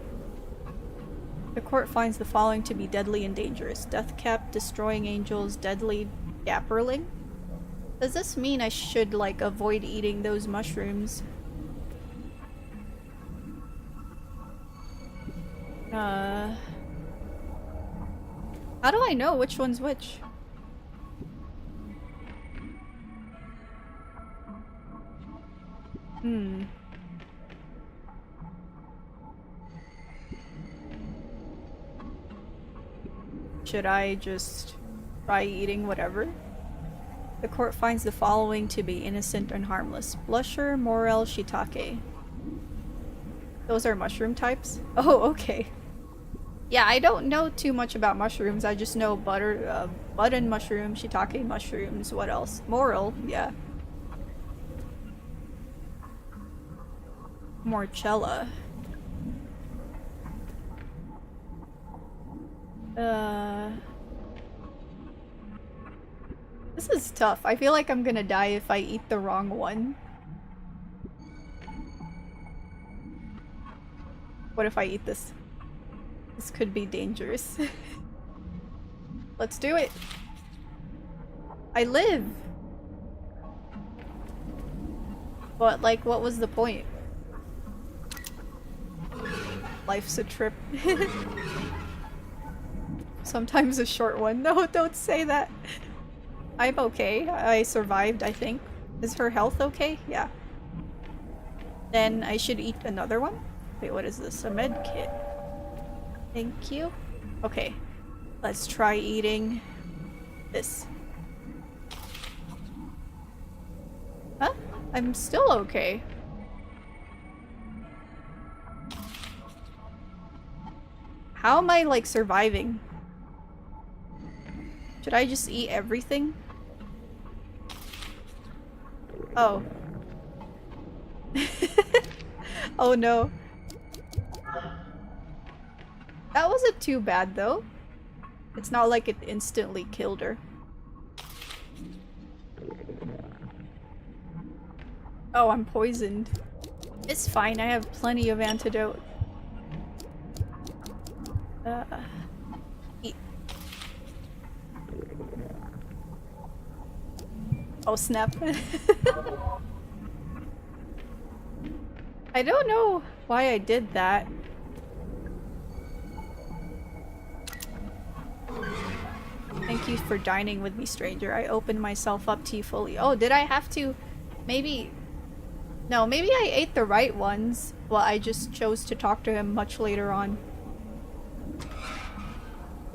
The court finds the following to be deadly and dangerous. Death cap, destroying angels, deadly dapperling. Does this mean I should, like, avoid eating those mushrooms? How do I know which one's which? Should I just try eating whatever? The court finds the following to be innocent and harmless. Blusher, Morel, Shiitake. Those are mushroom types? Oh, okay. Yeah, I don't know too much about mushrooms. I just know button mushroom, shiitake mushrooms. What else? Morel, yeah. Morchella. This is tough. I feel like I'm gonna die if I eat the wrong one. What if I eat this? This could be dangerous. Let's do it. I live. But, like, what was the point? Life's a trip. Sometimes a short one. No, don't say that. I'm okay. I survived, I think. Is her health okay? Yeah. Then I should eat another one? Wait, what is this? A med kit. Thank you. Okay. Let's try eating this. Huh? I'm still okay. How am I, like, surviving? Should I just eat everything? Oh. Oh no. That wasn't too bad though. It's not like it instantly killed her. Oh, I'm poisoned. It's fine, I have plenty of antidote. Eat. Oh snap. I don't know why I did that. Thank you for dining with me, stranger. I opened myself up to you fully. Oh, did I have to? Maybe... No, maybe I ate the right ones. Well, I just chose to talk to him much later on.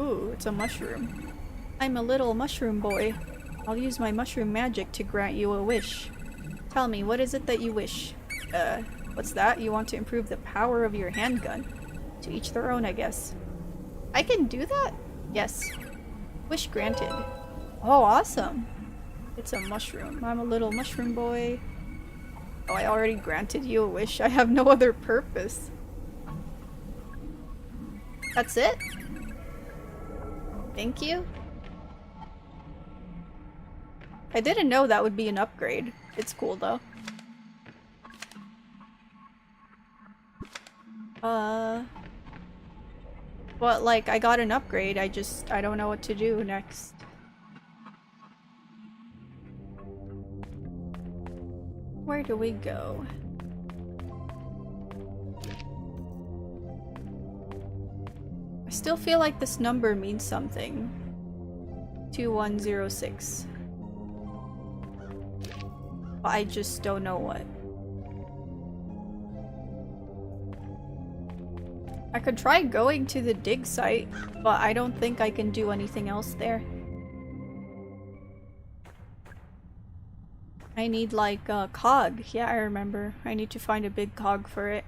Ooh, it's a mushroom. I'm a little mushroom boy. I'll use my mushroom magic to grant you a wish. Tell me, what is it that you wish? What's that? You want to improve the power of your handgun? To each their own, I guess. I can do that? Yes. Wish granted. Oh, awesome. It's a mushroom. I'm a little mushroom boy. Oh, I already granted you a wish. I have no other purpose. That's it? Thank you? I didn't know that would be an upgrade. It's cool though. But like, I got an upgrade, I don't know what to do next. Where do we go? I still feel like this number means something. 2106. But I just don't know what. I could try going to the dig site, but I don't think I can do anything else there. I need like a cog. Yeah, I remember. I need to find a big cog for it.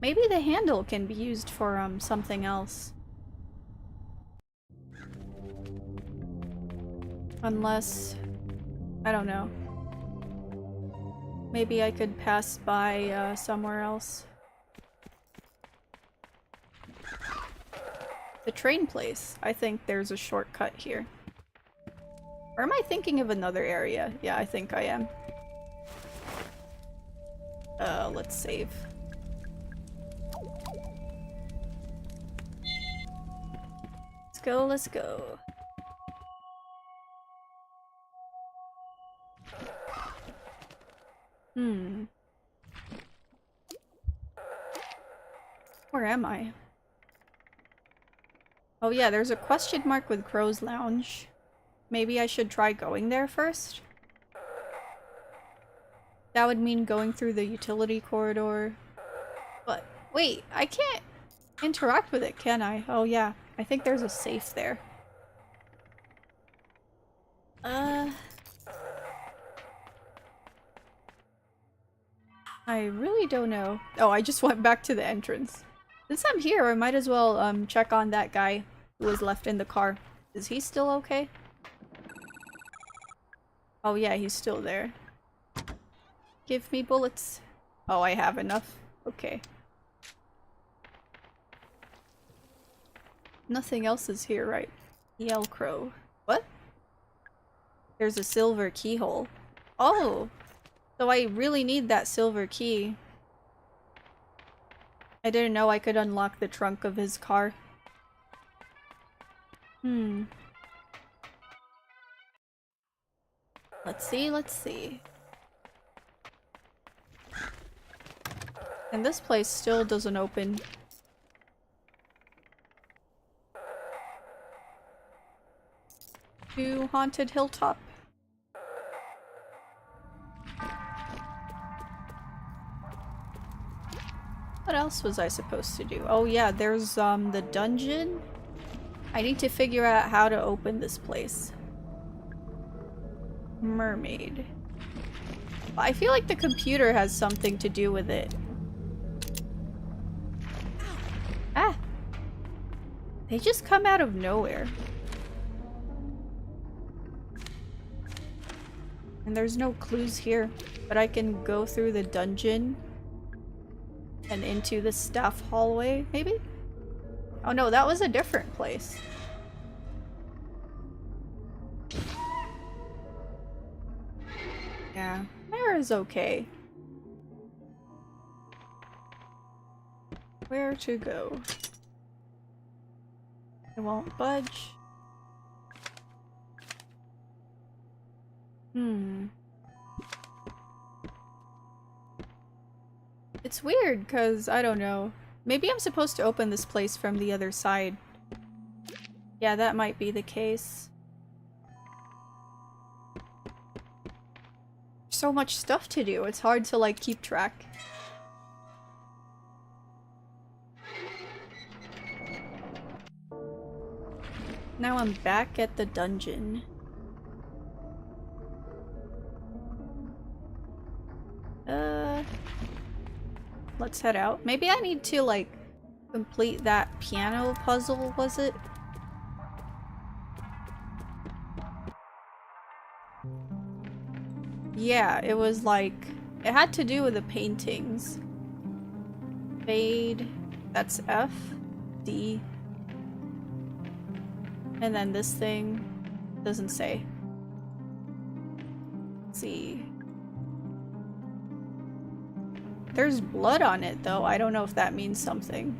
Maybe the handle can be used for something else. Unless... I don't know. Maybe I could pass by somewhere else. The train place. I think there's a shortcut here. Or am I thinking of another area? Yeah, I think I am. Let's save. Let's go, let's go. Where am I? Oh yeah, there's a question mark with Crow's Lounge. Maybe I should try going there first? That would mean going through the utility corridor. But wait, I can't interact with it, can I? Oh yeah, I think there's a safe there. I really don't know. Oh, I just went back to the entrance. Since I'm here, I might as well check on that guy who was left in the car. Is he still okay? Oh yeah, he's still there. Give me bullets. Oh, I have enough. Okay. Nothing else is here, right? Yell Crow. What? There's a silver keyhole. Oh! So I really need that silver key. I didn't know I could unlock the trunk of his car. Let's see, let's see. And this place still doesn't open. To Haunted Hilltop. What else was I supposed to do? Oh yeah, there's the dungeon. I need to figure out how to open this place. Mermaid. I feel like the computer has something to do with it. Ah! They just come out of nowhere. And there's no clues here, but I can go through the dungeon and into the staff hallway, maybe? Oh no, that was a different place. Yeah, I There is okay. Where to go? It won't budge. It's weird, cause I don't know. Maybe I'm supposed to open this place from the other side. Yeah, that might be the case. So much stuff to do, it's hard to like keep track. Now I'm back at the dungeon. Let's head out. Maybe I need to like complete that piano puzzle, was it? Yeah, it was like, it had to do with the paintings. Fade, that's F, D, and then this thing doesn't say. Let's see. There's blood on it though, I don't know if that means something.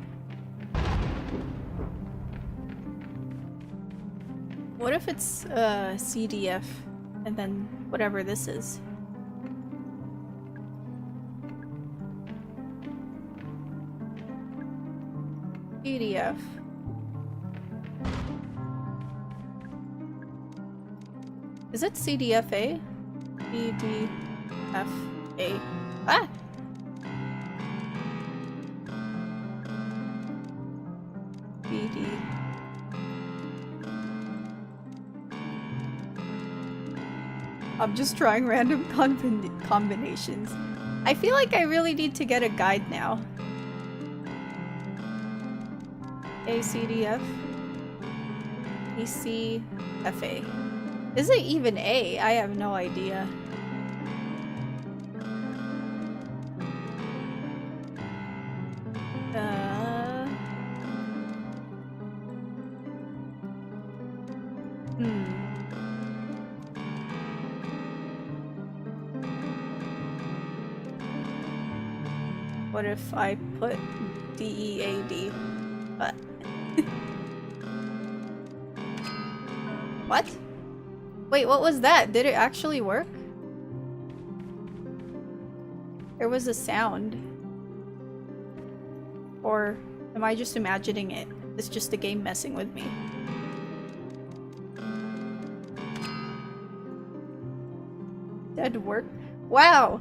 What if it's CDF and then whatever this is? CDF. Is it CDFA? CDFA. Ah! BD. I'm just trying random combinations. I feel like I really need to get a guide now. ACDF. ECFA. Is it even A? I have no idea. What if I put DEAD? What? What? Wait, what was that? Did it actually work? There was a sound. Or am I just imagining it? It's just the game messing with me. Dead work? Wow!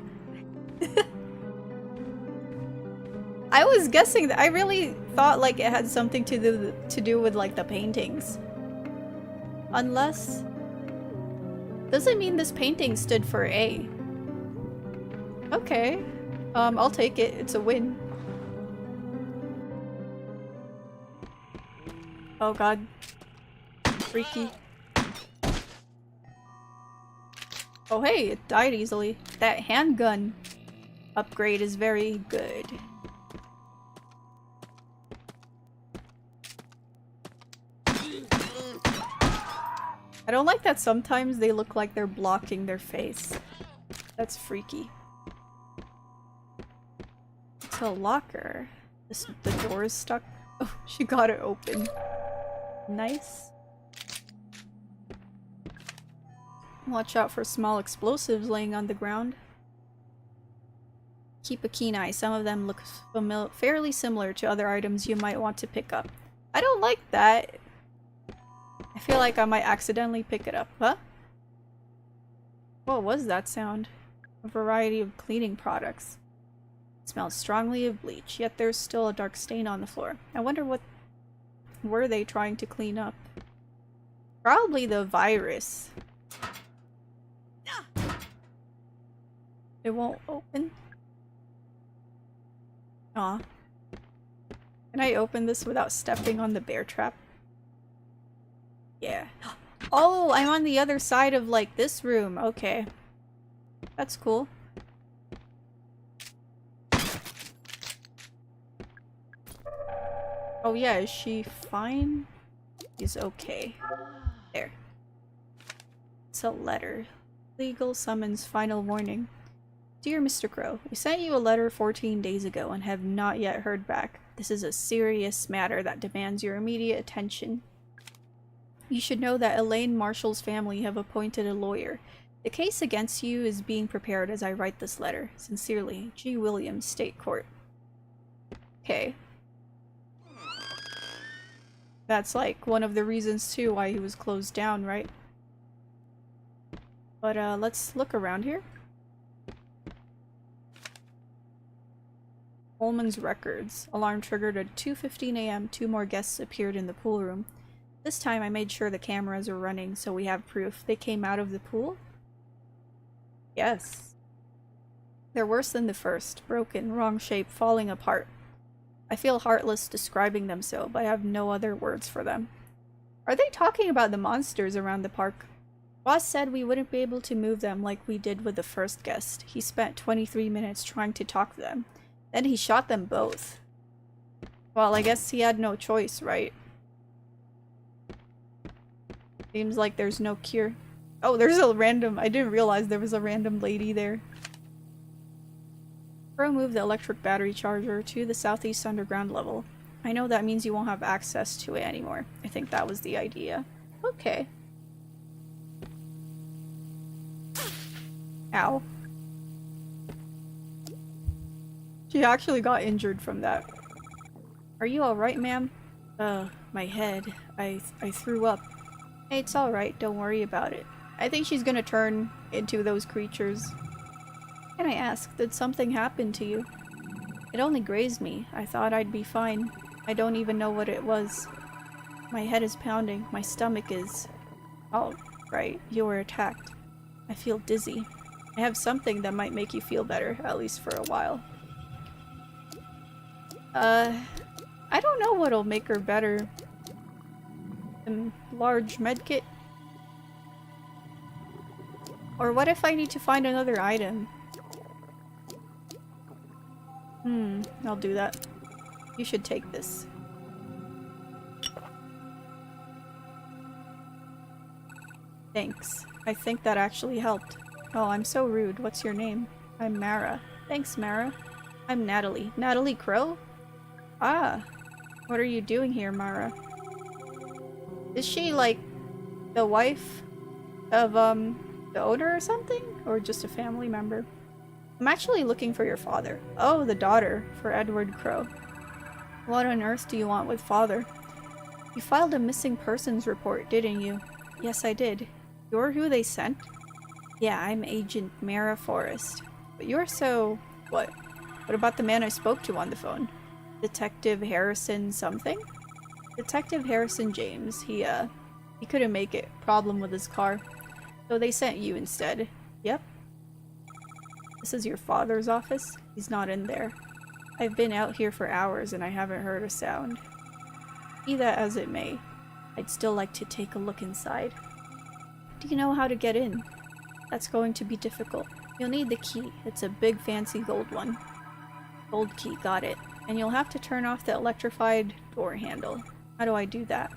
I was guessing that. I really thought like it had something to do with like the paintings. Unless... Doesn't mean this painting stood for A. Okay. I'll take it. It's a win. Oh god. Freaky. Oh hey, it died easily. That handgun upgrade is very good. I don't like that sometimes they look like they're blocking their face. That's freaky. It's a locker. The door is stuck. Oh, she got it open. Nice. Watch out for small explosives laying on the ground. Keep a keen eye. Some of them look fairly similar to other items you might want to pick up. I don't like that. I feel like I might accidentally pick it up. Huh? What was that sound? A variety of cleaning products. It smells strongly of bleach, yet there's still a dark stain on the floor. I wonder what were they trying to clean up? Probably the virus. It won't open? Aw. Can I open this without stepping on the bear trap? Yeah. Oh, I'm on the other side of, like, this room. Okay. That's cool. Oh yeah, is she fine? She's okay. There. It's a letter. Legal summons, final warning. Dear Mr. Crow, we sent you a letter 14 days ago and have not yet heard back. This is a serious matter that demands your immediate attention. You should know that Elaine Marshall's family have appointed a lawyer. The case against you is being prepared as I write this letter. Sincerely, G. Williams, State Court. Okay. That's like one of the reasons too why he was closed down, right? But let's look around here. Holman's records. Alarm triggered at 2:15 a.m. 2 more guests appeared in the pool room. This time I made sure the cameras were running so we have proof. They came out of the pool? Yes. They're worse than the first. Broken, wrong shape, falling apart. I feel heartless describing them so, but I have no other words for them. Are they talking about the monsters around the park? Boss said we wouldn't be able to move them like we did with the first guest. He spent 23 minutes trying to talk to them. Then he shot them both. Well, I guess he had no choice, right? Seems like there's no cure. Oh, there's a random— I didn't realize there was a random lady there. Crow moved the electric battery charger to the southeast underground level. I know that means you won't have access to it anymore. I think that was the idea. Okay. Ow. She actually got injured from that. Are you alright, ma'am? My head. I threw up. Hey, it's alright, don't worry about it. I think she's gonna turn into those creatures. Can I ask, did something happen to you? It only grazed me. I thought I'd be fine. I don't even know what it was. My head is pounding. My stomach is— Oh, right, you were attacked. I feel dizzy. I have something that might make you feel better, at least for a while. I don't know what'll make her better. Large medkit? Or what if I need to find another item? I'll do that. You should take this. Thanks. I think that actually helped. Oh, I'm so rude. What's your name? I'm Mara. Thanks, Mara. I'm Natalie. Natalie Crow? Ah. What are you doing here, Mara? Is she, like, the wife of, the owner or something? Or just a family member? I'm actually looking for your father. Oh, the daughter for Edward Crow. What on earth do you want with father? You filed a missing persons report, didn't you? Yes, I did. You're who they sent? Yeah, I'm Agent Mara Forrest. But you're so— What? What about the man I spoke to on the phone? Detective Harrison something? Detective Harrison James. He couldn't make it. Problem with his car. So they sent you instead. Yep. This is your father's office? He's not in there. I've been out here for hours and I haven't heard a sound. Be that as it may, I'd still like to take a look inside. Do you know how to get in? That's going to be difficult. You'll need the key. It's a big fancy gold one. Gold key, got it. And you'll have to turn off the electrified door handle. How do I do that?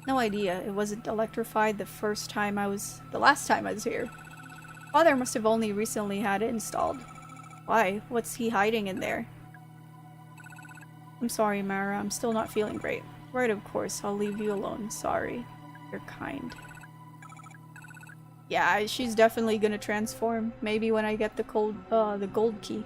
No idea. It wasn't electrified the last time I was here. Father must have only recently had it installed. Why? What's he hiding in there? I'm sorry, Mara. I'm still not feeling great. Right, of course. I'll leave you alone. Sorry. You're kind. Yeah, she's definitely gonna transform. Maybe when I get the gold key.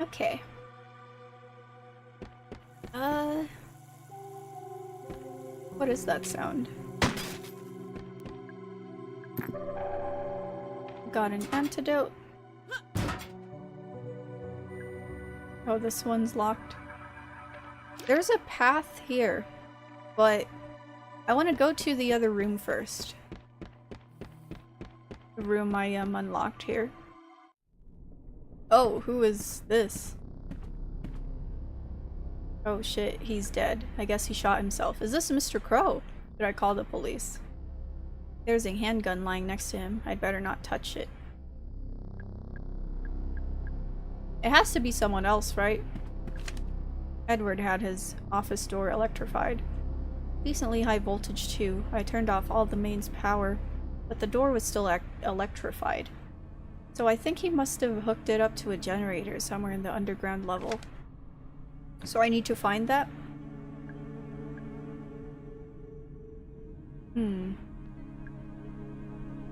Okay. What is that sound? Got an antidote. Oh, this one's locked. There's a path here, but I want to go to the other room first. The room I unlocked here. Oh, who is this? Oh shit, he's dead. I guess he shot himself. Is this Mr. Crow? Should I call the police? There's a handgun lying next to him. I'd better not touch it. It has to be someone else, right? Edward had his office door electrified. Decently high voltage too. I turned off all the mains power, but the door was still electrified. So I think he must have hooked it up to a generator somewhere in the underground level. So I need to find that?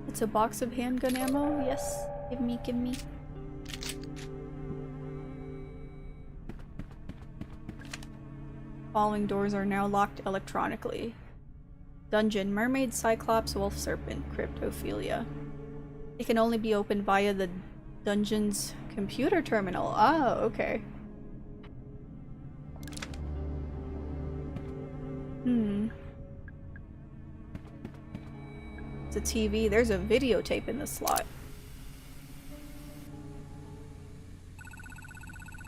It's a box of handgun ammo? Yes. Give me, give me. Following doors are now locked electronically. Dungeon: Mermaid, Cyclops, Wolf Serpent, Cryptophilia. It can only be opened via the dungeon's computer terminal. Oh, okay. It's a TV. There's a videotape in the slot.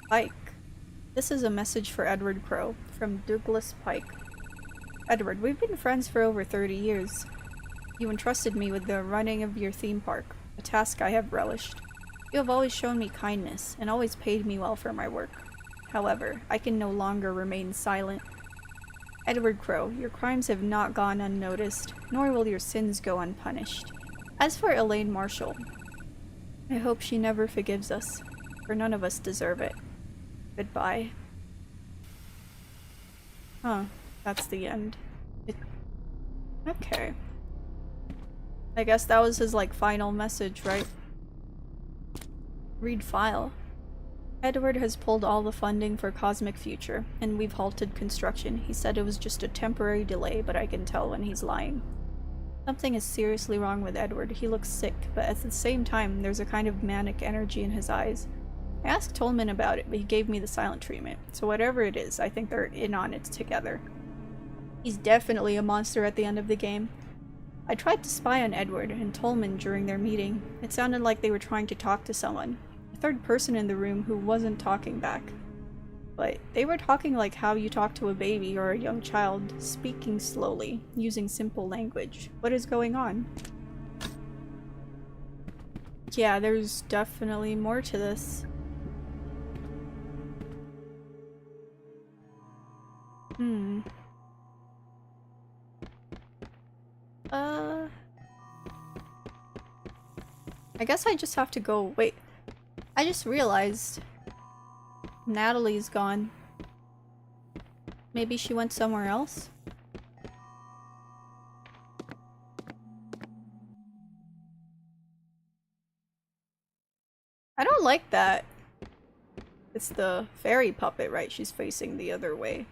Pike. This is a message for Edward Crow from Douglas Pike. Edward, we've been friends for over 30 years. You entrusted me with the running of your theme park, a task I have relished. You have always shown me kindness and always paid me well for my work. However, I can no longer remain silent. Edward Crow, your crimes have not gone unnoticed, nor will your sins go unpunished. As for Elaine Marshall, I hope she never forgives us, for none of us deserve it. Goodbye. Huh, that's the end. Okay. I guess that was his, like, final message, right? Read file. Edward has pulled all the funding for Cosmic Future, and we've halted construction. He said it was just a temporary delay, but I can tell when he's lying. Something is seriously wrong with Edward. He looks sick, but at the same time, there's a kind of manic energy in his eyes. I asked Tolman about it, but he gave me the silent treatment, so whatever it is, I think they're in on it together. He's definitely a monster at the end of the game. I tried to spy on Edward and Tolman during their meeting. It sounded like they were trying to talk to someone. A third person in the room who wasn't talking back. But they were talking like how you talk to a baby or a young child, speaking slowly, using simple language. What is going on? Yeah, there's definitely more to this. I guess I just have to go- wait. I just realized Natalie's gone. Maybe she went somewhere else? I don't like that. It's the fairy puppet, right? She's facing the other way.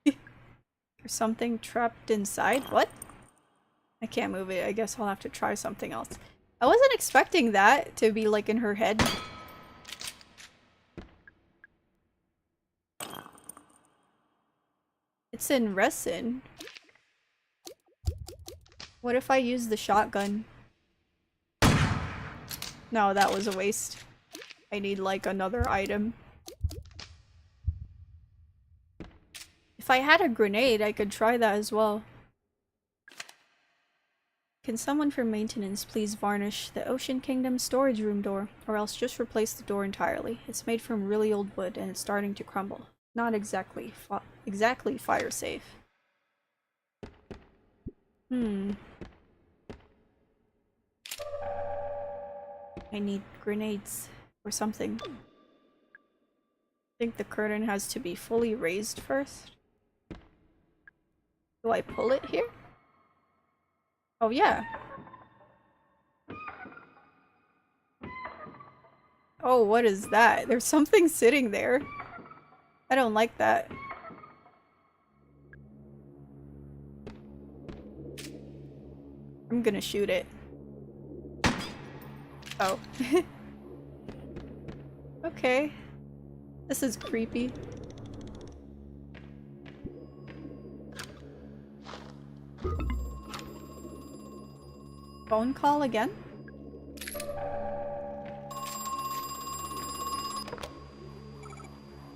There's something trapped inside? What? I can't move it. I guess I'll have to try something else. I wasn't expecting that to be like in her head. It's in resin. What if I use the shotgun? No, that was a waste. I need like another item. If I had a grenade, I could try that as well. Can someone from maintenance please varnish the Ocean Kingdom storage room door, or else just replace the door entirely? It's made from really old wood and it's starting to crumble. Not exactly fire safe. I need grenades or something. I think the curtain has to be fully raised first. Do I pull it here? Oh yeah. Oh, what is that? There's something sitting there. I don't like that. I'm gonna shoot it. Oh. Okay. This is creepy. Phone call again?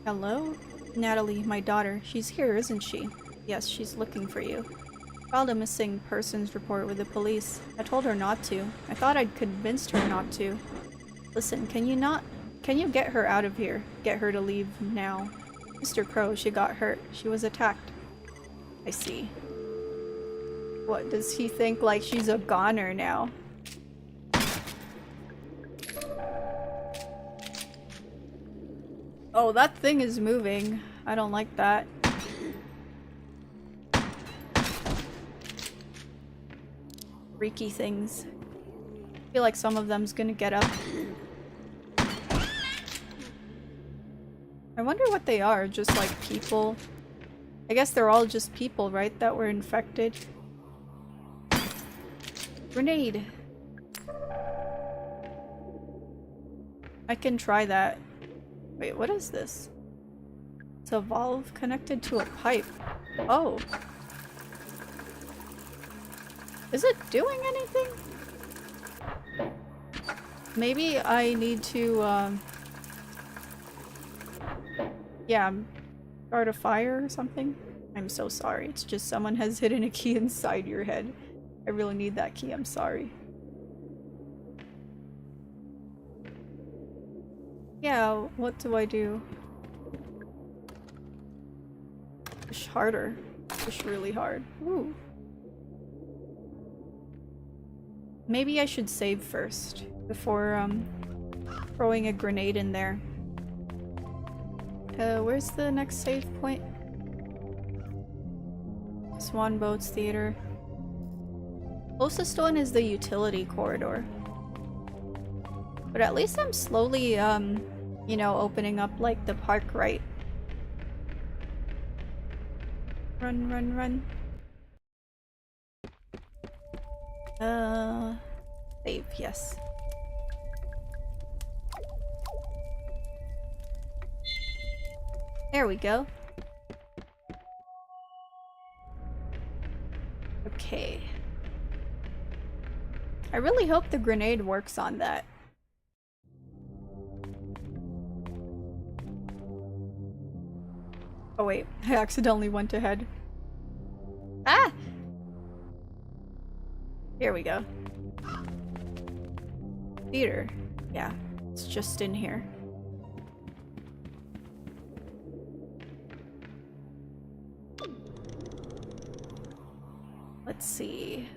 Hello? Natalie, my daughter. She's here, isn't she? Yes, she's looking for you. Filed a missing persons report with the police. I told her not to. I thought I'd convinced her not to. Listen, can can you get her out of here? Get her to leave now. Mr. Crow, she got hurt. She was attacked. I see. What, does he think like she's a goner now? Oh, that thing is moving. I don't like that. Freaky things. I feel like some of them's gonna get up. I wonder what they are, just like people. I guess they're all just people, right, that were infected. Grenade! I can try that. Wait, what is this? It's a valve connected to a pipe. Oh. Is it doing anything? Maybe I need to, yeah, start a fire or something? I'm so sorry. It's just someone has hidden a key inside your head. I really need that key. I'm sorry. Yeah, what do I do? Push harder. Push really hard. Ooh. Maybe I should save first before throwing a grenade in there. Where's the next save point? Swan Boats Theater. Closest one is the utility corridor. But at least I'm slowly, you know, opening up like the park right. Run, run, run. Save, yes. There we go. Okay. I really hope the grenade works on that. Oh wait, I accidentally went ahead. Ah! Here we go. Theater. Yeah, it's just in here. Let's see.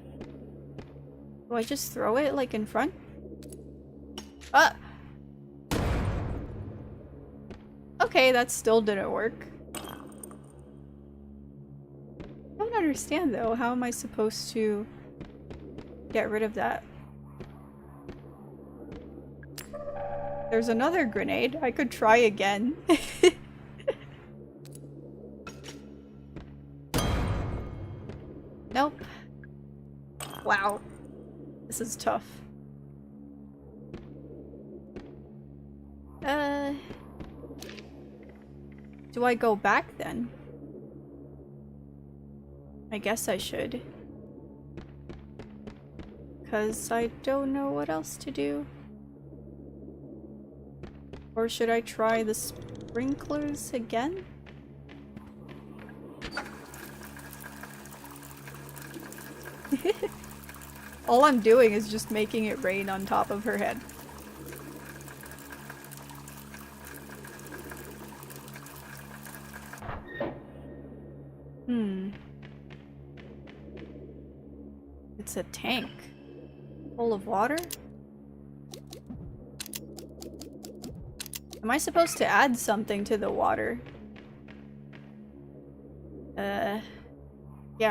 Do I just throw it like in front? Ah! Okay, that still didn't work. I don't understand though. How am I supposed to get rid of that? There's another grenade. I could try again. Nope. Wow. This is tough. Do I go back then? I guess I should. 'Cause I don't know what else to do. Or should I try the sprinklers again? All I'm doing is just making it rain on top of her head. It's a tank. Full of water? Am I supposed to add something to the water? Yeah,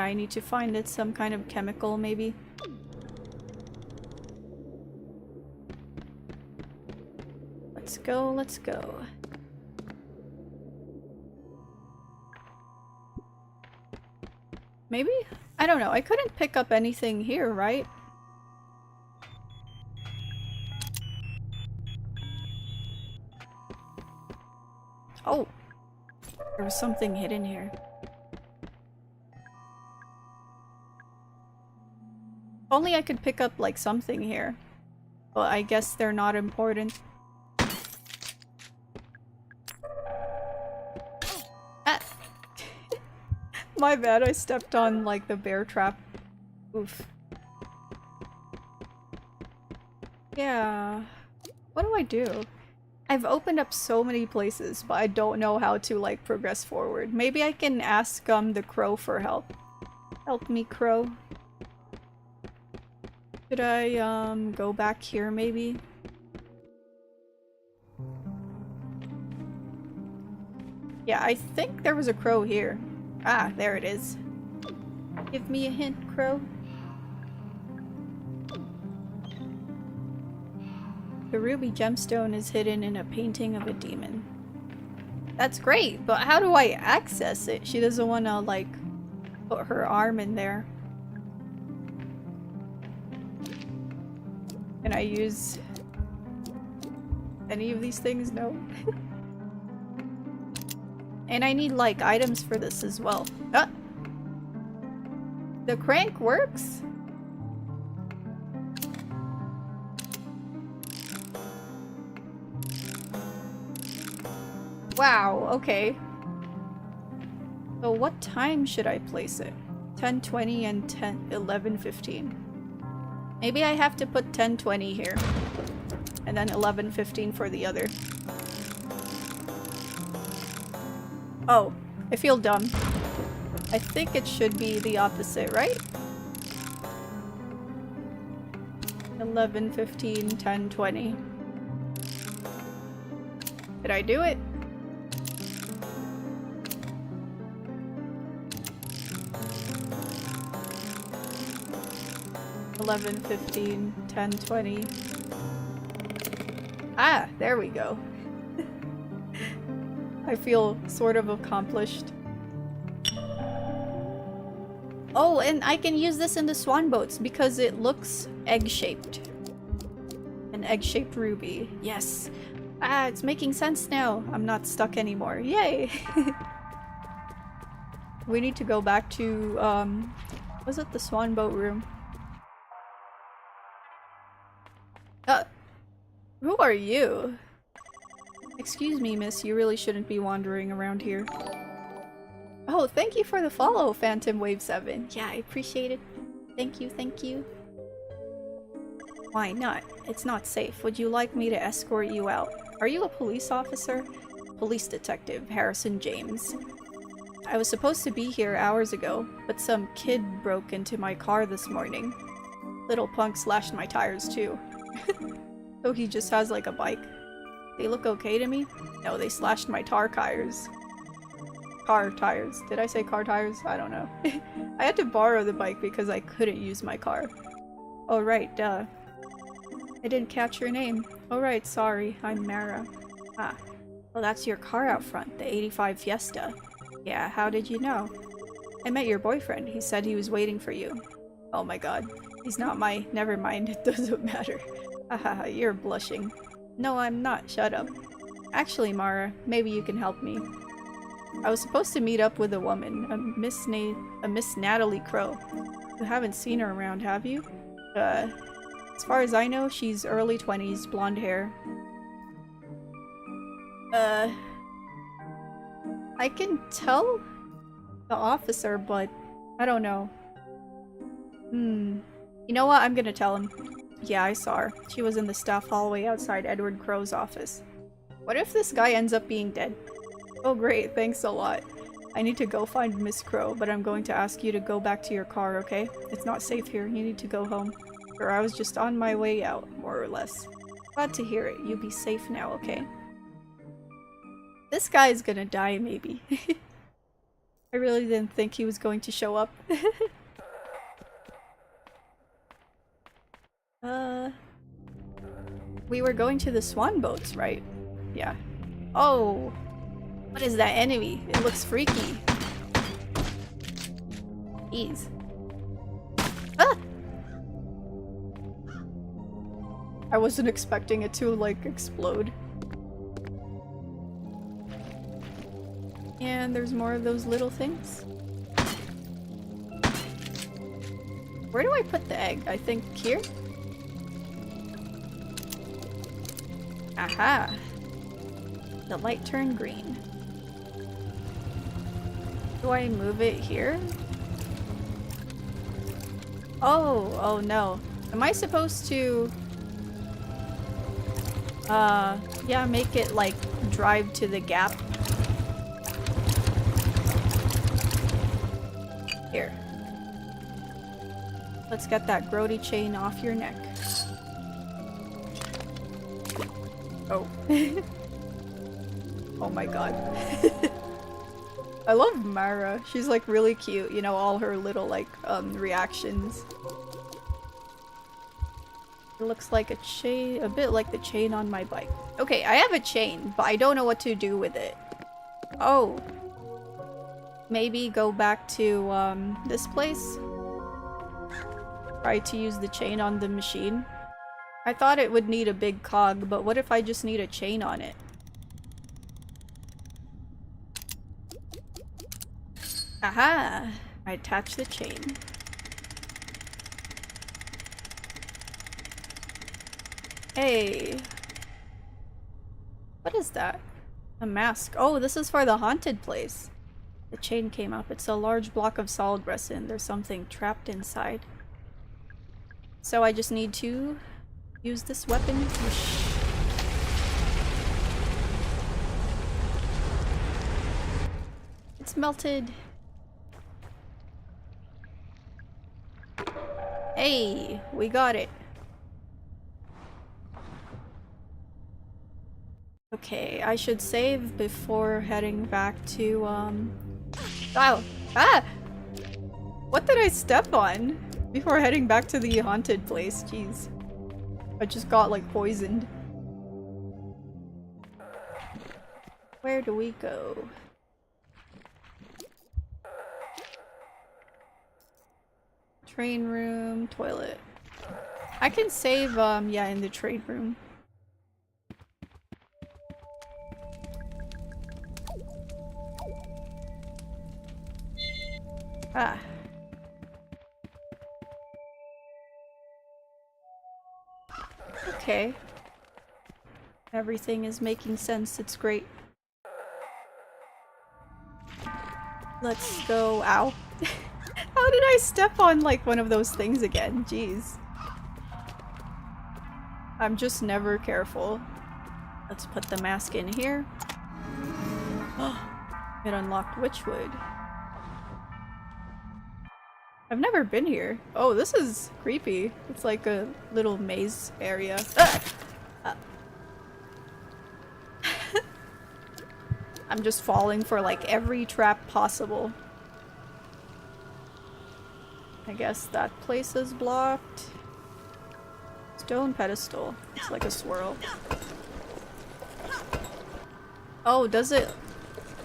I need to find it, some kind of chemical, maybe. Let's go, let's go. Maybe? I don't know, I couldn't pick up anything here, right? Oh! There was something hidden here. Only I could pick up like something here. Well, I guess they're not important. Ah! My bad, I stepped on like the bear trap. Oof. Yeah. What do I do? I've opened up so many places, but I don't know how to, like, progress forward. Maybe I can ask, the crow for help. Help me, crow. Should I, go back here, maybe? Yeah, I think there was a crow here. Ah, there it is. Give me a hint, crow. The ruby gemstone is hidden in a painting of a demon. That's great, but how do I access it? She doesn't want to, like, put her arm in there. Can I use any of these things? No. And I need, like, items for this as well. Ah! The crank works? Wow, okay. So what time should I place it? 10:20 and 11:15. Maybe I have to put 10:20 here. And then 11:15 for the other. Oh, I feel dumb. I think it should be the opposite, right? 11:15, 10:20. Did I do it? $11:15, 10:20. Ah, there we go. I feel sort of accomplished. Oh, and I can use this in the swan boats because it looks egg-shaped. An egg-shaped ruby. Yes. Ah, it's making sense now. I'm not stuck anymore. Yay! We need to go back to, was it the swan boat room? Who are you? Excuse me, miss, you really shouldn't be wandering around here. Oh, thank you for the follow, Phantom Wave 7. Yeah, I appreciate it. Thank you, thank you. Why not? It's not safe. Would you like me to escort you out? Are you a police officer? Police detective, Harrison James. I was supposed to be here hours ago, but some kid broke into my car this morning. Little punk slashed my tires too. So he just has like a bike. They look okay to me? No, they slashed my car tires. Car tires. Did I say car tires? I don't know. I had to borrow the bike because I couldn't use my car. Oh right, duh. I didn't catch your name. Oh right, sorry. I'm Mara. Ah. Well, that's your car out front, the 85 Fiesta. Yeah, how did you know? I met your boyfriend. He said he was waiting for you. Oh my god. He's not my- never mind, it doesn't matter. Haha, you're blushing. No, I'm not. Shut up. Actually, Mara, maybe you can help me. I was supposed to meet up with a woman, a Miss Natalie Crow. You haven't seen her around, have you? As far as I know, she's early 20s, blonde hair. I can tell the officer, but I don't know. You know what? I'm gonna tell him. Yeah, I saw her. She was in the staff hallway outside Edward Crow's office. What if this guy ends up being dead? Oh great, thanks a lot. I need to go find Miss Crow, but I'm going to ask you to go back to your car, okay? It's not safe here. You need to go home. Or I was just on my way out, more or less. Glad to hear it. You be safe now, okay? This guy's gonna die, maybe. I really didn't think he was going to show up. We were going to the swan boats, right? Yeah. Oh! What is that enemy? It looks freaky. Jeez. Ah! I wasn't expecting it to, like, explode. And there's more of those little things. Where do I put the egg? I think here? Aha! The light turned green. Do I move it here? Oh, oh no. Am I supposed to... Yeah, make it like drive to the gap. Here. Let's get that grody chain off your neck. Oh. Oh my god. I love Mara. She's like really cute, you know, all her little like reactions. It looks like a chain, a bit like the chain on my bike. Okay, I have a chain, but I don't know what to do with it. Oh. Maybe go back to this place? Try to use the chain on the machine. I thought it would need a big cog, but what if I just need a chain on it? Aha! I attach the chain. Hey. What is that? A mask. Oh, this is for the haunted place. The chain came up. It's a large block of solid resin. There's something trapped inside. So I just need to use this weapon. Whoosh. It's melted. Hey, we got it. Okay, I should save before heading back to, Oh! Ah! What did I step on before heading back to the haunted place? Jeez. I just got, like, poisoned. Where do we go? Train room, toilet. I can save, yeah, in the train room. Ah. Okay. Everything is making sense. It's great. Let's go. Ow. How did I step on like one of those things again? Jeez. I'm just never careful. Let's put the mask in here. It unlocked Witchwood. I've never been here. Oh, this is creepy. It's like a little maze area. I'm just falling for like every trap possible. I guess that place is blocked. Stone pedestal. It's like a swirl. Oh, does it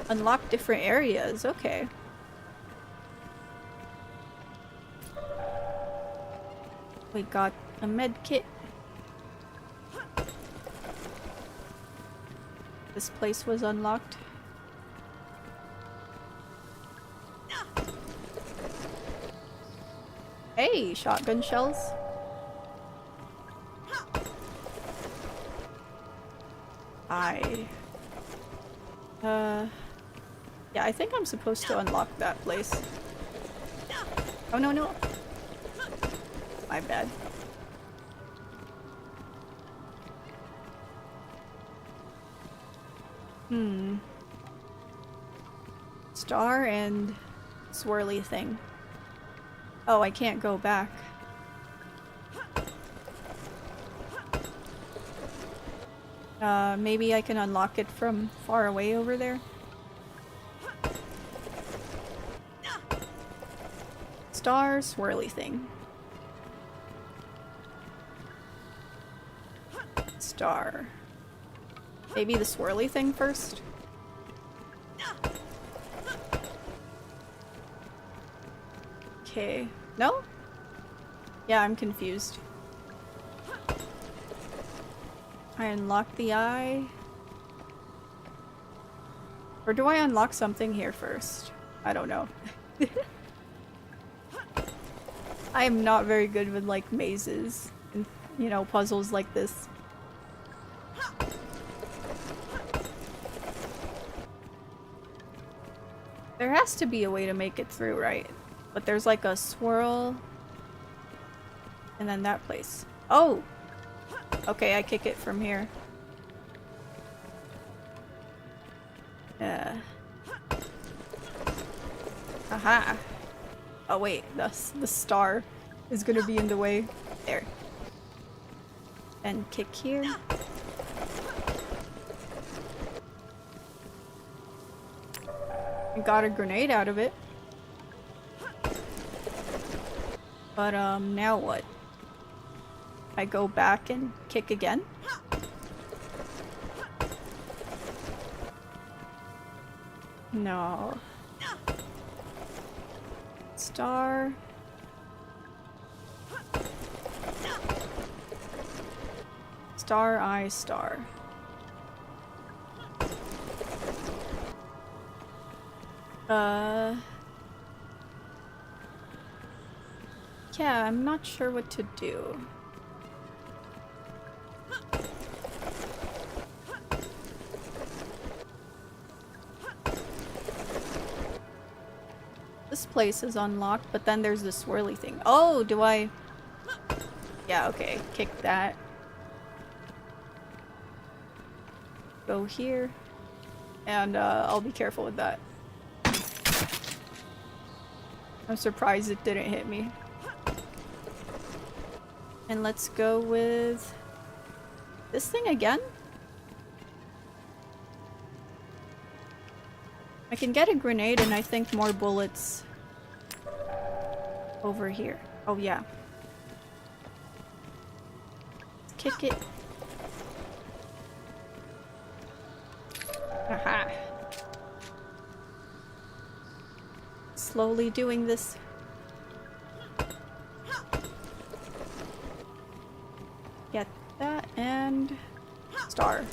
unlock different areas? Okay. We got a med kit. This place was unlocked. Hey, shotgun shells. Yeah, I think I'm supposed to unlock that place. Oh no, no. My bad. Star and swirly thing. Oh, I can't go back. Maybe I can unlock it from far away over there? Star, swirly thing. Star. Maybe the swirly thing first? Okay. No? Yeah, I'm confused. I unlock the eye. Or do I unlock something here first? I don't know. I am not very good with like mazes and, you know, puzzles like this. There has to be a way to make it through, right? But there's like a swirl. And then that place. Oh! Okay, I kick it from here. Aha. Oh wait, the star is gonna be in the way. There. And kick here. I got a grenade out of it. But now what? I go back and kick again? No. Star. Star, I star. Yeah, I'm not sure what to do. This place is unlocked, but then there's the swirly thing. Oh, do I... Yeah, okay. Kick that. Go here. And I'll be careful with that. I'm surprised it didn't hit me. And let's go with this thing again? I can get a grenade and I think more bullets over here. Oh yeah. Kick it. Aha. Slowly doing this. Get that and star.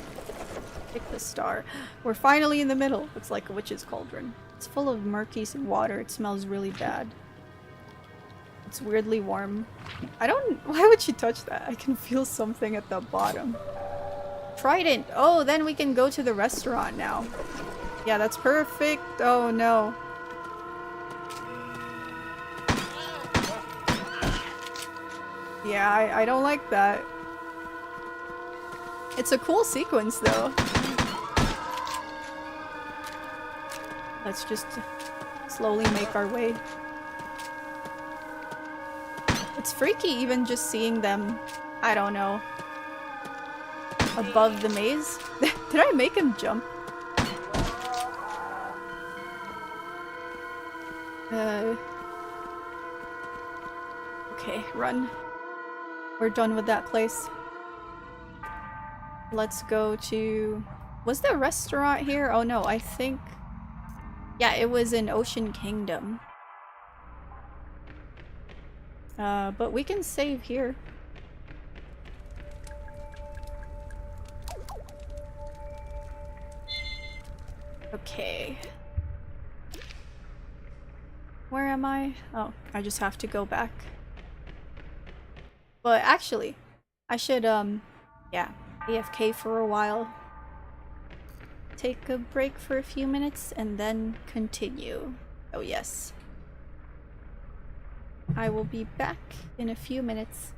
Pick the star. We're finally in the middle. Looks like a witch's cauldron. It's full of murky water. It smells really bad. It's weirdly warm. I don't... Why would you touch that? I can feel something at the bottom. Trident! Oh, then we can go to the restaurant now. Yeah, that's perfect. Oh no. Yeah, I don't like that. It's a cool sequence though. Let's just slowly make our way. It's freaky even just seeing them, I don't know, above the maze. Did I make him jump? Okay, run. We're done with that place. Let's go to... Was there a restaurant here? Oh no, I think... Yeah, it was in Ocean Kingdom. But we can save here. Okay. Where am I? Oh, I just have to go back. But actually, I should, yeah, AFK for a while. Take a break for a few minutes and then continue. Oh yes. I will be back in a few minutes.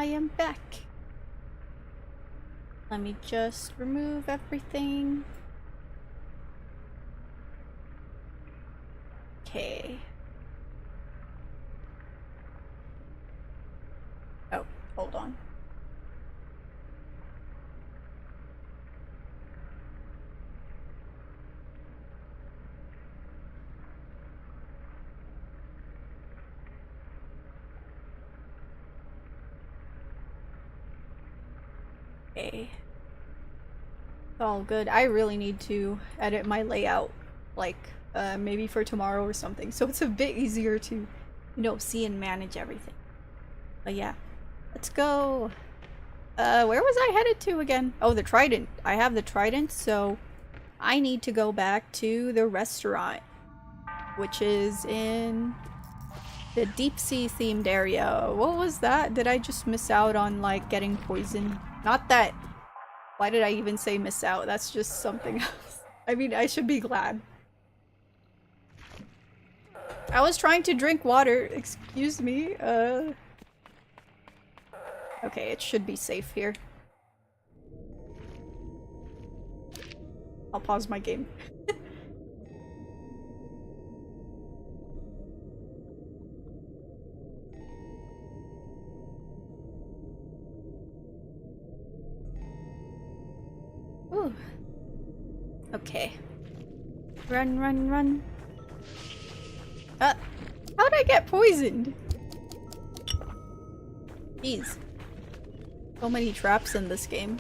I am back. Let me just remove everything. Okay. Oh, hold on. Okay. It's all good. I really need to edit my layout, like, maybe for tomorrow or something, so it's a bit easier to, you know, see and manage everything. But yeah, let's go. Where was I headed to again? Oh, the Trident. I have the Trident, so I need to go back to the restaurant, which is in the deep sea themed area. What was that? Did I just miss out on, like, getting poisoned? Not that. Why did I even say miss out? That's just something else. I mean, I should be glad. I was trying to drink water. Excuse me. Okay, it should be safe here. I'll pause my game. Ooh. Okay. Run, run, run. How'd I get poisoned? Jeez. So many traps in this game.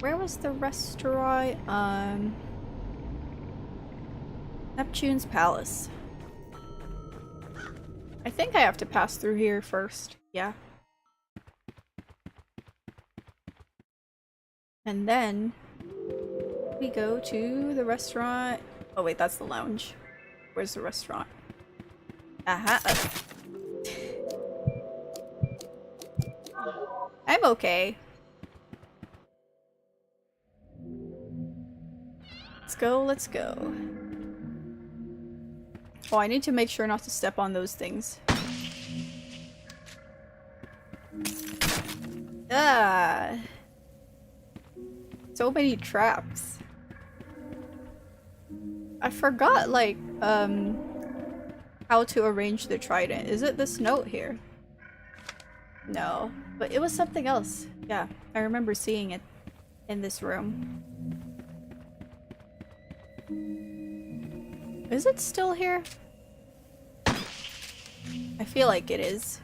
Where was the restaurant? Neptune's Palace. I think I have to pass through here first. Yeah. And then we go to the restaurant. Oh wait, that's the lounge. Where's the restaurant? Aha. I'm okay. Let's go, let's go. Oh, I need to make sure not to step on those things. Ah. So many traps. I forgot, like, how to arrange the trident. Is it this note here? No, but it was something else. Yeah, I remember seeing it in this room. Is it still here? I feel like it is.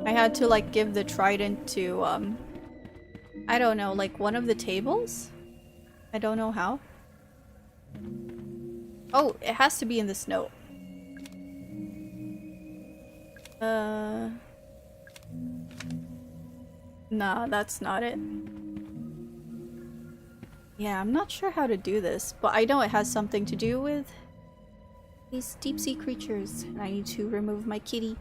I had to, like, give the trident to, I don't know, like one of the tables? I don't know how. Oh, it has to be in this note. Nah, that's not it. Yeah, I'm not sure how to do this, but I know it has something to do with these deep sea creatures. I need to remove my kitty.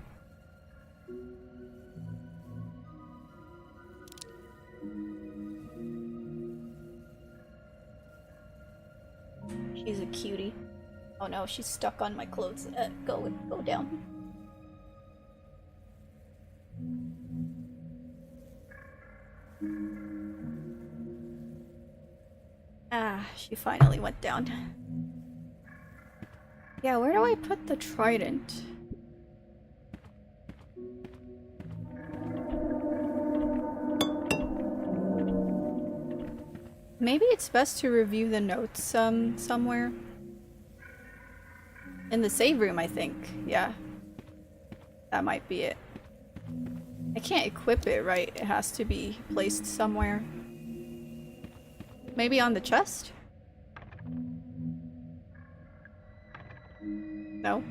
She's a cutie. Oh no, she's stuck on my clothes. Go down. Ah, she finally went down. Yeah, where do I put the trident? Maybe it's best to review the notes somewhere. In the save room, I think. Yeah. That might be it. I can't equip it, right? It has to be placed somewhere. Maybe on the chest? No?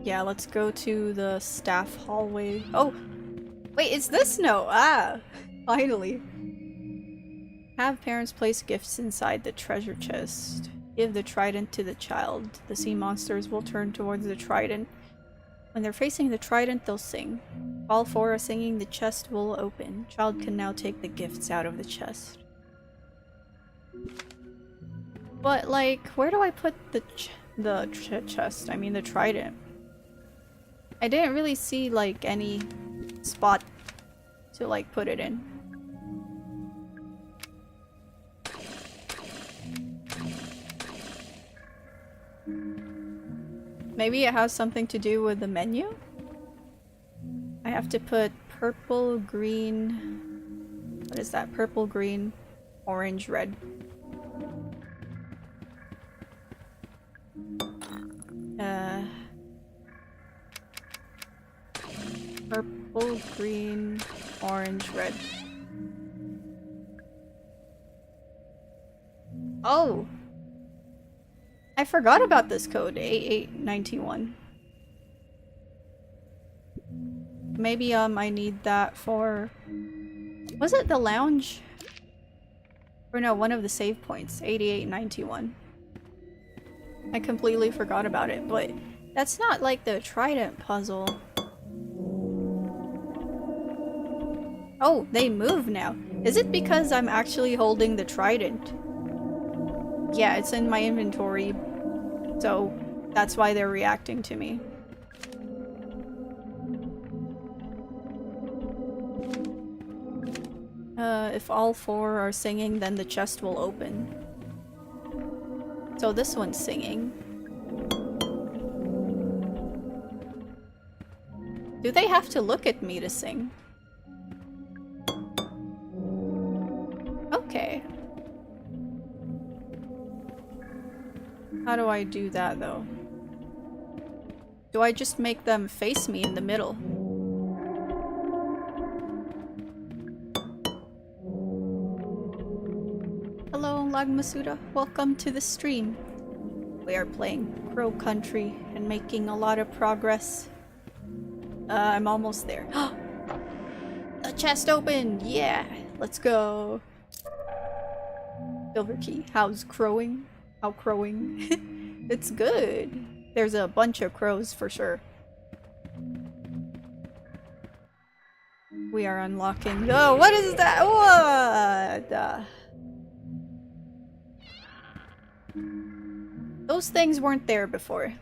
Yeah, let's go to the staff hallway. Oh! Wait, it's this note! Ah! Finally. Have parents place gifts inside the treasure chest. Give the trident to the child. The sea monsters will turn towards the trident When they're facing the trident, they'll sing. All four are singing, the chest will open. Child can now take the gifts out of the chest. But, like, where do I put the chest? I mean, the trident. I didn't really see, like, any spot to, like, put it in. Maybe it has something to do with the menu? I have to put purple, green... What is that? Purple, green, orange, red. Purple, green, orange, red. Oh! I forgot about this code, 8891. Maybe, I need that for... Was it the lounge? Or no, one of the save points, 8891. I completely forgot about it, but that's not like the trident puzzle. Oh, they move now. Is it because I'm actually holding the trident? Yeah, it's in my inventory, so that's why they're reacting to me. If all four are singing, then the chest will open. So this one's singing. Do they have to look at me to sing? Okay. How do I do that, though? Do I just make them face me in the middle? Hello, Lagmasuda. Welcome to the stream. We are playing Crow Country and making a lot of progress. I'm almost there. The chest opened! Yeah! Let's go! Silver key. How's crowing? How crowing? It's good. There's a bunch of crows for sure. We are unlocking. Oh, what is that? What? Those things weren't there before.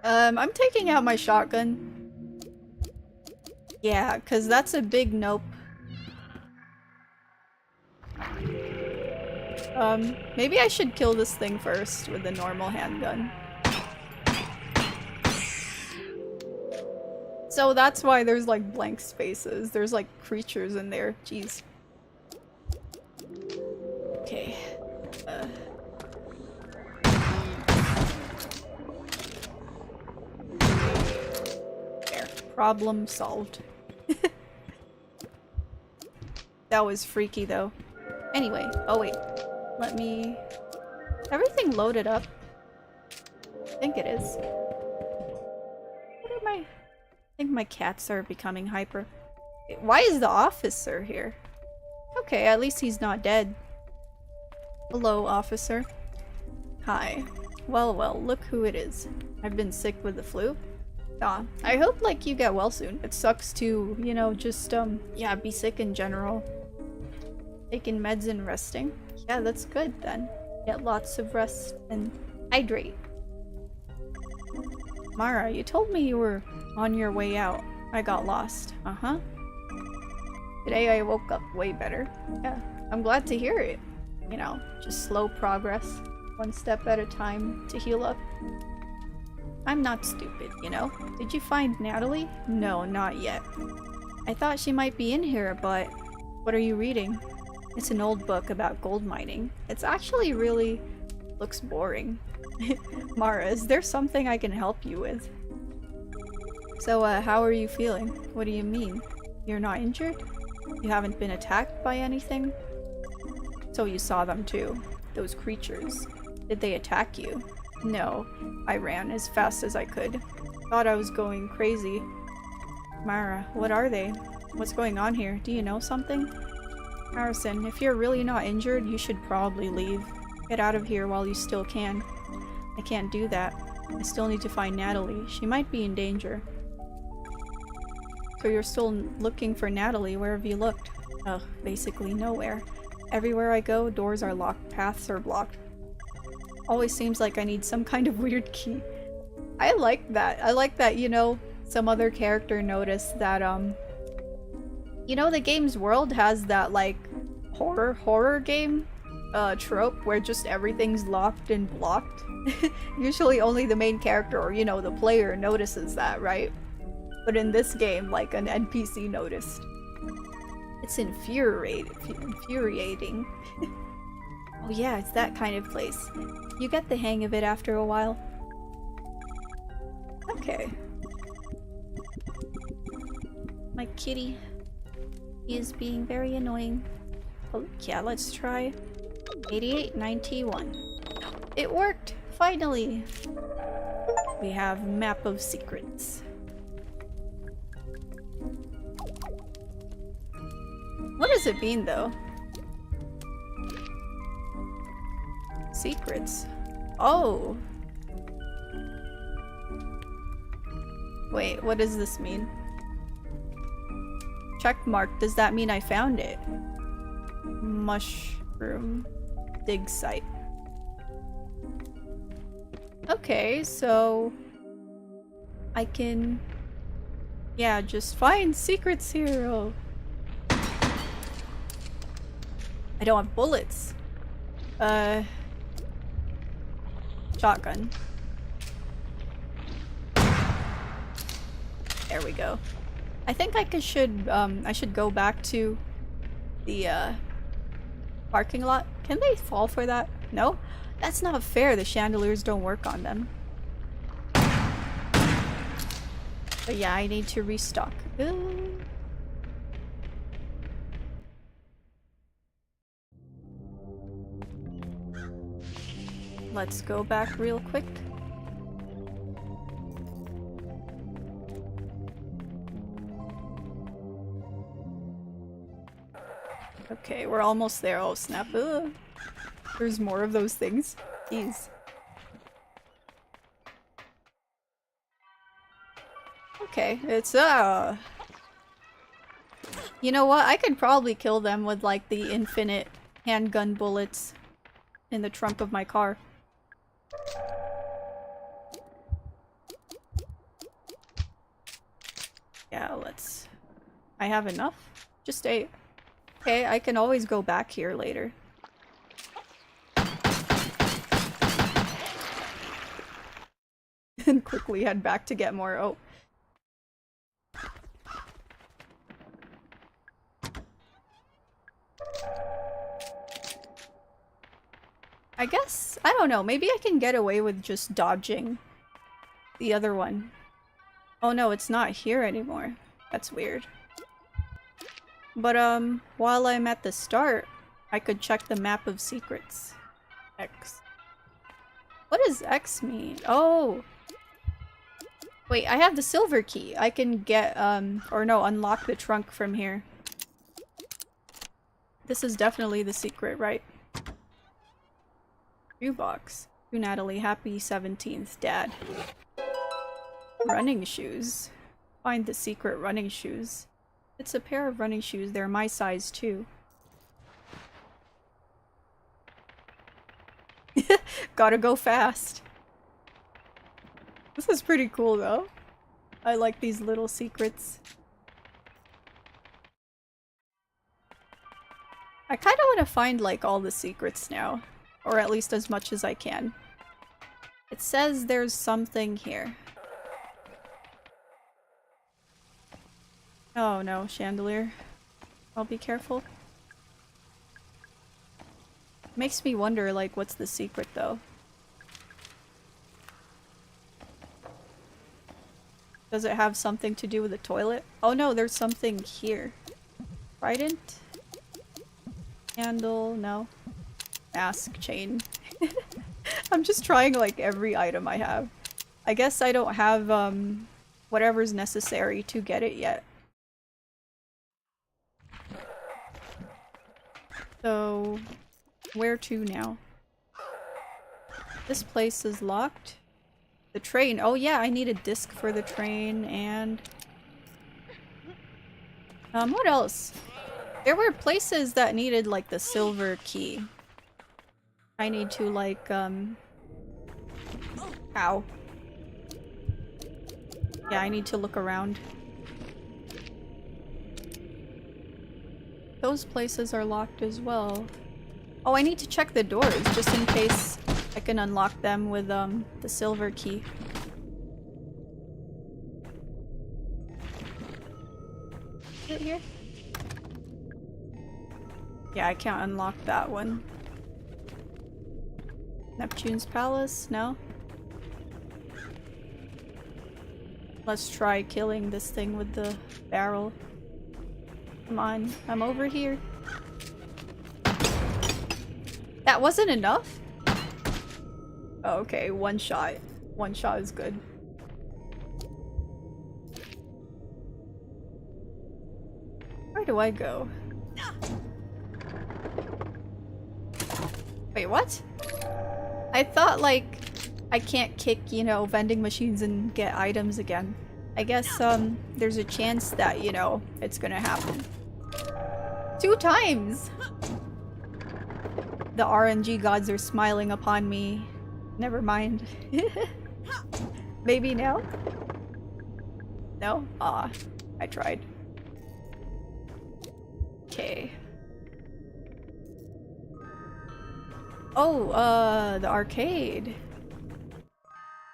I'm taking out my shotgun. Yeah, because that's a big nope. Maybe I should kill this thing first with the normal handgun. So that's why there's like blank spaces. There's like creatures in there. Jeez. Okay. There. Problem solved. That was freaky though. Anyway, oh wait. Let me... Everything loaded up? I think it is. What are my... I think my cats are becoming hyper. Why is the officer here? Okay, at least he's not dead. Hello, officer. Hi. Well, look who it is. I've been sick with the flu. Aw, I hope, like, you get well soon. It sucks to, you know, just, yeah, be sick in general. Taking meds and resting. Yeah, that's good then. Get lots of rest and hydrate. Mara, you told me you were on your way out. I got lost. Uh-huh. Today I woke up way better. Yeah, I'm glad to hear it. You know, just slow progress. One step at a time to heal up. I'm not stupid, you know? Did you find Natalie? No, not yet. I thought she might be in here, but... What are you reading? It's an old book about gold mining. It's actually really... looks boring. Mara, is there something I can help you with? So, how are you feeling? What do you mean? You're not injured? You haven't been attacked by anything? So you saw them too. Those creatures. Did they attack you? No. I ran as fast as I could. Thought I was going crazy. Mara, what are they? What's going on here? Do you know something? Harrison, if you're really not injured, you should probably leave. Get out of here while you still can. I can't do that. I still need to find Natalie. She might be in danger. So you're still looking for Natalie. Where have you looked? Ugh, basically nowhere. Everywhere I go, doors are locked, paths are blocked. Always seems like I need some kind of weird key. I like that. I like that, you know, some other character noticed that, you know, the game's world has that, like, horror game trope where just everything's locked and blocked. Usually only the main character or, you know, the player notices that, right? But in this game, like, an NPC noticed. It's infuriating. Oh yeah, it's that kind of place. You get the hang of it after a while. Okay. My kitty is being very annoying. Oh yeah, let's try 8891. It worked! Finally! We have Map of Secrets. What does it mean though? Secrets. Oh! Wait, what does this mean? Check mark. Does that mean I found it? Mushroom dig site. Okay, so I can, yeah, just find secrets here. Oh. I don't have bullets. Shotgun. There we go. I think I should go back to the parking lot. Can they fall for that? No? That's not fair. The chandeliers don't work on them. But yeah, I need to restock. Let's go back real quick. Okay, we're almost there. Oh snap. Ugh. There's more of those things. Jeez. Okay, it's you know what? I could probably kill them with like the infinite handgun bullets in the trunk of my car. Yeah, let's... I have enough? Just 8. Okay, I can always go back here later. And quickly head back to get more. Oh. I guess, I don't know, maybe I can get away with just dodging the other one. Oh no, it's not here anymore. That's weird. But while I'm at the start, I could check the map of secrets. X. What does X mean? Oh! Wait, I have the silver key. I can get, or no, unlock the trunk from here. This is definitely the secret, right? Shoebox. To Natalie, happy 17th, Dad. Running shoes. Find the secret running shoes. It's a pair of running shoes. They're my size too. Gotta go fast. This is pretty cool though. I like these little secrets. I kind of want to find like all the secrets now. Or at least as much as I can. It says there's something here. Oh no, chandelier. I'll be careful. Makes me wonder, like, what's the secret though? Does it have something to do with the toilet? Oh no, there's something here. Trident? Candle? No. Mask, chain. I'm just trying like every item I have. I guess I don't have whatever's necessary to get it yet. So where to now? This place is locked. The train. Oh yeah, I need a disc for the train and... what else? There were places that needed like the silver key. I need to like, ow. Yeah, I need to look around. Those places are locked as well. Oh, I need to check the doors just in case I can unlock them with the silver key. Is it here? Yeah, I can't unlock that one. Neptune's Palace? No? Let's try killing this thing with the barrel. Come on, I'm over here. That wasn't enough? Oh, okay, one shot. One shot is good. Where do I go? Wait, what? I thought, like, I can't kick, you know, vending machines and get items again. I guess, there's a chance that, you know, it's gonna happen. 2 times! The RNG gods are smiling upon me. Never mind. Maybe now? No? Ah, I tried. Okay. Oh, the arcade.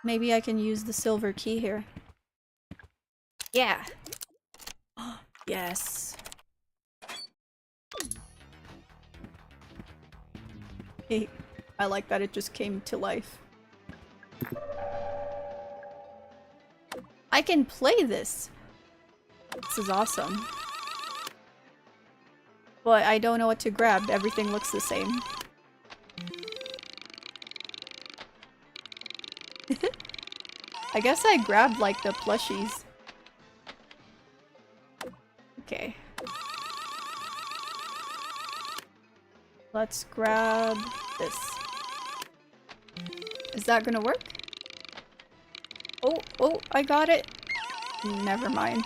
Maybe I can use the silver key here. Yeah. Yes. Hey, I like that it just came to life. I can play this. This is awesome. But I don't know what to grab. Everything looks the same. I guess I grabbed like the plushies. Okay. Let's grab this. Is that gonna work? Oh, I got it. Never mind.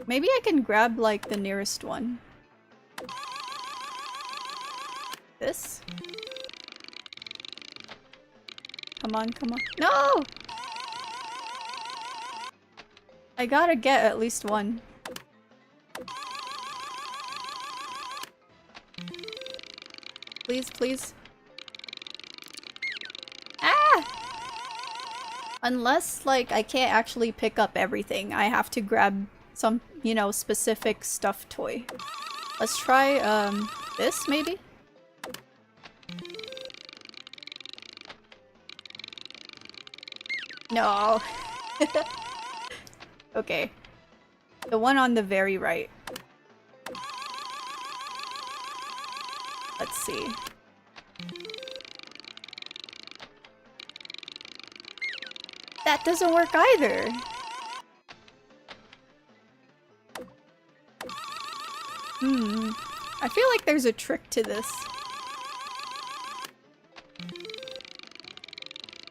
Maybe I can grab like the nearest one. This? Come on, come on. No! I gotta get at least one. Please, please. Ah! Unless, like, I can't actually pick up everything. I have to grab some, you know, specific stuffed toy. Let's try, this, maybe? No. Okay. The one on the very right. Let's see. That doesn't work either. I feel like there's a trick to this.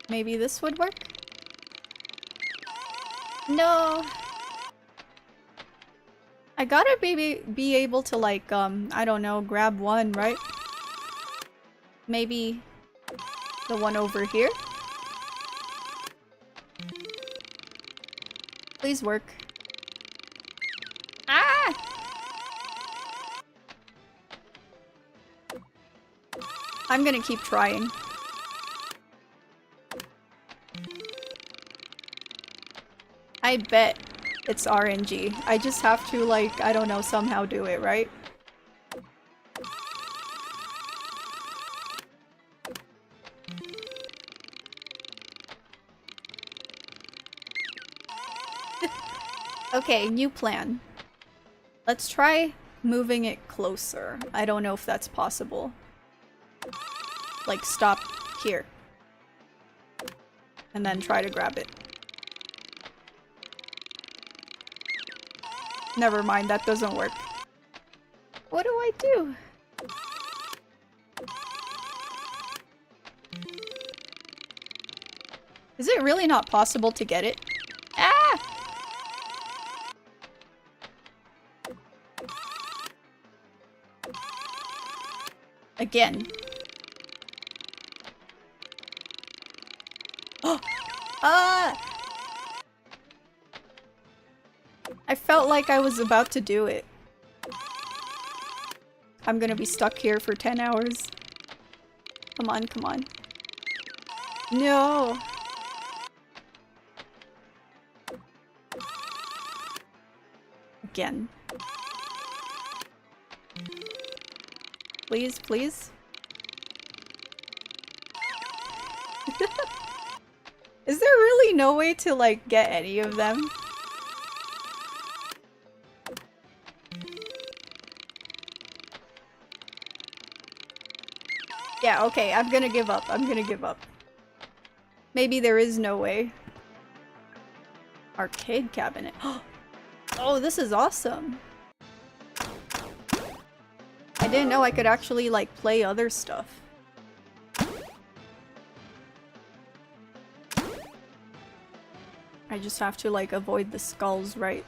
Maybe this would work? No. I gotta be able to like, I don't know, grab one, right? Maybe the one over here? Please work. Ah! I'm gonna keep trying. I bet it's RNG. I just have to, like, I don't know, somehow do it, right? Okay, new plan. Let's try moving it closer. I don't know if that's possible. Like, stop here. And then try to grab it. Never mind, that doesn't work. What do I do? Is it really not possible to get it? Ah! Again. Oh! Ah! I felt like I was about to do it. I'm gonna be stuck here for 10 hours. Come on, come on. No! Again. Please, please? Is there really no way to, like, get any of them? Yeah, okay, I'm gonna give up. I'm gonna give up. Maybe there is no way. Arcade cabinet. Oh, this is awesome. I didn't know I could actually, like, play other stuff. I just have to, like, avoid the skulls, right?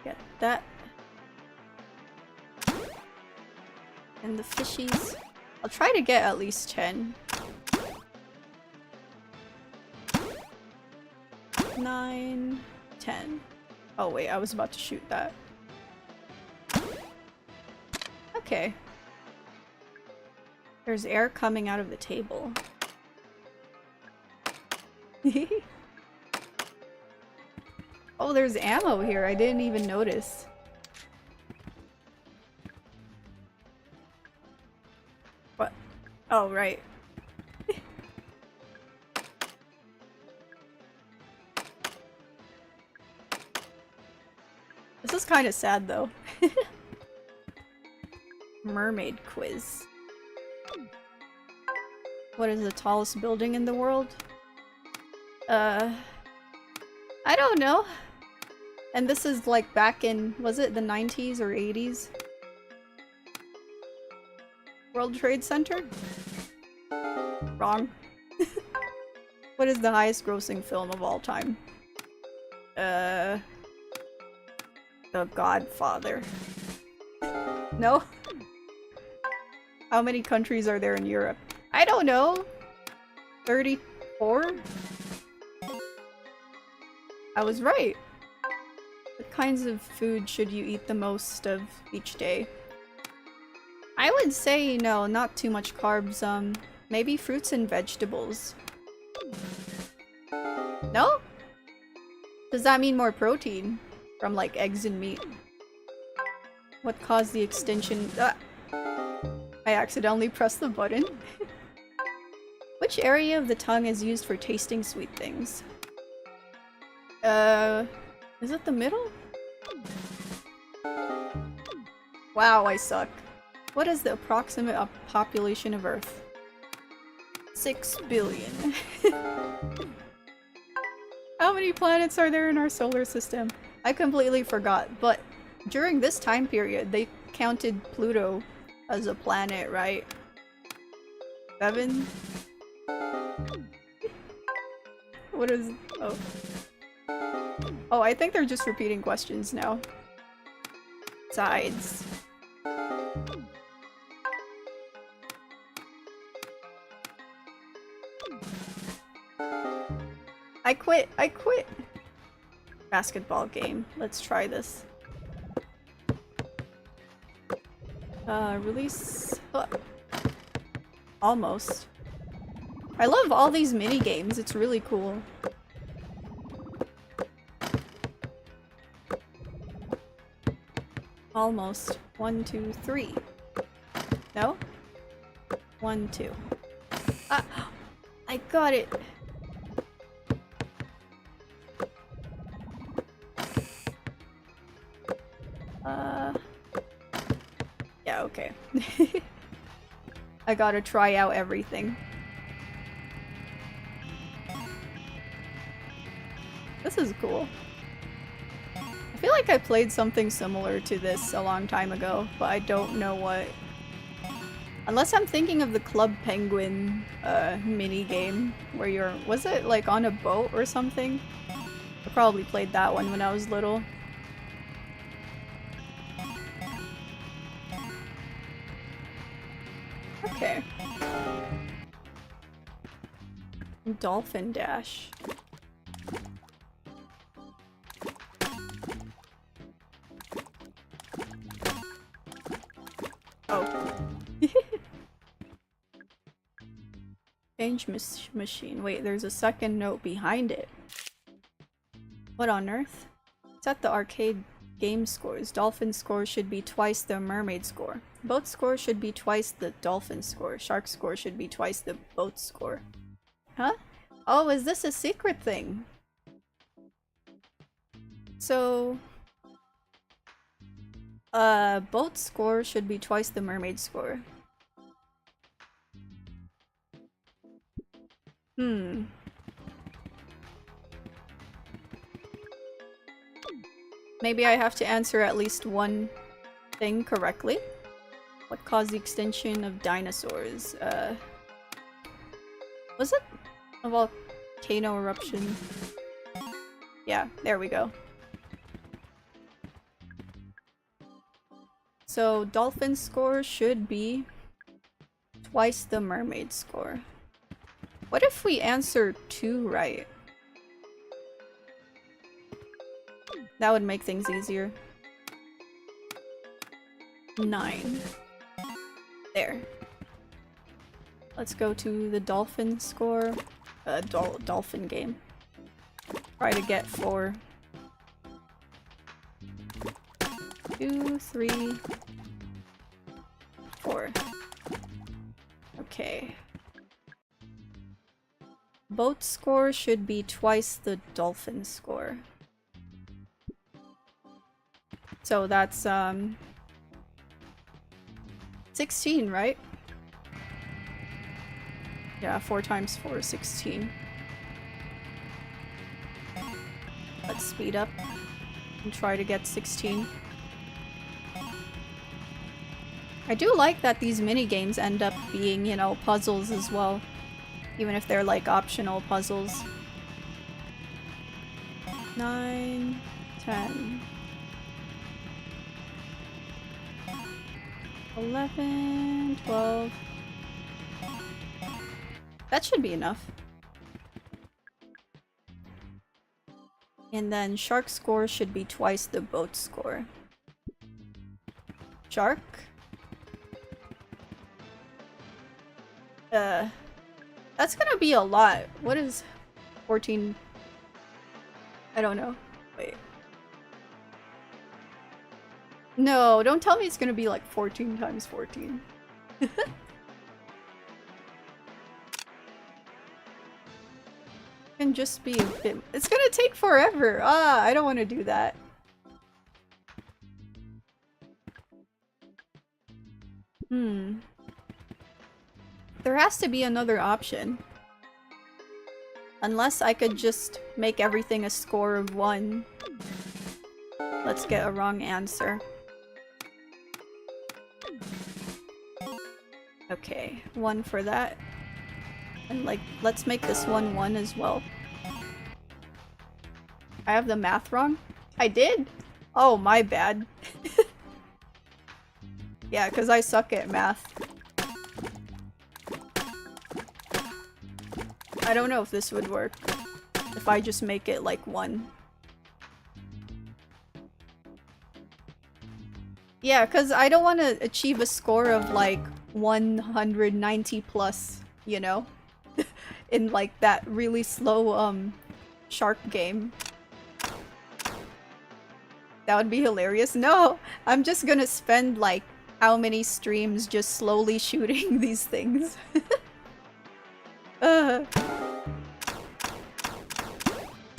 Get that. And the fishies. I'll try to get at least 10. 9, 10. Oh wait, I was about to shoot that. Okay. There's air coming out of the table. Oh, there's ammo here. I didn't even notice. What? Oh, right. This is kind of sad, though. Mermaid quiz. What is the tallest building in the world? I don't know. And this is like back in, was it the 90s or 80s? World Trade Center? Wrong. What is the highest grossing film of all time? The Godfather. No? How many countries are there in Europe? I don't know. 34? I was right. What kinds of food should you eat the most of each day? I would say no, not too much carbs. Maybe fruits and vegetables. No? Does that mean more protein? From like eggs and meat? What caused the extinction? I accidentally pressed the button. Which area of the tongue is used for tasting sweet things? Is it the middle? Wow, I suck. What is the approximate population of Earth? 6 billion. How many planets are there in our solar system? I completely forgot, but during this time period, they counted Pluto as a planet, right? 7? What is... oh. Oh, I think they're just repeating questions now. Sides. I quit! I quit! Basketball game. Let's try this. Release... Almost. I love all these mini games. It's really cool. Almost. 1, 2, 3. No? 1, 2. Ah! I got it! Yeah, okay. I gotta try out everything. This is cool. I feel like I played something similar to this a long time ago, but I don't know what. Unless I'm thinking of the Club Penguin mini game where you're, was it like on a boat or something? I probably played that one when I was little. Okay. Dolphin Dash. Oh. Change machine. Wait, there's a second note behind it. What on earth? Set the arcade game scores. Dolphin score should be twice the mermaid score. Boat score should be twice the dolphin score. Shark score should be twice the boat score. Huh? Oh, is this a secret thing? So... boat score should be twice the mermaid score. Maybe I have to answer at least one thing correctly. What caused the extinction of dinosaurs? Was it a volcano eruption? Yeah, there we go. So, dolphin score should be twice the mermaid score. What if we answer 2 right? That would make things easier. 9. There. Let's go to the dolphin score. Dolphin game. Try to get 4. 2, 3, 4. Okay. Boat score should be twice the dolphin score. So that's 16, right? Yeah, 4 times 4 is 16. Let's speed up and try to get 16. I do like that these mini games end up being, you know, puzzles as well. Even if they're like optional puzzles. 9, 10. 11, 12. That should be enough. And then shark score should be twice the boat score. Shark? That's gonna be a lot. What is 14? I don't know. Wait. No, don't tell me it's gonna be like 14 times 14. Can just be a bit. It's gonna take forever. Ah, I don't want to do that. There has to be another option. Unless I could just make everything a score of 1. Let's get a wrong answer. Okay, 1 for that. And like, let's make this one 1 as well. I have the math wrong? I did? Oh, my bad. Yeah, because I suck at math. I don't know if this would work. If I just make it like 1. Yeah, because I don't want to achieve a score of like 190 plus, you know? In like that really slow shark game. That would be hilarious. No! I'm just gonna spend like how many streams just slowly shooting these things.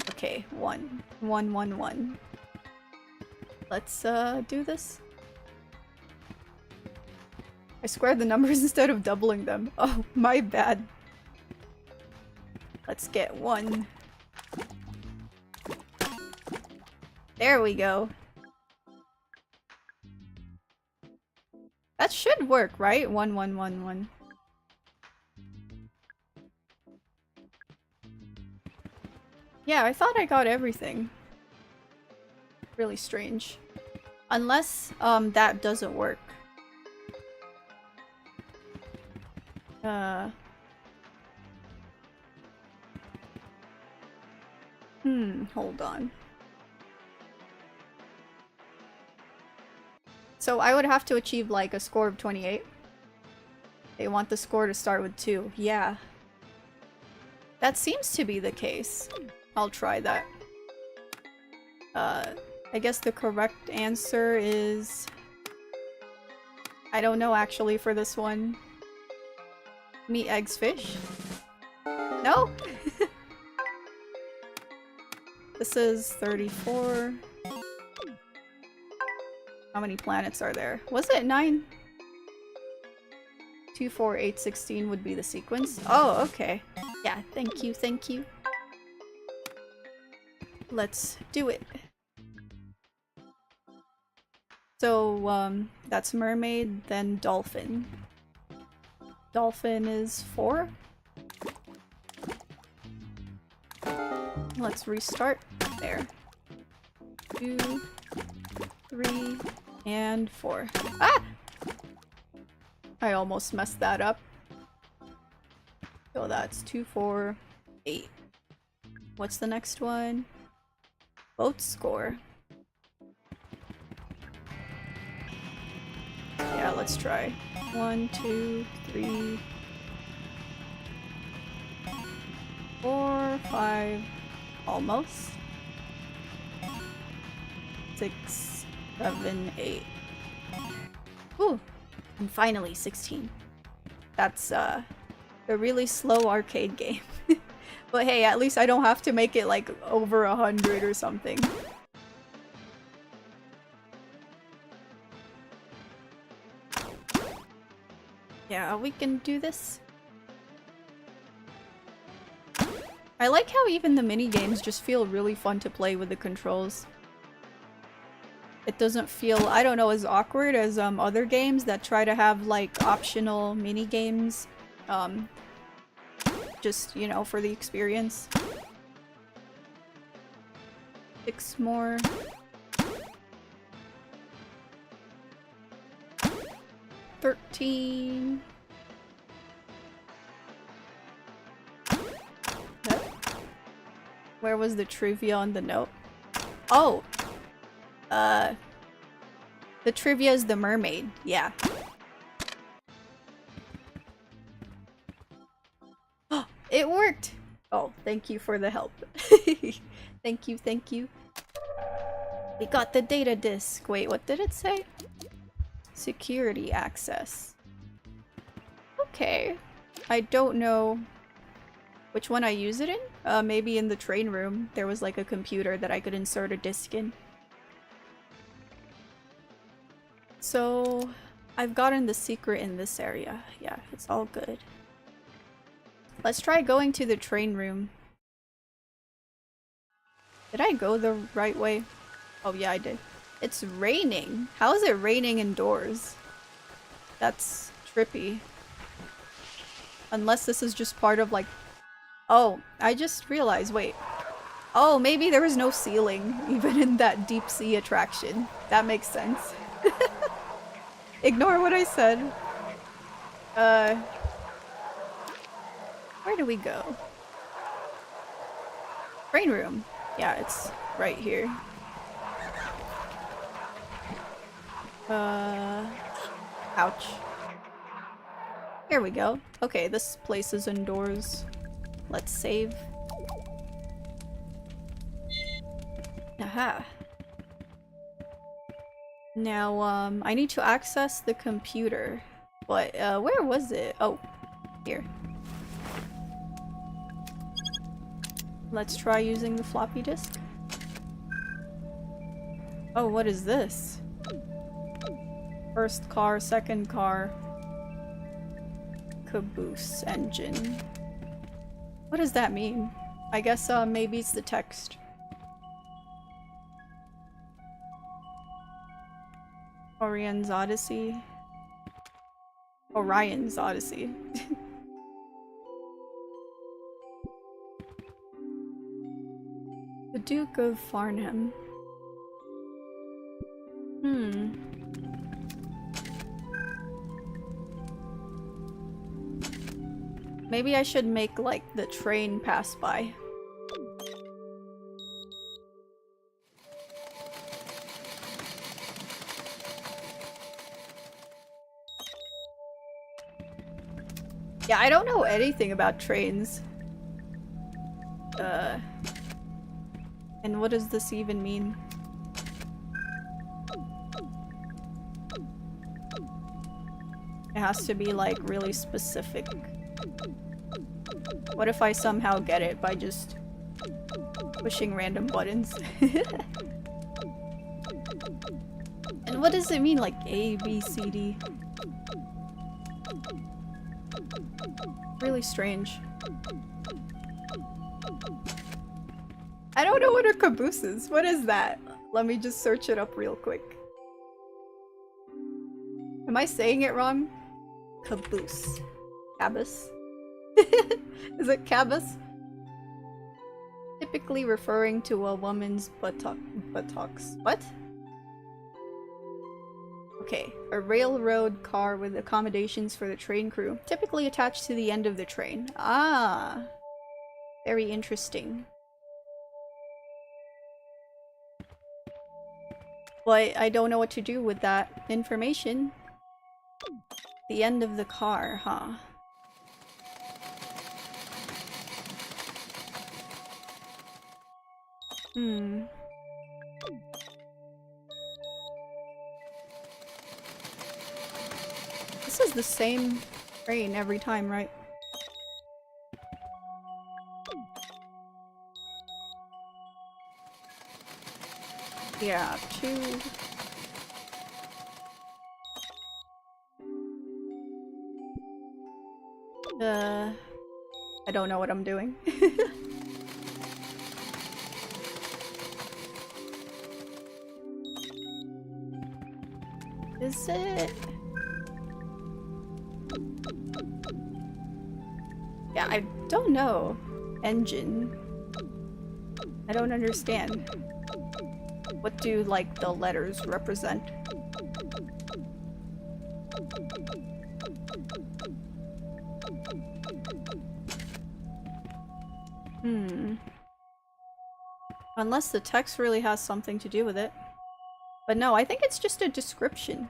Okay, 1. 1, 1, 1. Let's do this. I squared the numbers instead of doubling them. Oh, my bad. Let's get 1. There we go. That should work, right? 1, 1, 1, 1. Yeah, I thought I got everything. Really strange. Unless, that doesn't work. Hold on. So I would have to achieve like a score of 28. They want the score to start with 2. Yeah. That seems to be the case. I'll try that. I guess the correct answer is... I don't know actually for this one. Meat, eggs, fish? No? This is 34. How many planets are there? Was it 9? 2, 4, 8, 16 would be the sequence. Oh, okay. Yeah, thank you, thank you. Let's do it. So, that's mermaid, then dolphin. Dolphin is 4. Let's restart. There. 2, 3, and 4. Ah! I almost messed that up. So that's 2, 4, 8. What's the next one? Boat score. Yeah, let's try. 1, 2, 3, 4, 5. Almost. 6, 7, 8. Ooh! And finally 16. That's a really slow arcade game. But hey, at least I don't have to make it like over 100 or something. Yeah, we can do this. I like how even the mini games just feel really fun to play with the controls. It doesn't feel, I don't know, as awkward as other games that try to have like optional mini games. Just, you know, for the experience. 6 more. $13. Where was the trivia on the note? Oh! The trivia is the mermaid. Yeah. Oh, it worked! Oh, thank you for the help. Thank you, thank you. We got the data disk. Wait, what did it say? Security access. Okay. I don't know which one I use it in. Maybe in the train room there was like a computer that I could insert a disk in. So, I've gotten the secret in this area. Yeah, it's all good. Let's try going to the train room. Did I go the right way? Oh yeah, I did. It's raining. How is it raining indoors? That's trippy. Unless this is just part of like... Oh, I just realized, wait. Oh, maybe there was no ceiling even in that deep sea attraction. That makes sense. Ignore what I said. Where do we go? Train room. Yeah, it's right here. Ouch. Here we go. Okay, this place is indoors. Let's save. Aha. Now, I need to access the computer. But, where was it? Oh, here. Let's try using the floppy disk. Oh, what is this? First car, second car. Caboose engine. What does that mean? I guess, maybe it's the text. Orion's Odyssey. Orion's Odyssey. The Duke of Farnham. Maybe I should make, like, the train pass by. Yeah, I don't know anything about trains. And what does this even mean? It has to be, like, really specific. What if I somehow get it by just pushing random buttons? And what does it mean, like A, B, C, D? Really strange. I don't know what a caboose is. What is that? Let me just search it up real quick. Am I saying it wrong? Caboose. Caboose? Is it caboose? Typically referring to a woman's buttocks. What? Okay, a railroad car with accommodations for the train crew, typically attached to the end of the train. Ah, very interesting. But I don't know what to do with that information. The end of the car, huh? This is the same train every time, right? Yeah, 2... I don't know what I'm doing. Is it? Yeah, I don't know. Engine. I don't understand. What do, like, the letters represent? Unless the text really has something to do with it. But no, I think it's just a description.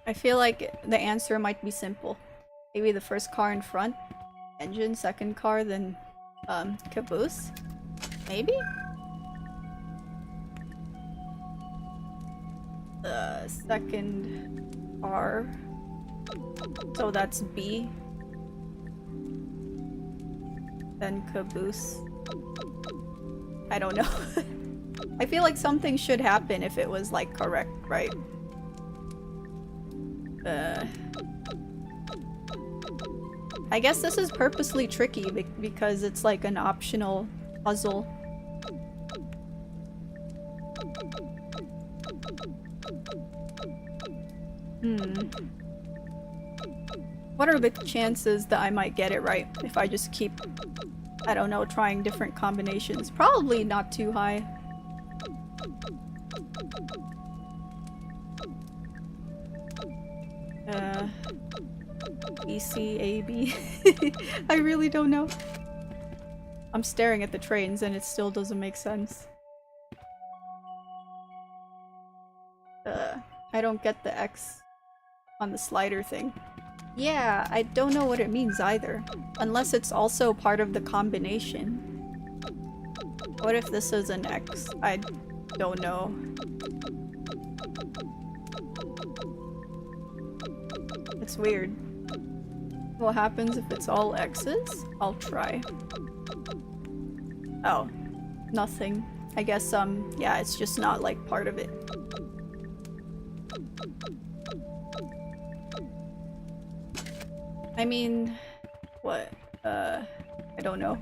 I feel like the answer might be simple. Maybe the first car in front, engine, second car, then caboose? Maybe? The second car. So that's B. Then caboose. I don't know. I feel like something should happen if it was, like, correct, right? I guess this is purposely tricky because it's like an optional puzzle. What are the chances that I might get it right if I just keep, I don't know, trying different combinations? Probably not too high. ECAB. I really don't know. I'm staring at the trains and it still doesn't make sense. I don't get the X on the slider thing. Yeah, I don't know what it means either. Unless it's also part of the combination. What if this is an X? I don't know. It's weird. What happens if it's all X's? I'll try. Oh. Nothing. I guess, yeah, it's just not, like, part of it. I mean... what? I don't know.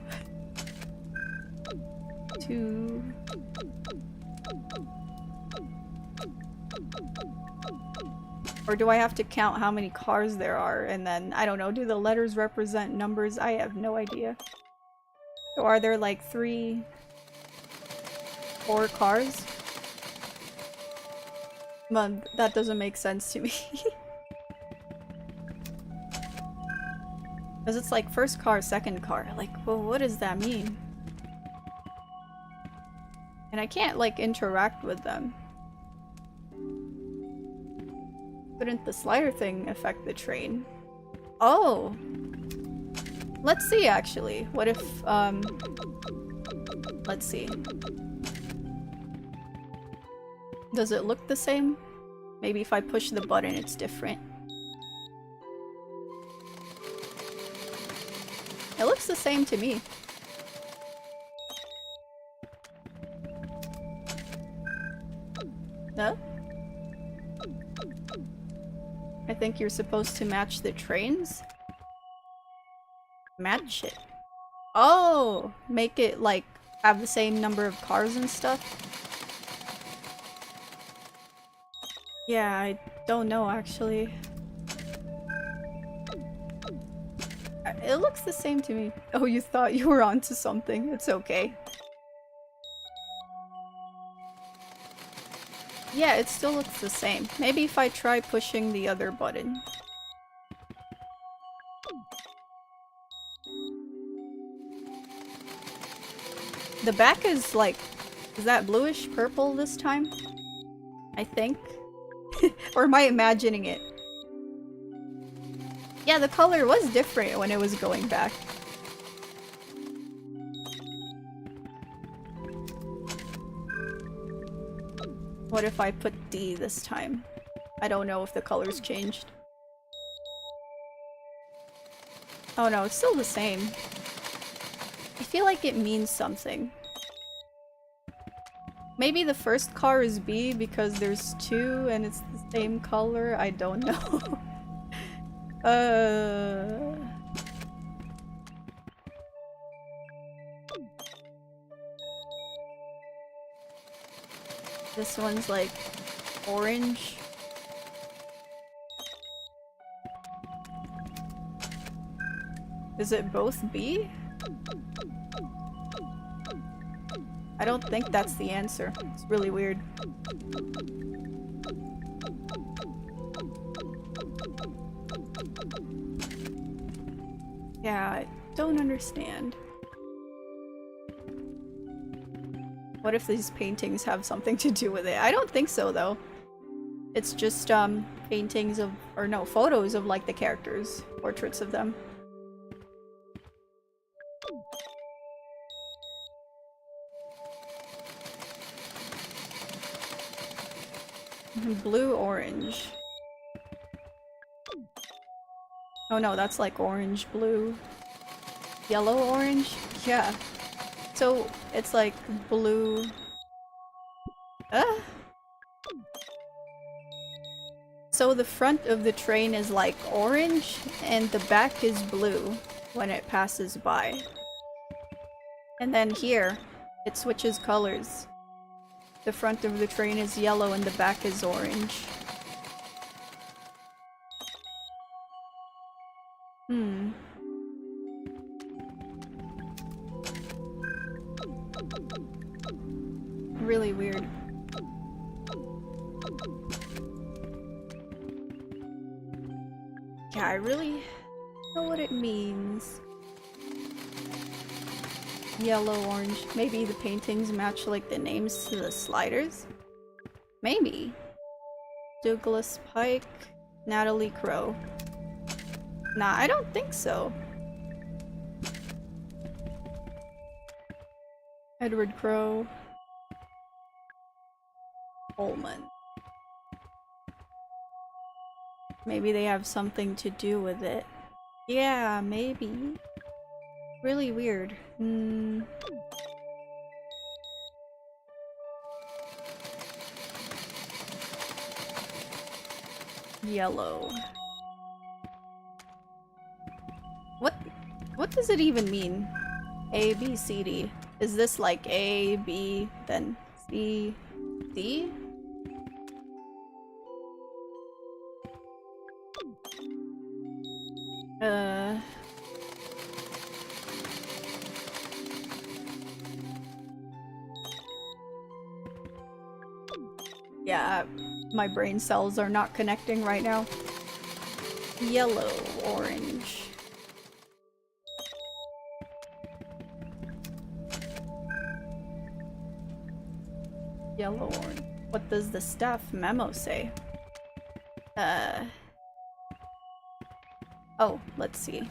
2. Or do I have to count how many cars there are and then, I don't know, do the letters represent numbers? I have no idea. So are there like 3, 4 cars? Man, that doesn't make sense to me. Because it's like first car, second car. Like, well, what does that mean? And I can't like interact with them. Couldn't the slider thing affect the train? Oh! Let's see, actually. What if, let's see. Does it look the same? Maybe if I push the button, it's different. It looks the same to me. No? I think you're supposed to match the trains? Match it. Oh! Make it, like, have the same number of cars and stuff? Yeah, I don't know, actually. It looks the same to me. Oh, you thought you were onto something. It's okay. Yeah, it still looks the same. Maybe if I try pushing the other button. The back is like... Is that bluish purple this time? I think. Or am I imagining it? Yeah, the color was different when it was going back. What if I put D this time? I don't know if the color's changed. Oh no, it's still the same. I feel like it means something. Maybe the first car is B because there's 2 and it's the same color? I don't know. This one's like orange. Is it both B? I don't think that's the answer. It's really weird. Yeah, I don't understand. What if these paintings have something to do with it? I don't think so, though. It's just, paintings of- or no, photos of, like, the characters. Portraits of them. Blue, orange. Oh no, that's like orange, blue. Yellow, orange? Yeah. So, it's like blue... So the front of the train is like orange, and the back is blue when it passes by. And then here, it switches colors. The front of the train is yellow and the back is orange. Really weird. Yeah, I really don't know what it means. Yellow, orange. Maybe the paintings match like the names to the sliders? Maybe. Douglas Pike, Natalie Crow. Nah, I don't think so. Edward Crow. Holman. Maybe they have something to do with it. Yeah, maybe. Really weird. Yellow. What does it even mean? A, B, C, D. Is this like A, B, then C, D? Yeah, my brain cells are not connecting right now. Yellow, orange. Yellow, orange. What does the staff memo say? Oh, let's see.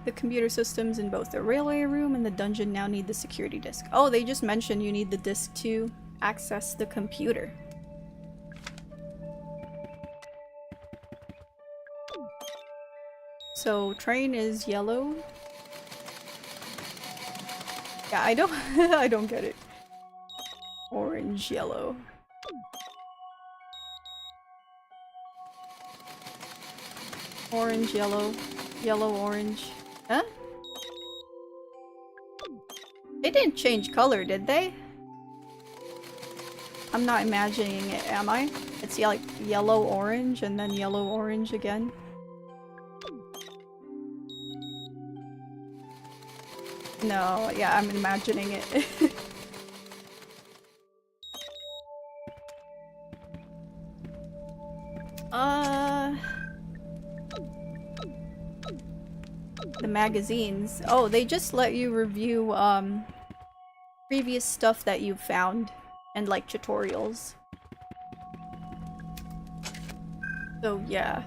The computer systems in both the railway room and the dungeon now need the security disk. Oh, they just mentioned you need the disk to access the computer. So, train is yellow. Yeah, I don't I don't get it. Orange, yellow. Orange, yellow. Yellow, orange. Huh? They didn't change color, did they? I'm not imagining it, am I? It's like yellow, orange, and then yellow, orange again. No, yeah, I'm imagining it. The magazines. Oh, they just let you review, previous stuff that you found and, like, tutorials. So, yeah.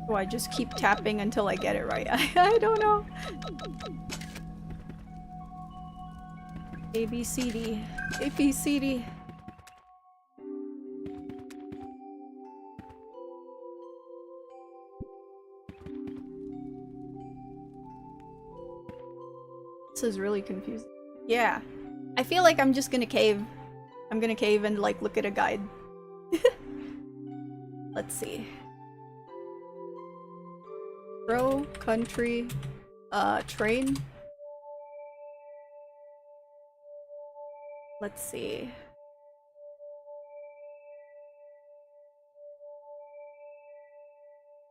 Do I just keep tapping until I get it right? I don't know. A, B, C, D. A, B, C, D. This is really confusing. Yeah. I feel like I'm just gonna cave. I'm gonna cave and, like, look at a guide. Let's see. Pro, country, train. Let's see.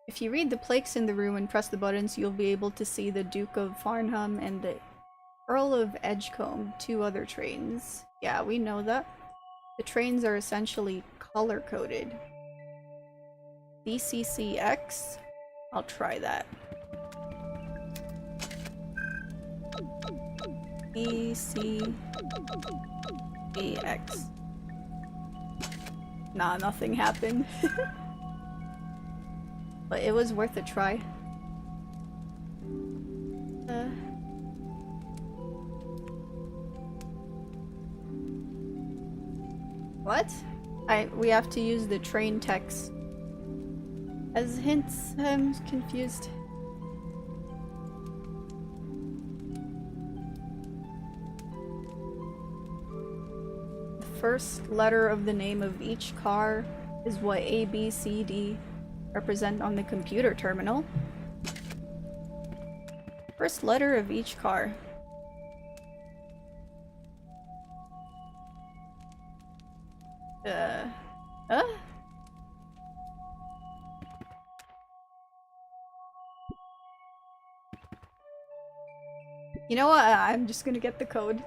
If you read the plaques in the room and press the buttons, you'll be able to see the Duke of Farnham and the Earl of Edgecombe, 2 other trains. Yeah, we know that. The trains are essentially color-coded. DCCX? I'll try that. DCCX. Nah, nothing happened. But it was worth a try. What? We have to use the train text as hints. I'm confused. The first letter of the name of each car is what A, B, C, D represent on the computer terminal. First letter of each car. You know what? I'm just gonna get the code.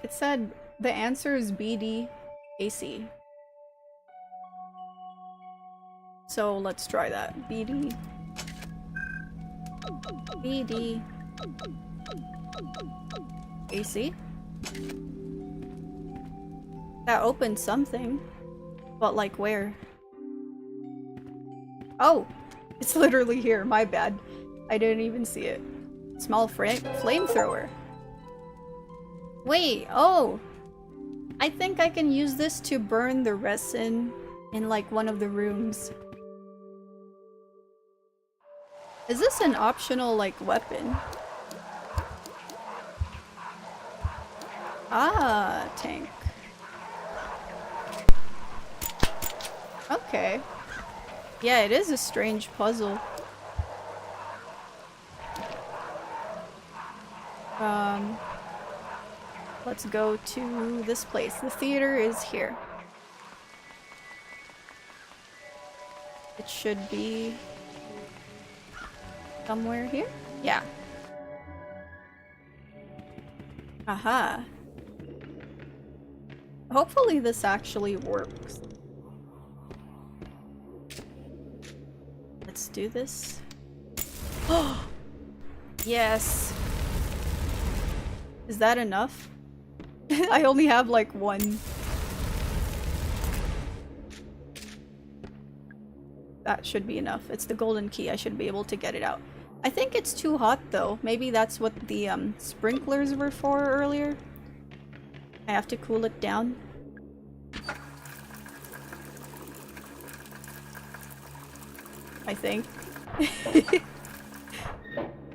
It said the answer is BD-AC. So let's try that. BD. AC? That opened something. But like where? Oh! It's literally here, my bad. I didn't even see it. Small flamethrower. Wait, oh! I think I can use this to burn the resin in like one of the rooms. Is this an optional like weapon? Ah, tank. Okay. Yeah, it is a strange puzzle. Let's go to this place. The theater is here. It should be somewhere here? Yeah. Aha. Hopefully this actually works. Let's do this. Oh! Yes! Is that enough? I only have like one. That should be enough. It's the golden key. I should be able to get it out. I think it's too hot though. Maybe that's what the sprinklers were for earlier. I have to cool it down. I think.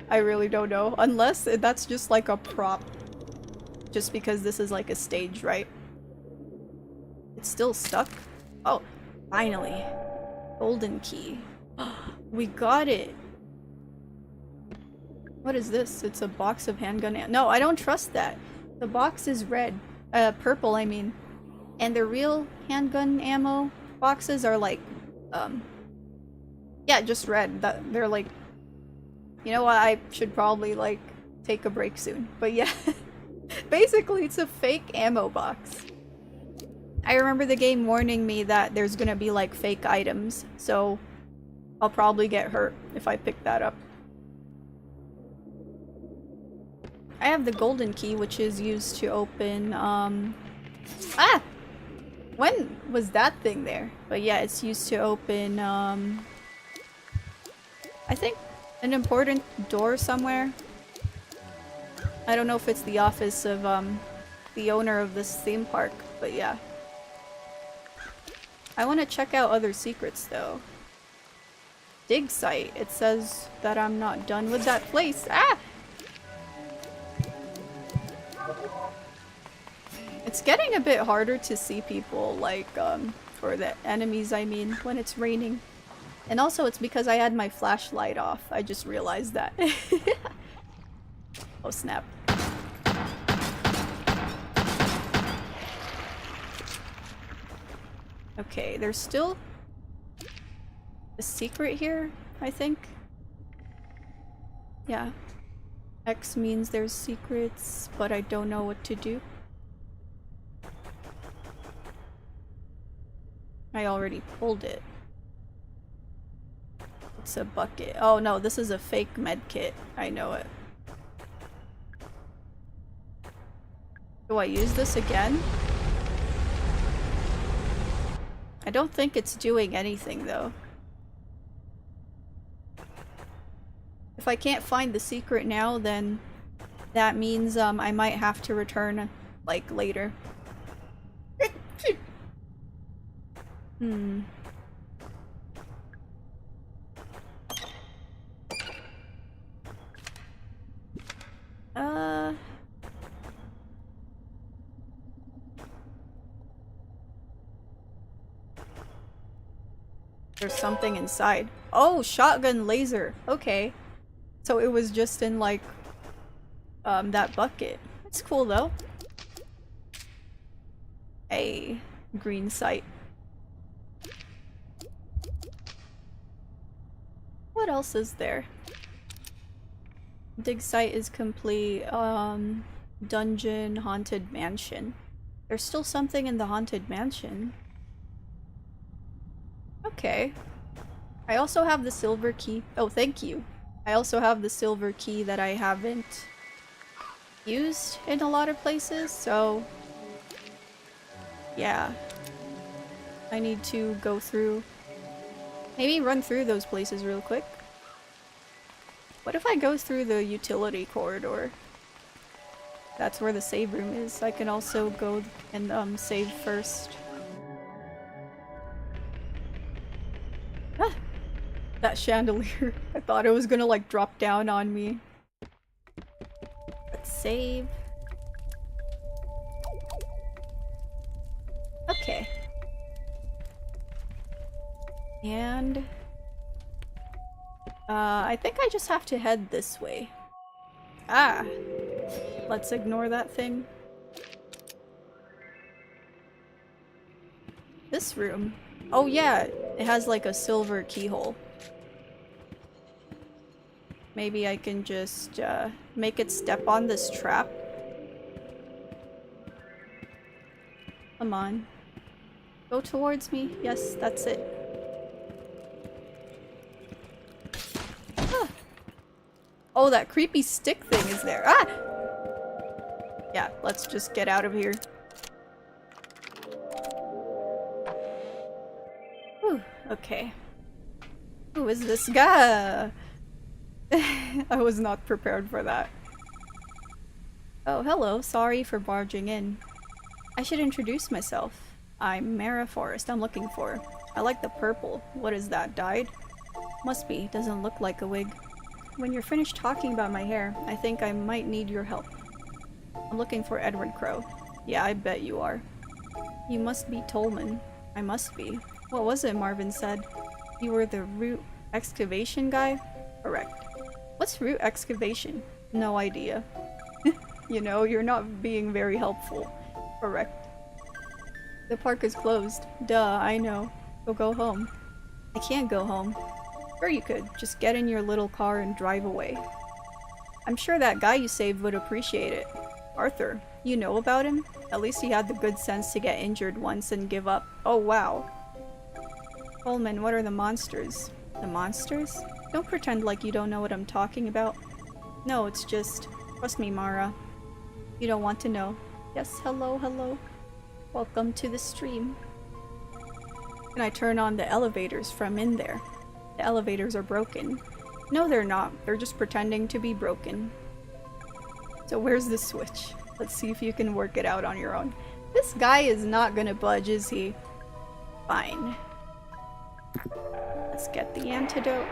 I really don't know. Unless that's just like a prop. Just because this is like a stage, right? It's still stuck? Oh, finally. Golden key. We got it! What is this? It's a box of handgun ammo. No, I don't trust that. The box is red. Purple, I mean. And the real handgun ammo boxes are like, yeah, just red. They're like... You know what? I should probably, like, take a break soon. But yeah. Basically, it's a fake ammo box. I remember the game warning me that there's gonna be, like, fake items. So, I'll probably get hurt if I pick that up. I have the golden key, which is used to open, Ah! When was that thing there? But yeah, it's used to open, I think an important door somewhere. I don't know if it's the office of, the owner of this theme park, but yeah. I want to check out other secrets, though. Dig site. It says that I'm not done with that place. Ah! It's getting a bit harder to see people, like, for the enemies, I mean, when it's raining. And also, it's because I had my flashlight off. I just realized that. Oh, snap. Okay, there's still a secret here, I think. Yeah. X means there's secrets, but I don't know what to do. I already pulled it. It's a bucket. Oh no, this is a fake med kit. I know it. Do I use this again? I don't think it's doing anything though. If I can't find the secret now, then that means I might have to return like later. There's something inside. Oh, shotgun laser. Okay. So it was just in like that bucket. It's cool though. A green sight. What else is there? Dig site is complete. Dungeon, haunted mansion. There's still something in the haunted mansion. Okay. I also have the silver key. Oh, thank you. I also have the silver key that I haven't used in a lot of places, so yeah. I need to go through, maybe run through those places real quick. What if I go through the utility corridor? That's where the save room is. I can also go and save first. Ah! That chandelier. I thought it was gonna like drop down on me. Let's save. Okay. And I think I just have to head this way. Ah! Let's ignore that thing. This room. Oh yeah, it has like a silver keyhole. Maybe I can just make it step on this trap. Come on. Go towards me. Yes, that's it. Ah. Oh, that creepy stick thing is there. Ah! Yeah, let's just get out of here. Whew, okay. Who is this guy? I was not prepared for that. Oh, hello. Sorry for barging in. I should introduce myself. I'm Mara Forrest. I'm looking for. I like the purple. What is that, dyed? Must be. Doesn't look like a wig. When you're finished talking about my hair, I think I might need your help. I'm looking for Edward Crow. Yeah, I bet you are. You must be Tolman. I must be. What was it Marvin said? You were the root excavation guy? Correct. What's root excavation? No idea. You know, you're not being very helpful. Correct. The park is closed. Duh, I know. Go home. I can't go home. Sure you could. Just get in your little car and drive away. I'm sure that guy you saved would appreciate it. Arthur, you know about him? At least he had the good sense to get injured once and give up. Oh wow. Coleman, what are the monsters? The monsters? Don't pretend like you don't know what I'm talking about. No, it's just... Trust me, Mara. You don't want to know. Yes, hello, hello. Welcome to the stream. Can I turn on the elevators from in there? The elevators are broken. No, they're not. They're just pretending to be broken. So where's the switch? Let's see if you can work it out on your own. This guy is not gonna budge, is he? Fine. Let's get the antidote.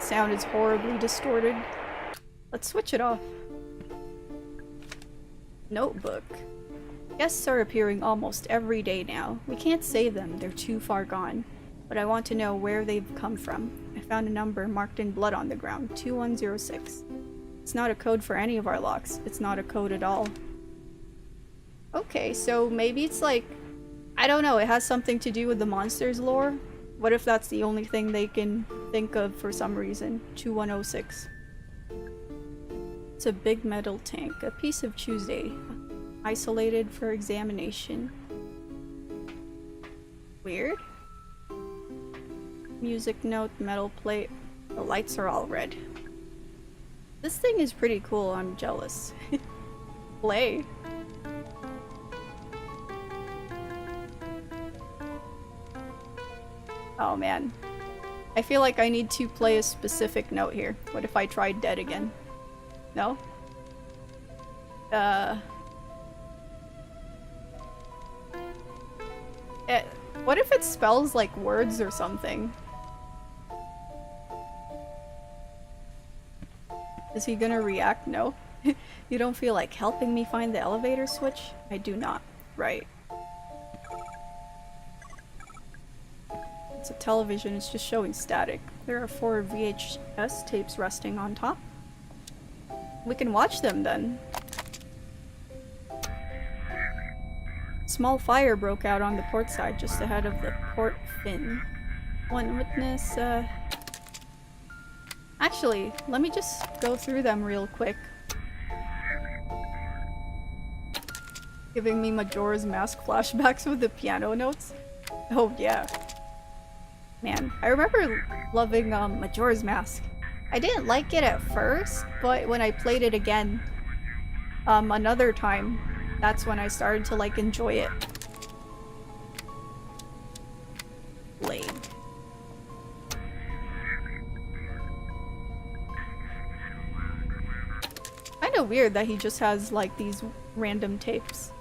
Sound is horribly distorted. Let's switch it off. Notebook. Guests are appearing almost every day now. We can't save them, they're too far gone. But I want to know where they've come from. I found a number marked in blood on the ground, 2106. It's not a code for any of our locks. It's not a code at all. Okay, so maybe it's like... I don't know, it has something to do with the monsters lore? What if that's the only thing they can think of for some reason? 2106. It's a big metal tank, a piece of Tuesday. Isolated for examination. Weird. Music note, metal plate. The lights are all red. This thing is pretty cool, I'm jealous. Play. Oh man. I feel like I need to play a specific note here. What if I tried Dead again? No? What if it spells like words or something? Is he gonna react? No. You don't feel like helping me find the elevator switch? I do not. Right. It's a television, it's just showing static. There are 4 VHS tapes resting on top. We can watch them then. Small fire broke out on the port side just ahead of the port fin. One witness, Actually, let me just go through them real quick. Giving me Majora's Mask flashbacks with the piano notes. Oh yeah. Man, I remember loving Majora's Mask. I didn't like it at first, but when I played it again another time, that's when I started to like enjoy it. Blade. Kinda weird that he just has like these random tapes.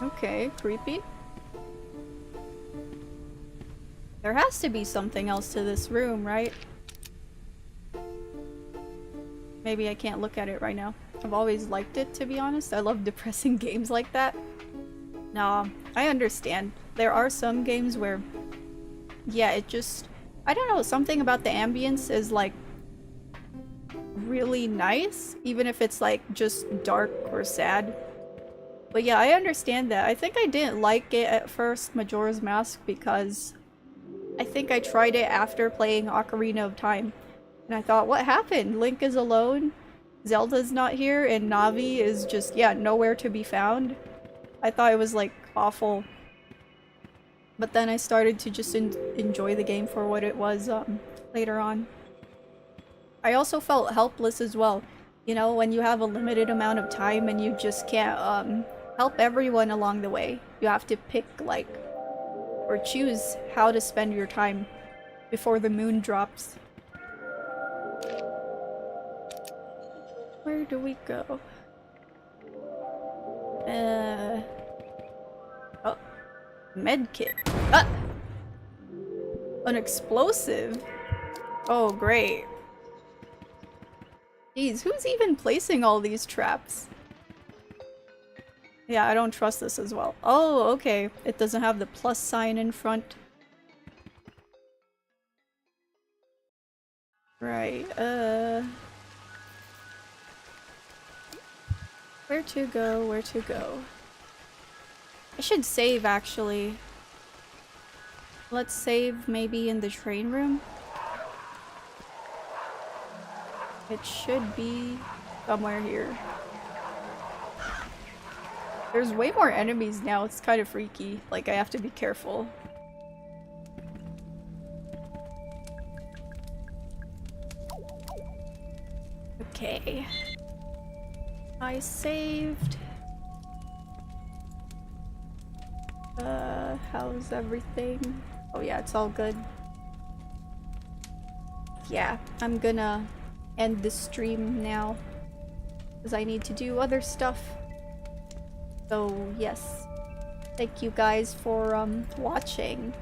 Okay, creepy. There has to be something else to this room, right? Maybe I can't look at it right now. I've always liked it, to be honest. I love depressing games like that. No, I understand. There are some games where, yeah, it just, I don't know, something about the ambience is like really nice, even if it's like just dark or sad. But yeah, I understand that. I think I didn't like it at first, Majora's Mask, because I think I tried it after playing Ocarina of Time. And I thought, what happened? Link is alone, Zelda's not here, and Navi is just, yeah, nowhere to be found. I thought it was like awful. But then I started to just enjoy the game for what it was later on. I also felt helpless as well. You know, when you have a limited amount of time and you just can't help everyone along the way. You have to pick like, or choose how to spend your time before the moon drops. Where do we go? Oh, medkit. Ah! An explosive? Oh, great. Jeez, who's even placing all these traps? Yeah, I don't trust this as well. Oh, okay. It doesn't have the plus sign in front. Right, where to go, where to go? I should save, actually. Let's save maybe in the train room. It should be somewhere here. There's way more enemies now, it's kind of freaky. Like, I have to be careful. Okay. I saved. How's everything? Oh yeah, it's all good. Yeah, I'm gonna end the stream now because I need to do other stuff. So yes, thank you guys for watching.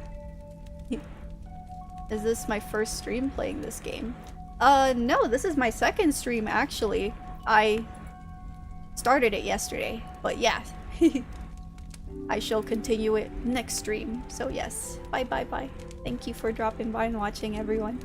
Is this my first stream playing this game? No, this is my second stream actually. I started it yesterday, but yeah. I shall continue it next stream. So yes, bye bye bye. Thank you for dropping by and watching, everyone.